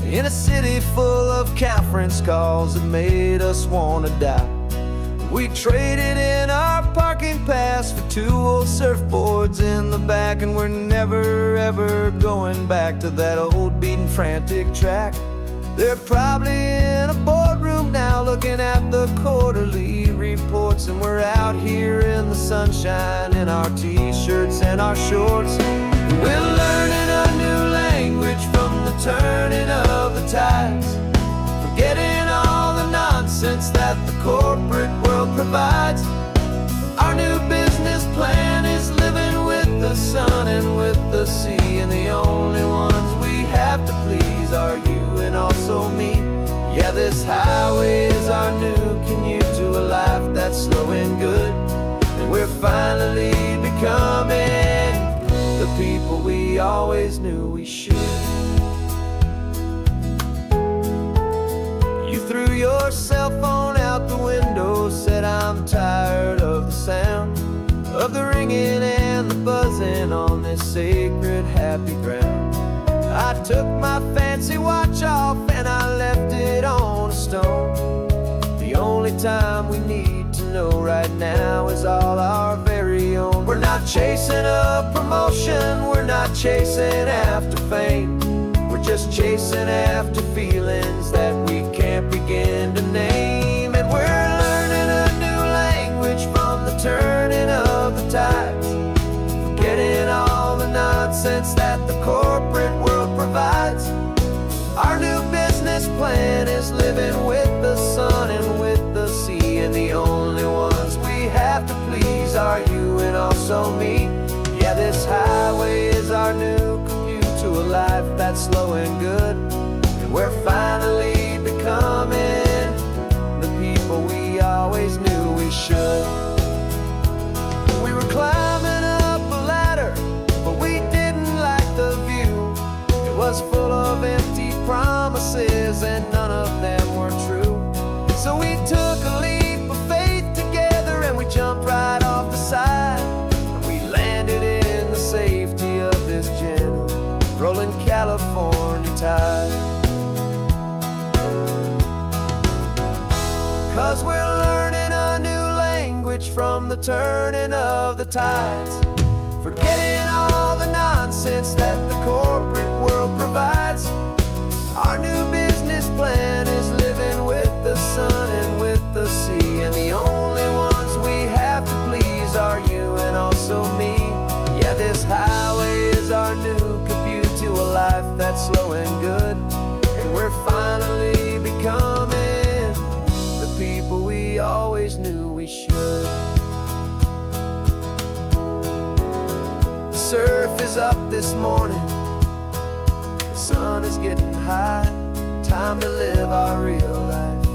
in a city full of conference calls that made us wanna die. We traded in our parking pass for 2 old surfboards in the back, and we're never ever going back to that old beaten frantic track. They're probably in a boardroom now looking at the quarterly reports, and we're out here in the sunshine in our t-shirts and our shorts. We're learning a new language from the turning of the tides, forgetting all the nonsense that the corporate world provides. Our new business plan is living with the sun and with the sea, and the only ones we have to please are you and also me. Yeah, this highway is our new commute to a life that's slow and good, and we're finally becoming the people we always knew we should. You threw your cell phone out the window, said I'm tired of the sound of the ringing and the buzzing on this sacred happy ground. I took my fancy watch off and I left it on a stone. The only time we need to know right now is all our very own. We're not chasing a promotion, we're not chasing after fame, we're just chasing after feelings that we can't begin to name. And have to please are you and also me. Yeah, this highway is our new commute to a life that's slow and good. And we're finally becoming the people we always knew we should. We were climbing up a ladder, but we didn't like the view. It was full of empty promises and none of them were true. So we took a leap of faith together and we jumped right off the side. And we landed in the safety of this gentle rolling California tide. 'Cause we're learning a new language from the turning of the tides, forgetting all the nonsense that the corporate world provides. Our new business plan is living with the sun and with the sea, and the only ones we have to please are you and also me. Yeah, this highway is our new commute to a life that's slow and good. And we're finally becoming the people we always knew we should. The surf is up this morning, the sun is getting high. Time to live our real life,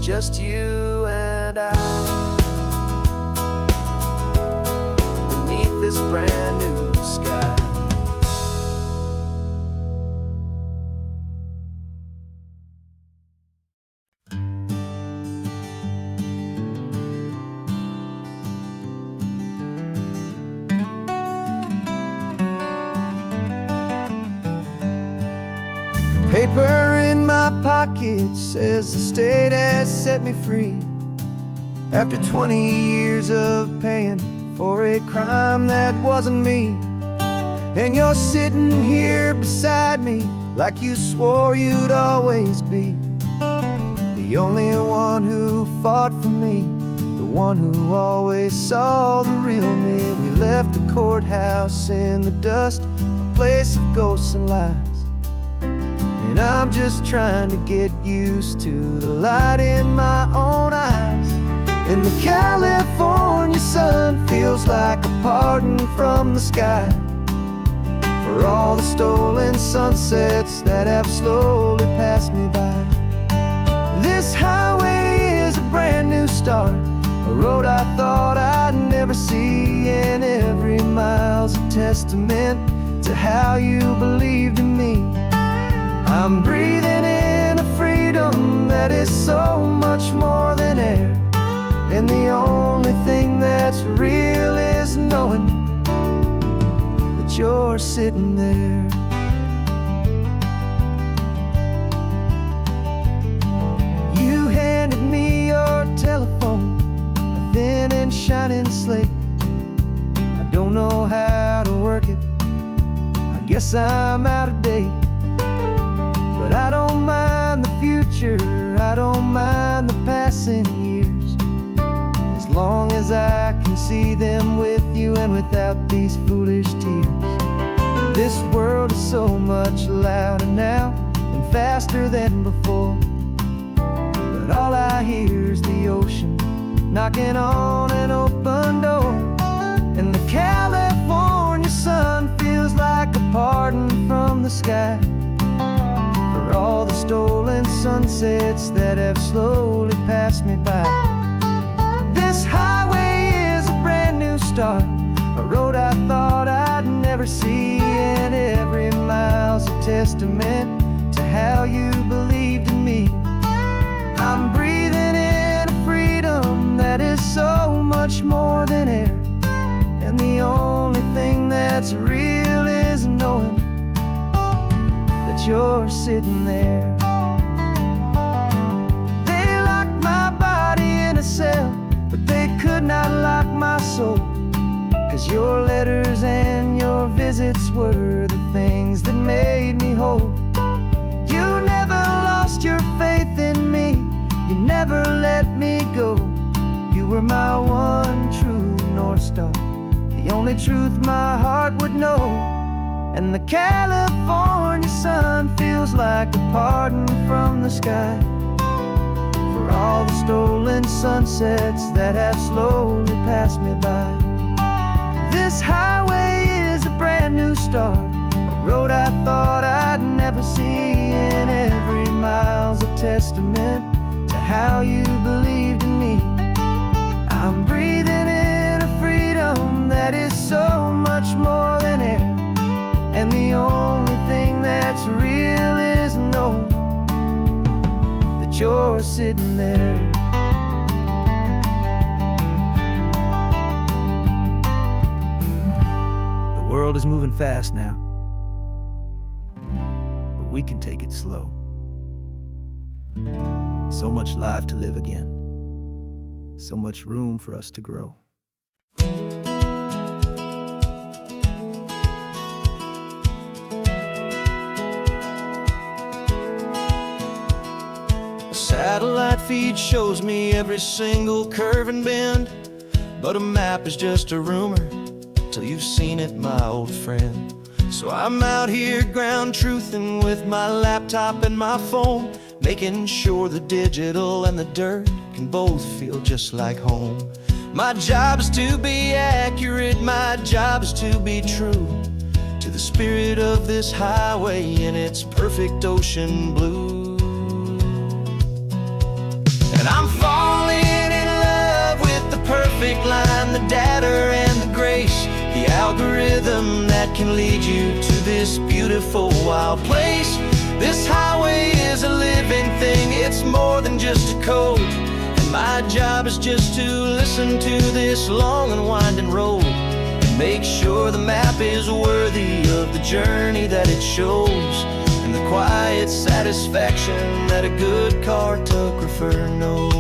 just you and I, beneath this brand new sky. Paper in my pocket says the state has set me free after 20 years of paying for a crime that wasn't me. And you're sitting here beside me like you swore you'd always be the only one who fought for me, the one who always saw the real me. We left the courthouse in the dust, a place of ghosts and lies. And I'm just trying to get used to the light in my own eyes. And the California sun feels like a pardon from the sky for all the stolen sunsets that have slowly passed me by. This highway is a brand new start, a road I thought I'd never see, and every mile's a testament to how you believed in me. I'm breathing in a freedom that is so much more than air, and the only thing that's real is knowing that you're sitting there. You handed me your telephone, a thin and shining slate. I don't know how to work it, I guess I'm out of date. But I don't mind the future, I don't mind the passing years, as long as I can see them with you and without these foolish tears. This world is so much louder now and faster than before, but all I hear is the ocean knocking on an open door. And the California sun feels like a pardon from the sky for all the stolen sunsets that have slowly passed me by. This highway is a brand new start, a road I thought I'd never see, and every mile's a testament to how you believed in me. I'm breathing in a freedom that is so much more than air, and the only thing that's real is knowing that you're sitting there. They locked my body in a cell, but they could not lock my soul, 'cause your letters and your visits were the things that made me whole. You never lost your faith in me, you never let me go. You were my one true North Star, the only truth my heart would know. And the California sun feels like a pardon from the sky for all the stolen sunsets that have slowly passed me by. This highway is a brand new start, a road I thought I'd never see, and every mile's a testament to how you believed in me. I'm breathing in a freedom that is so much more than air, and the only thing that's real is knowing that you're sitting there. The world is moving fast now, but we can take it slow. So much life to live again, so much room for us to grow. A satellite feed shows me every single curve and bend, but a map is just a rumor till you've seen it, my old friend. So I'm out here ground truthing with my laptop and my phone, making sure the digital and the dirt can both feel just like home. My job is to be accurate, my job is to be true to the spirit of this highway in its perfect ocean blue. And I'm falling in love with the perfect line, the data and the grace, the algorithm that can lead you to this beautiful wild place. This highway is a living thing, it's more than just a code, and my job is just to listen to this long and winding road and make sure the map is worthy of the journey that it shows, and the quiet satisfaction that a good cartographer knows.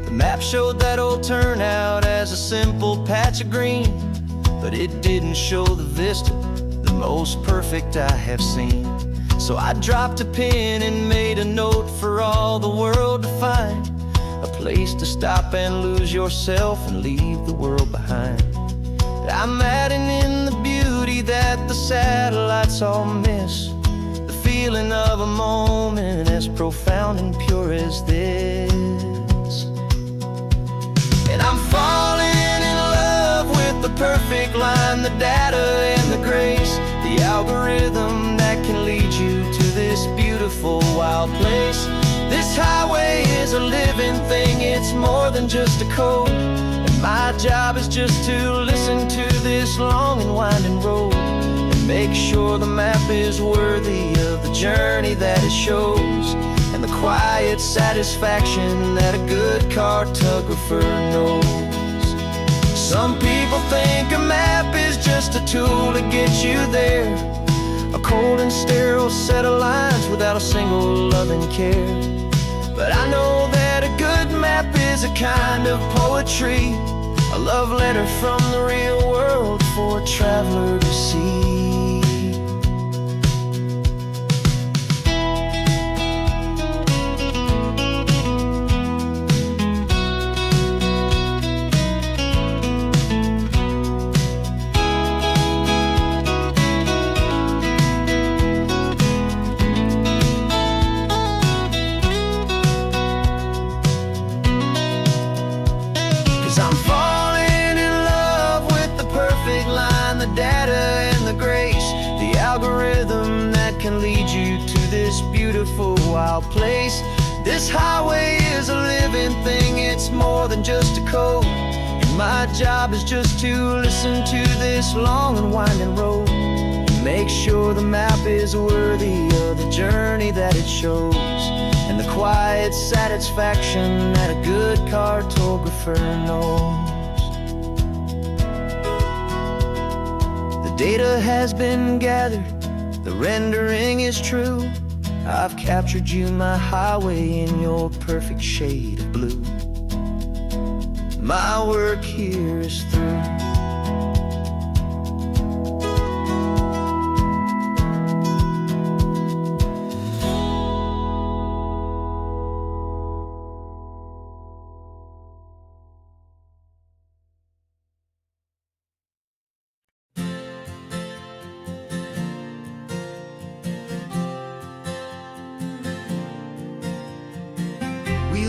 The map showed that old turnout as a simple patch of green, but it didn't show the vista, the most perfect I have seen. So I dropped a pin and made a note for all the world to find, a place to stop and lose yourself and leave the world behind. I'm adding in the beauty that the satellites all miss, the feeling of a moment as profound and pure as this. And I'm falling in love with the perfect line, the data and the grace, the algorithm that can lead you to this beautiful wild place. This highway is a living thing, it's more than just a code, and my job is just to listen to this long and winding road and make sure the map is worthy of the journey that it shows, and the quiet satisfaction that a good cartographer knows. Some people think a map is just a tool to get you there, a cold and sterile set of lines without a single loving care. But I know that a good map is a kind of poetry, a love letter from the real world for a traveler to see. 'Cause I'm falling in love with the perfect line, the data and the grace, the algorithm that can lead you to this beautiful wild place. This highway is a living thing, it's more than just a code, and my job is just to listen to this long and winding road and make sure the map is worthy of the journey that it shows, and the quiet satisfaction that a good cartographer knows. The data has been gathered, the rendering is true. I've captured you, my highway, in your perfect shade of blue. My work here is through.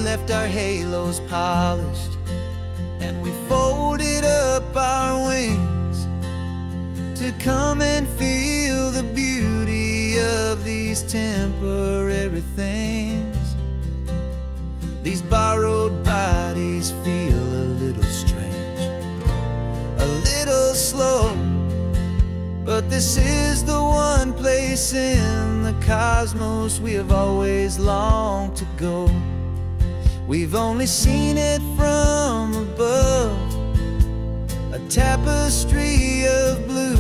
left our halos polished, and we folded up our wings to come and feel the beauty of these temporary things. These borrowed bodies feel a little strange, a little slow, but this is the one place in the cosmos we have always longed to go. We've only seen it from above, a tapestry of blue,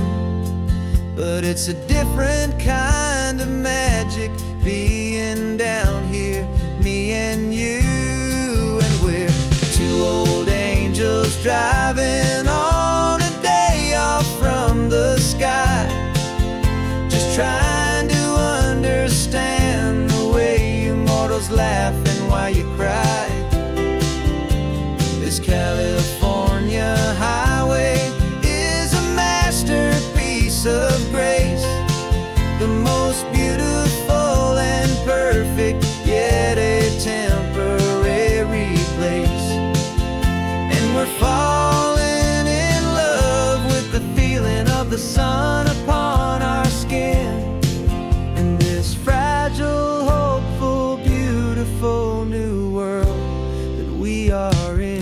but it's a different kind of magic being down here, me and you. And we're two old angels driving on a day off from the sky, just trying to understand the way you mortals laugh and why you cry. This California highway is a masterpiece of grace, the most beautiful and perfect, yet a temporary place. And we're falling in love with the feeling of the sun upon our skin, in this fragile, hopeful, beautiful new world that we are in.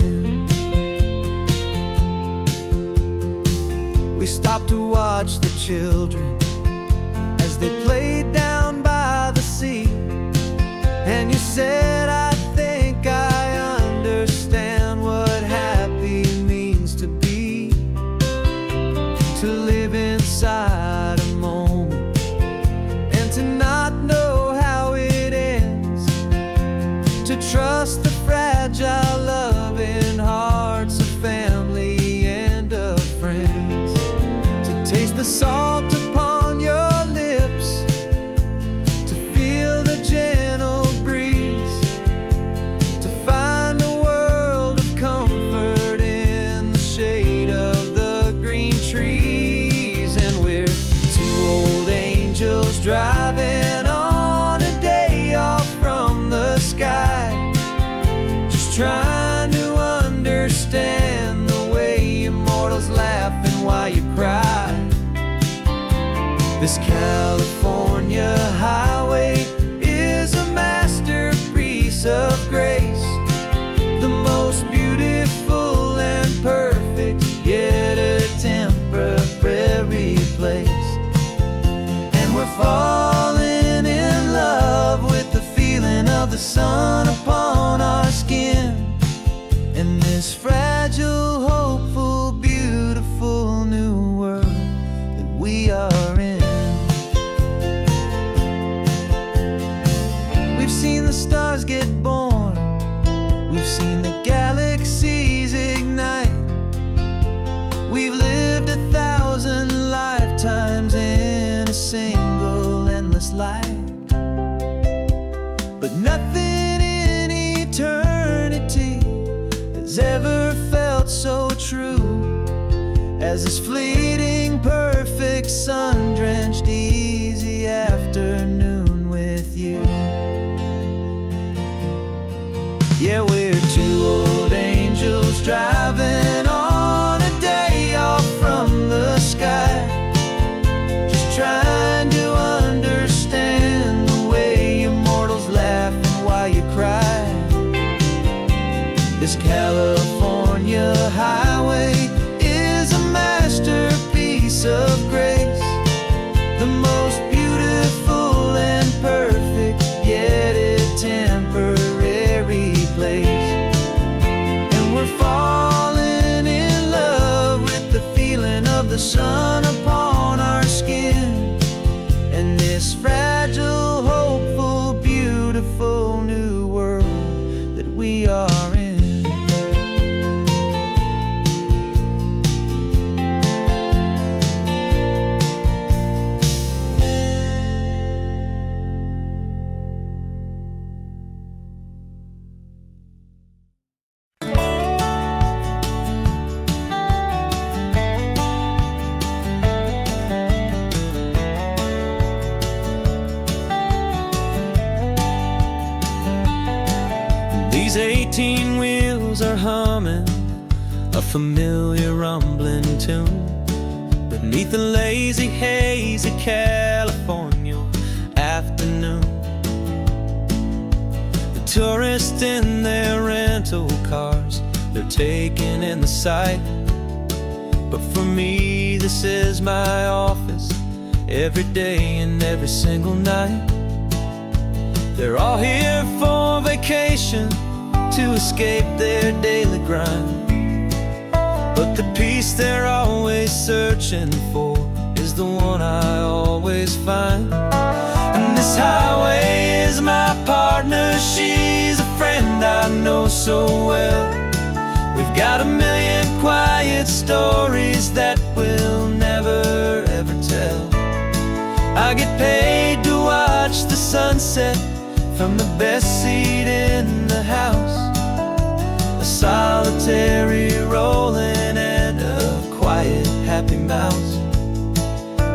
We stopped to watch the children as they played down by the sea, and you said, I think I understand what happy means to be, to live inside a moment and to not know how it ends, to trust the fragile loving hearts of family and of friends, to taste the salt upon your lips, to feel the gentle breeze, to find a world of comfort in the shade of the green trees. And we're two old angels driving on a day off from the sky, just trying to understand the way you mortals laugh and why you cry. This California highway is a masterpiece of grace, the most beautiful and perfect, yet a temporary place. And we're falling in love with the feeling of the sun upon our skin, in this fragile, hopeful, beautiful new world that we are in. We've seen the stars get born, we've seen the galaxies ignite, we've lived 1,000 lifetimes in a single endless life, but nothing in eternity has ever felt so true as this fleeting, perfect, sun-drenched, easy afternoon with you. Yeah, we're two old angels driving on a day off from the sky, just trying to understand the way you mortals laugh and why you cry. This California highway is a masterpiece of grace, the most beautiful and perfect, yet a temporary place. And we're falling in love with the feeling of the sun upon our skin, and this fragile, hopeful, beautiful new world that we are in. These 18 wheels are humming a familiar rumbling tune beneath the lazy haze of California afternoon. The tourists in their rental cars, they're taking in the sight. But for me, this is my office, every day and every single night. They're all here for vacation, to escape their daily grind. But the peace they're always searching for is the one I always find. And this highway is my partner, she's a friend I know so well. We've got a million quiet stories that we'll never ever tell. I get paid to watch the sunset from the best seat in the house. A solitary rolling and a quiet happy mouse.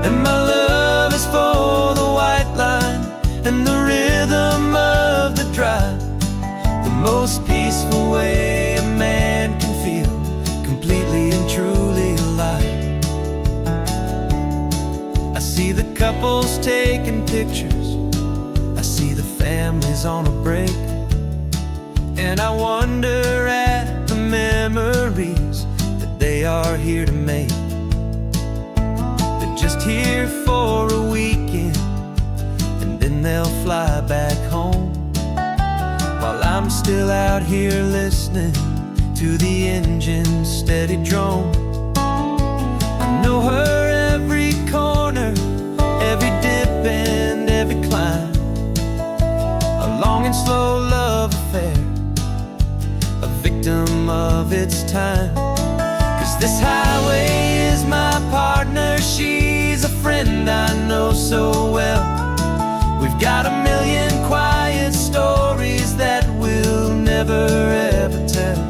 And my love is for the white line and the rhythm of the drive. The most peaceful way a man can feel completely and truly alive. I see the couples taking pictures, I see the families on a break, and I wonder at the memories that they are here to make. They're just here for a weekend and then they'll fly back home, while I'm still out here listening to the engine's steady drone. I know her every corner, every dip and every climb. A long and slow love affair, a victim of its time. 'Cause this highway is my partner, she's a friend I know so well. We've got a million quiet stories that we'll never ever tell.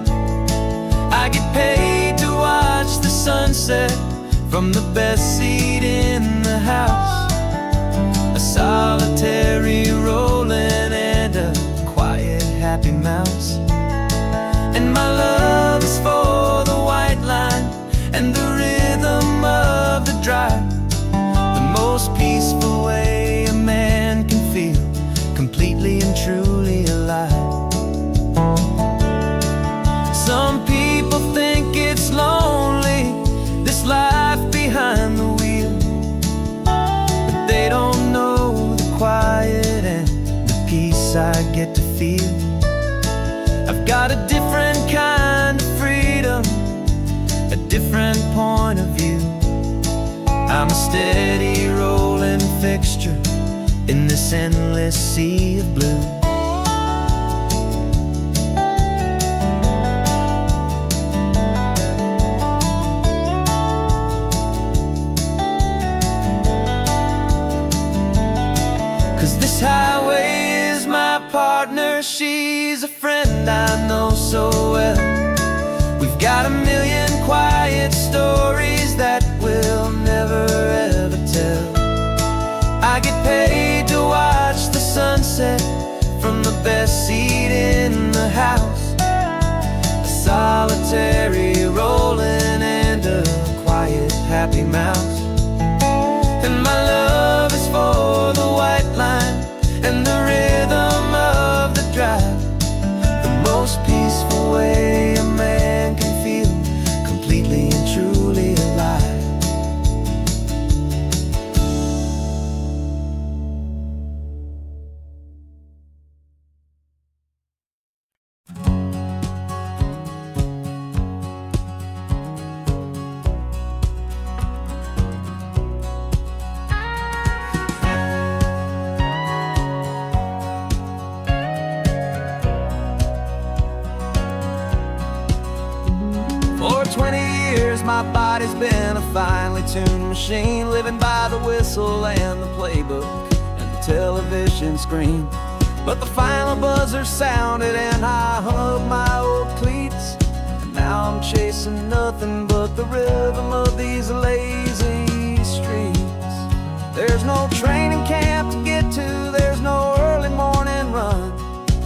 I get paid to watch the sunset from the best seat in the house. A solitary rolling and a quiet happy mouse. And my love is for the white line and the rhythm of the drive. The most peaceful way a man can feel completely and truly alive. Some people think it's lonely, this life behind the wheel, but they don't know the quiet and the peace I get to feel. I've got a different kind of freedom, a different point of view. I'm a steady rolling fixture in this endless sea of blue. 'Cause this highway is my partner, she's a friend I know so well. We've got a million quiet stories that we'll never ever tell. I get paid to watch the sunset from the best seat in the house. A solitary rolling and a quiet happy mouse. And my love is for the white line and the rhythm of the drive. The most peaceful way a man can feel completely and truly alive. For 20 years my body's been a finely tuned machine, living by the whistle and the playbook and the television screen. But the final buzzer sounded and I hung up my old cleats, and now I'm chasing nothing but the rhythm of these lazy streets. There's no training camp to get to, there's no early morning run,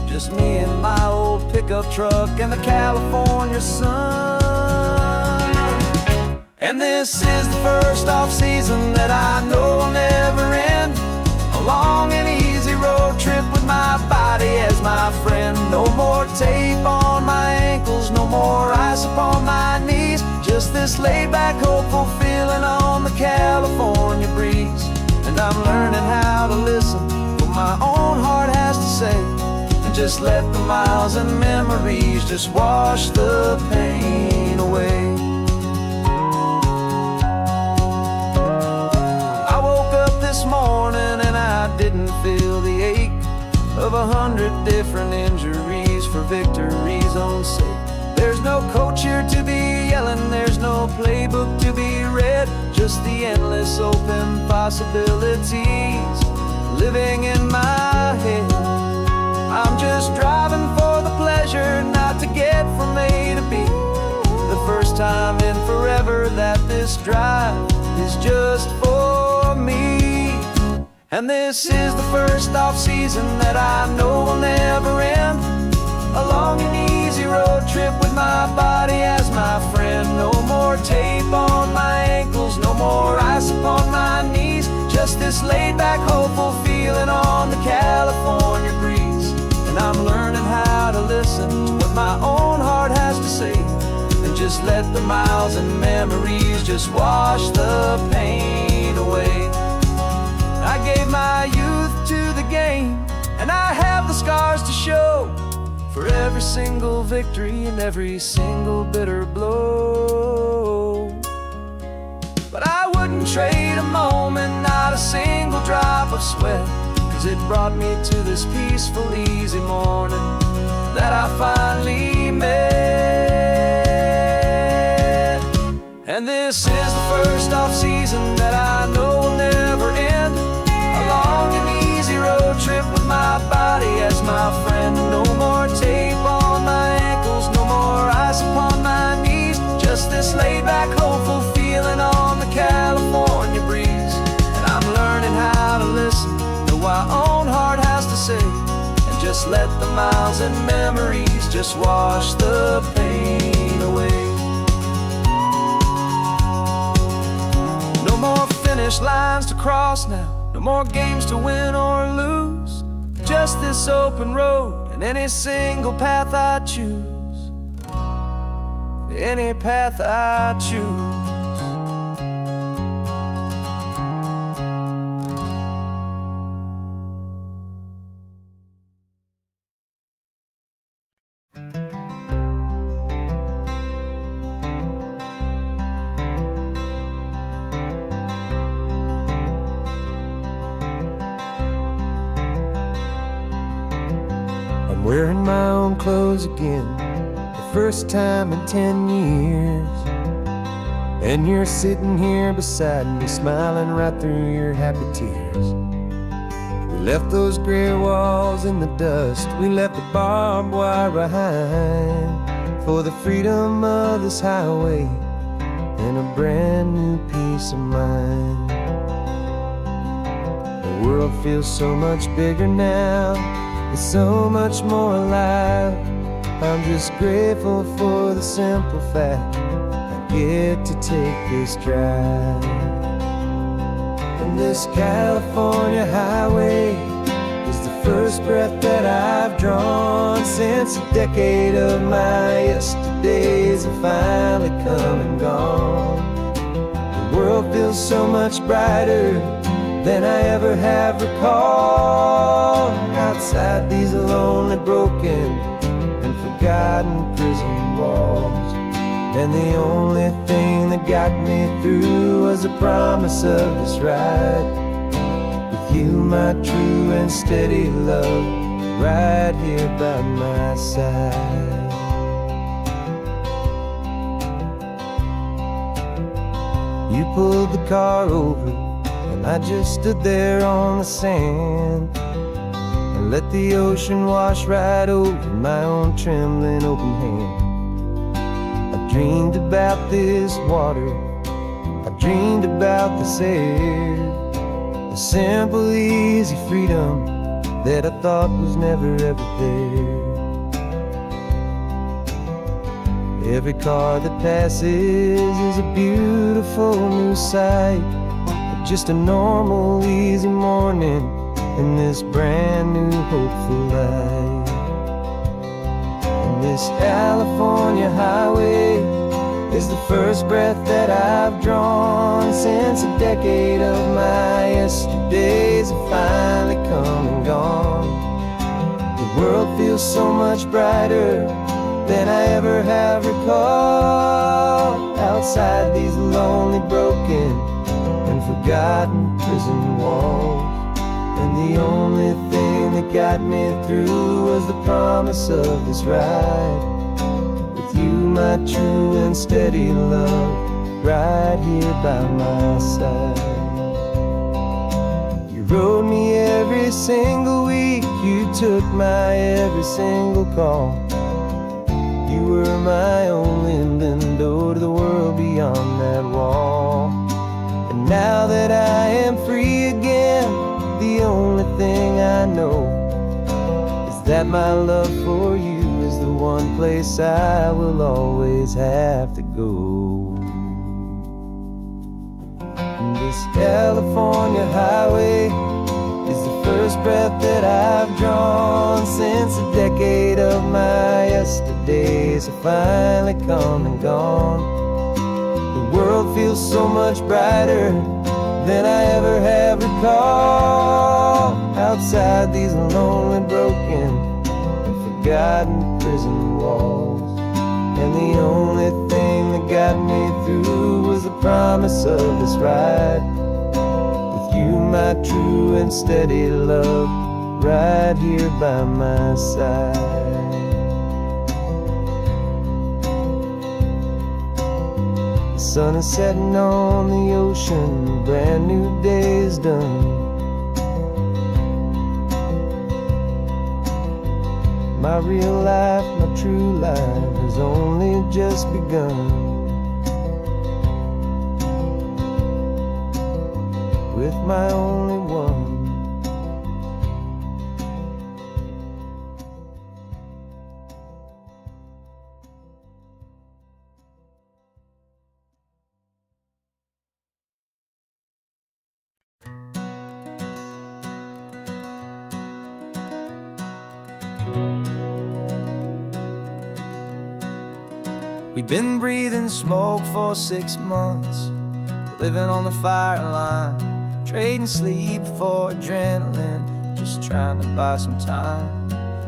just me and my old pickup truck and the California sun. And this is the first off-season that I know will never end. A long and easy road trip with my body as my friend. No more tape on my ankles, no more ice upon my knees. Just this laid-back, hopeful feeling on the California breeze. And I'm learning how to listen to what my own heart has to say, and just let the miles and memories just wash the pain away. I woke up this morning and I didn't feel the ache of 100 different injuries for victory's own sake. There's no coach here to be yelling, there's no playbook to be read, just the endless open possibilities living in my head. I'm just driving for the pleasure, not to get from A to B. The first time in forever that this drive is just for me. And this is the first off-season that I know will never end. A long and easy road trip with my body as my friend. No more tape on my ankles, no more ice upon my knees. Just this laid-back, hopeful feeling on the California breeze. And I'm learning how to listen to what my own heart has to say, and just let the miles and memories just wash the pain away. I gave my youth to the game, and I have the scars to show for every single victory and every single bitter blow. But I wouldn't trade a moment, not a single drop of sweat, 'cause it brought me to this peaceful, easy morning that I finally met. And this is the first off-season that I know will never end. A long and easy road trip with my body as my friend. No more tape on my ankles, no more ice upon my knees. Just this laid-back, hopeful feeling on the California breeze. And I'm learning how to listen to what my own heart has to say, and just let the miles and memories just wash the pain away. No more finish lines to cross now, no more games to win or lose. Just this open road and any single path I choose. Any path I choose. I'm wearing my own clothes again, the first time in 10 years. And you're sitting here beside me, smiling right through your happy tears. We left those gray walls in the dust, we left the barbed wire behind, for the freedom of this highway and a brand new peace of mind. The world feels so much bigger now, it's so much more alive. I'm just grateful for the simple fact I get to take this drive. And this California highway is the first breath that I've drawn since a decade of my yesterdays have finally come and gone. The world feels so much brighter than I ever have recalled. Outside these lonely, broken, and forgotten prison walls. And the only thing that got me through was the promise of this ride with you, my true and steady love, right here by my side. You pulled the car over, and I just stood there on the sand and let the ocean wash right over my own trembling open hand. I dreamed about this water, I dreamed about this air, the simple, easy freedom that I thought was never ever there. Every car that passes is a beautiful new sight. Just a normal, easy morning in this brand new, hopeful life. And this California highway is the first breath that I've drawn since a decade of my yesterdays have finally come and gone. The world feels so much brighter than I ever have recalled. Outside these lonely, broken, and forgotten prison walls. And the only thing that got me through was the promise of this ride. With you, my true and steady love, right here by my side. You rode me every single week, you took my every single call. You were my only window to the world beyond that wall. And now that I am free again, the only thing I know is that my love for you is the one place I will always have to go. And this California highway is the first breath that I've drawn since a decade of my yesterdays have finally come and gone. The world feels so much brighter than I ever have recalled. Outside these lonely, broken, and forgotten prison walls. And the only thing that got me through was the promise of this ride. With you, my true and steady love, right here by my side. The sun is setting on the ocean, a brand new day is done. My real life, my true life has only just begun. With my only one. We've been breathing smoke for 6 months, living on the fire line, trading sleep for adrenaline, just trying to buy some time.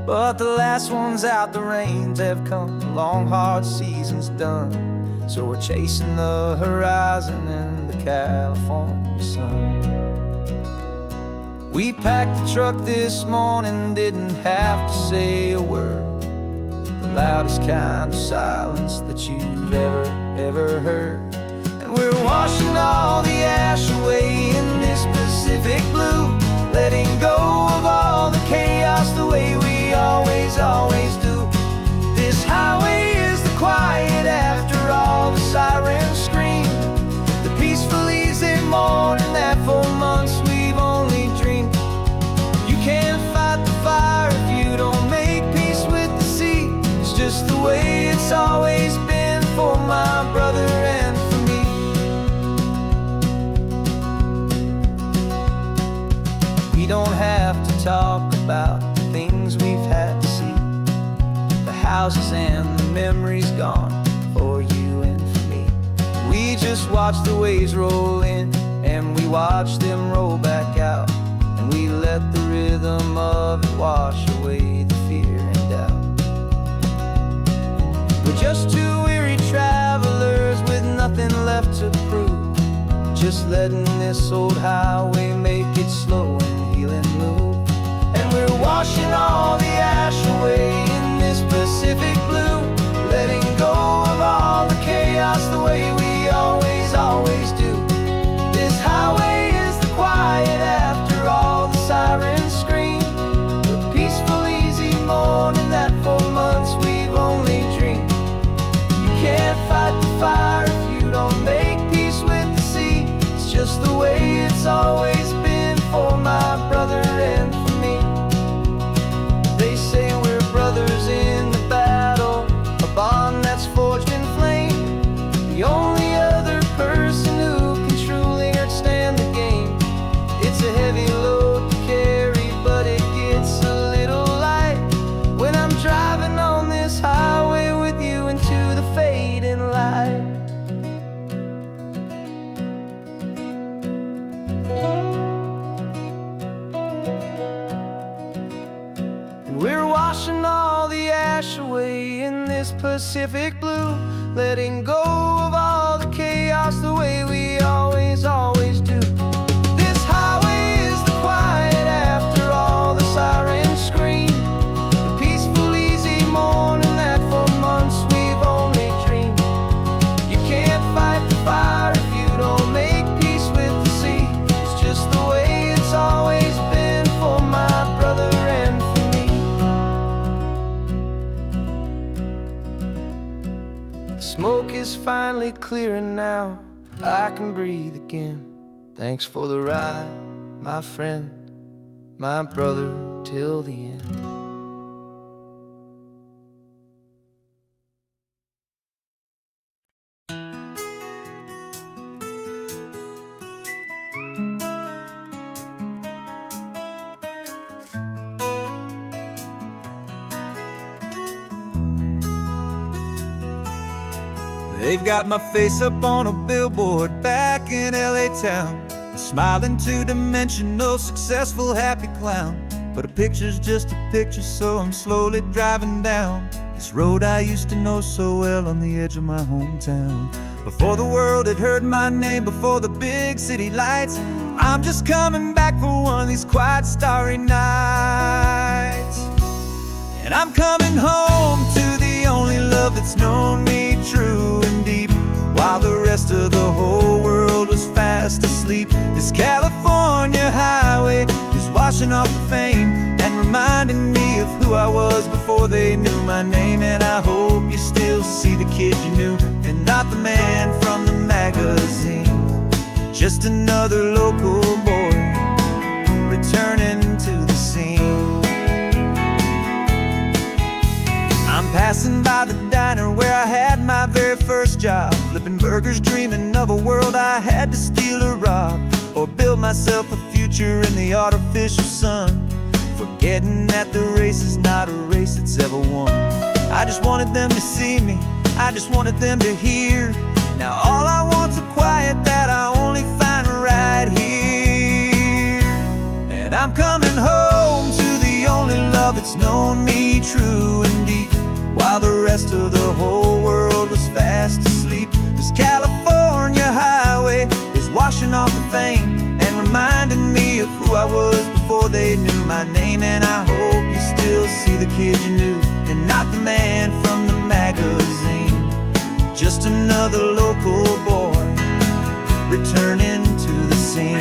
But the last one's out, the rains have come, the long hard season's done. So we're chasing the horizon in the California sun. We packed the truck this morning, didn't have to say a word. The loudest kind of silence that you've ever heard. And we're washing all the ash away in this Pacific blue, letting go of all the chaos the way we always do. This highway is the quiet after all the sirens scream, the peaceful easy morning that for months we've only dreamed. You can't fight the fire if you don't make peace with the sea. It's just the way it's always been for my brother and for me. We don't have to talk about the things we've had to see, the houses and the memories gone for you and for me. We just watch the waves roll in and we watch them roll back out, and we let the rhythm of it wash away the fear and doubt. We're just two weary travelers with nothing left to prove, just letting this old highway make its slow and healing move. And we're washing all the ash away in this Pacific blue, letting go of all the chaos the way we always do. This highway is the quiet after all the sirens scream, the peaceful easy morning that for months we've only dreamed. You can't fight the fire if you don't make peace with the sea. It's just the way it's always been for my brother and for me. They say we're brothers this Pacific blue, letting go of all the chaos the way we always do. This highway is the quiet after all the sirens scream, the peaceful, easy morning that for months we've only dreamed. You can't fight the fire if you don't make peace with the sea. It's just the way it's always been for my brother and for me. The smoke is finally clearing now, I can breathe again. Thanks for the ride, my friend, my brother, till the end. They've got my face up on a billboard back in LA town, a smiling two-dimensional, successful, happy clown. But a picture's just a picture, so I'm slowly driving down this road I used to know so well on the edge of my hometown. Before the world had heard my name, before the big city lights, I'm just coming back for one of these quiet, starry nights. And I'm coming home to the only love that's known me true and deep, while the rest of the whole world was fast asleep. This California highway is washing off the fame and reminding me of who I was before they knew my name. And I hope you still see the kid you knew, and not the man from the magazine. Just another local boy returning to the scene. I'm passing by the diner where I had my very first job, flipping burgers, dreaming of a world I had to steal or rob, or build myself a future in the artificial sun, forgetting that the race is not a race that's ever won. I just wanted them to see me, I just wanted them to hear. Now all I want's a quiet that I only find right here. And I'm coming home to the only love that's known me true and deep, while the rest of the whole world was fast asleep. This California highway is washing off the fame and reminding me of who I was before they knew my name. And I hope you still see the kid you knew, and not the man from the magazine. Just another local boy returning to the scene.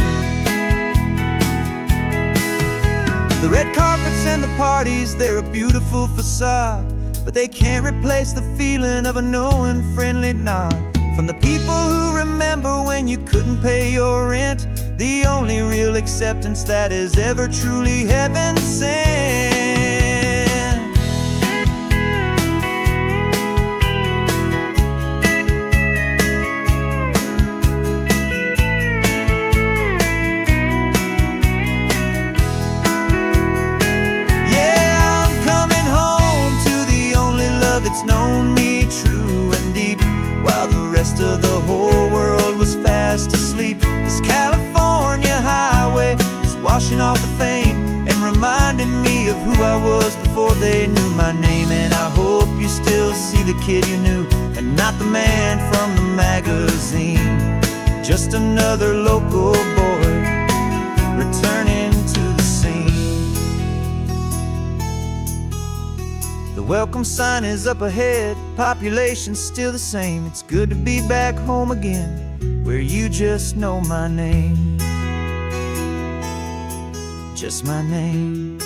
The red carpets and the parties, they're a beautiful facade, but they can't replace the feeling of a knowing, friendly nod from the people who remember when you couldn't pay your rent, the only real acceptance that is ever truly heaven sent. Yeah, I'm coming home to the only love that's known me true and deep, while the rest of the whole world was fast asleep. This California highway is washing off the fame and reminding me of who I was before they knew my name. And I hope you still see the kid you knew, and not the man from the magazine. Just another local boy returning to the scene. The welcome sign is up ahead, population's still the same. It's good to be back home again, where you just know my name. Just my name.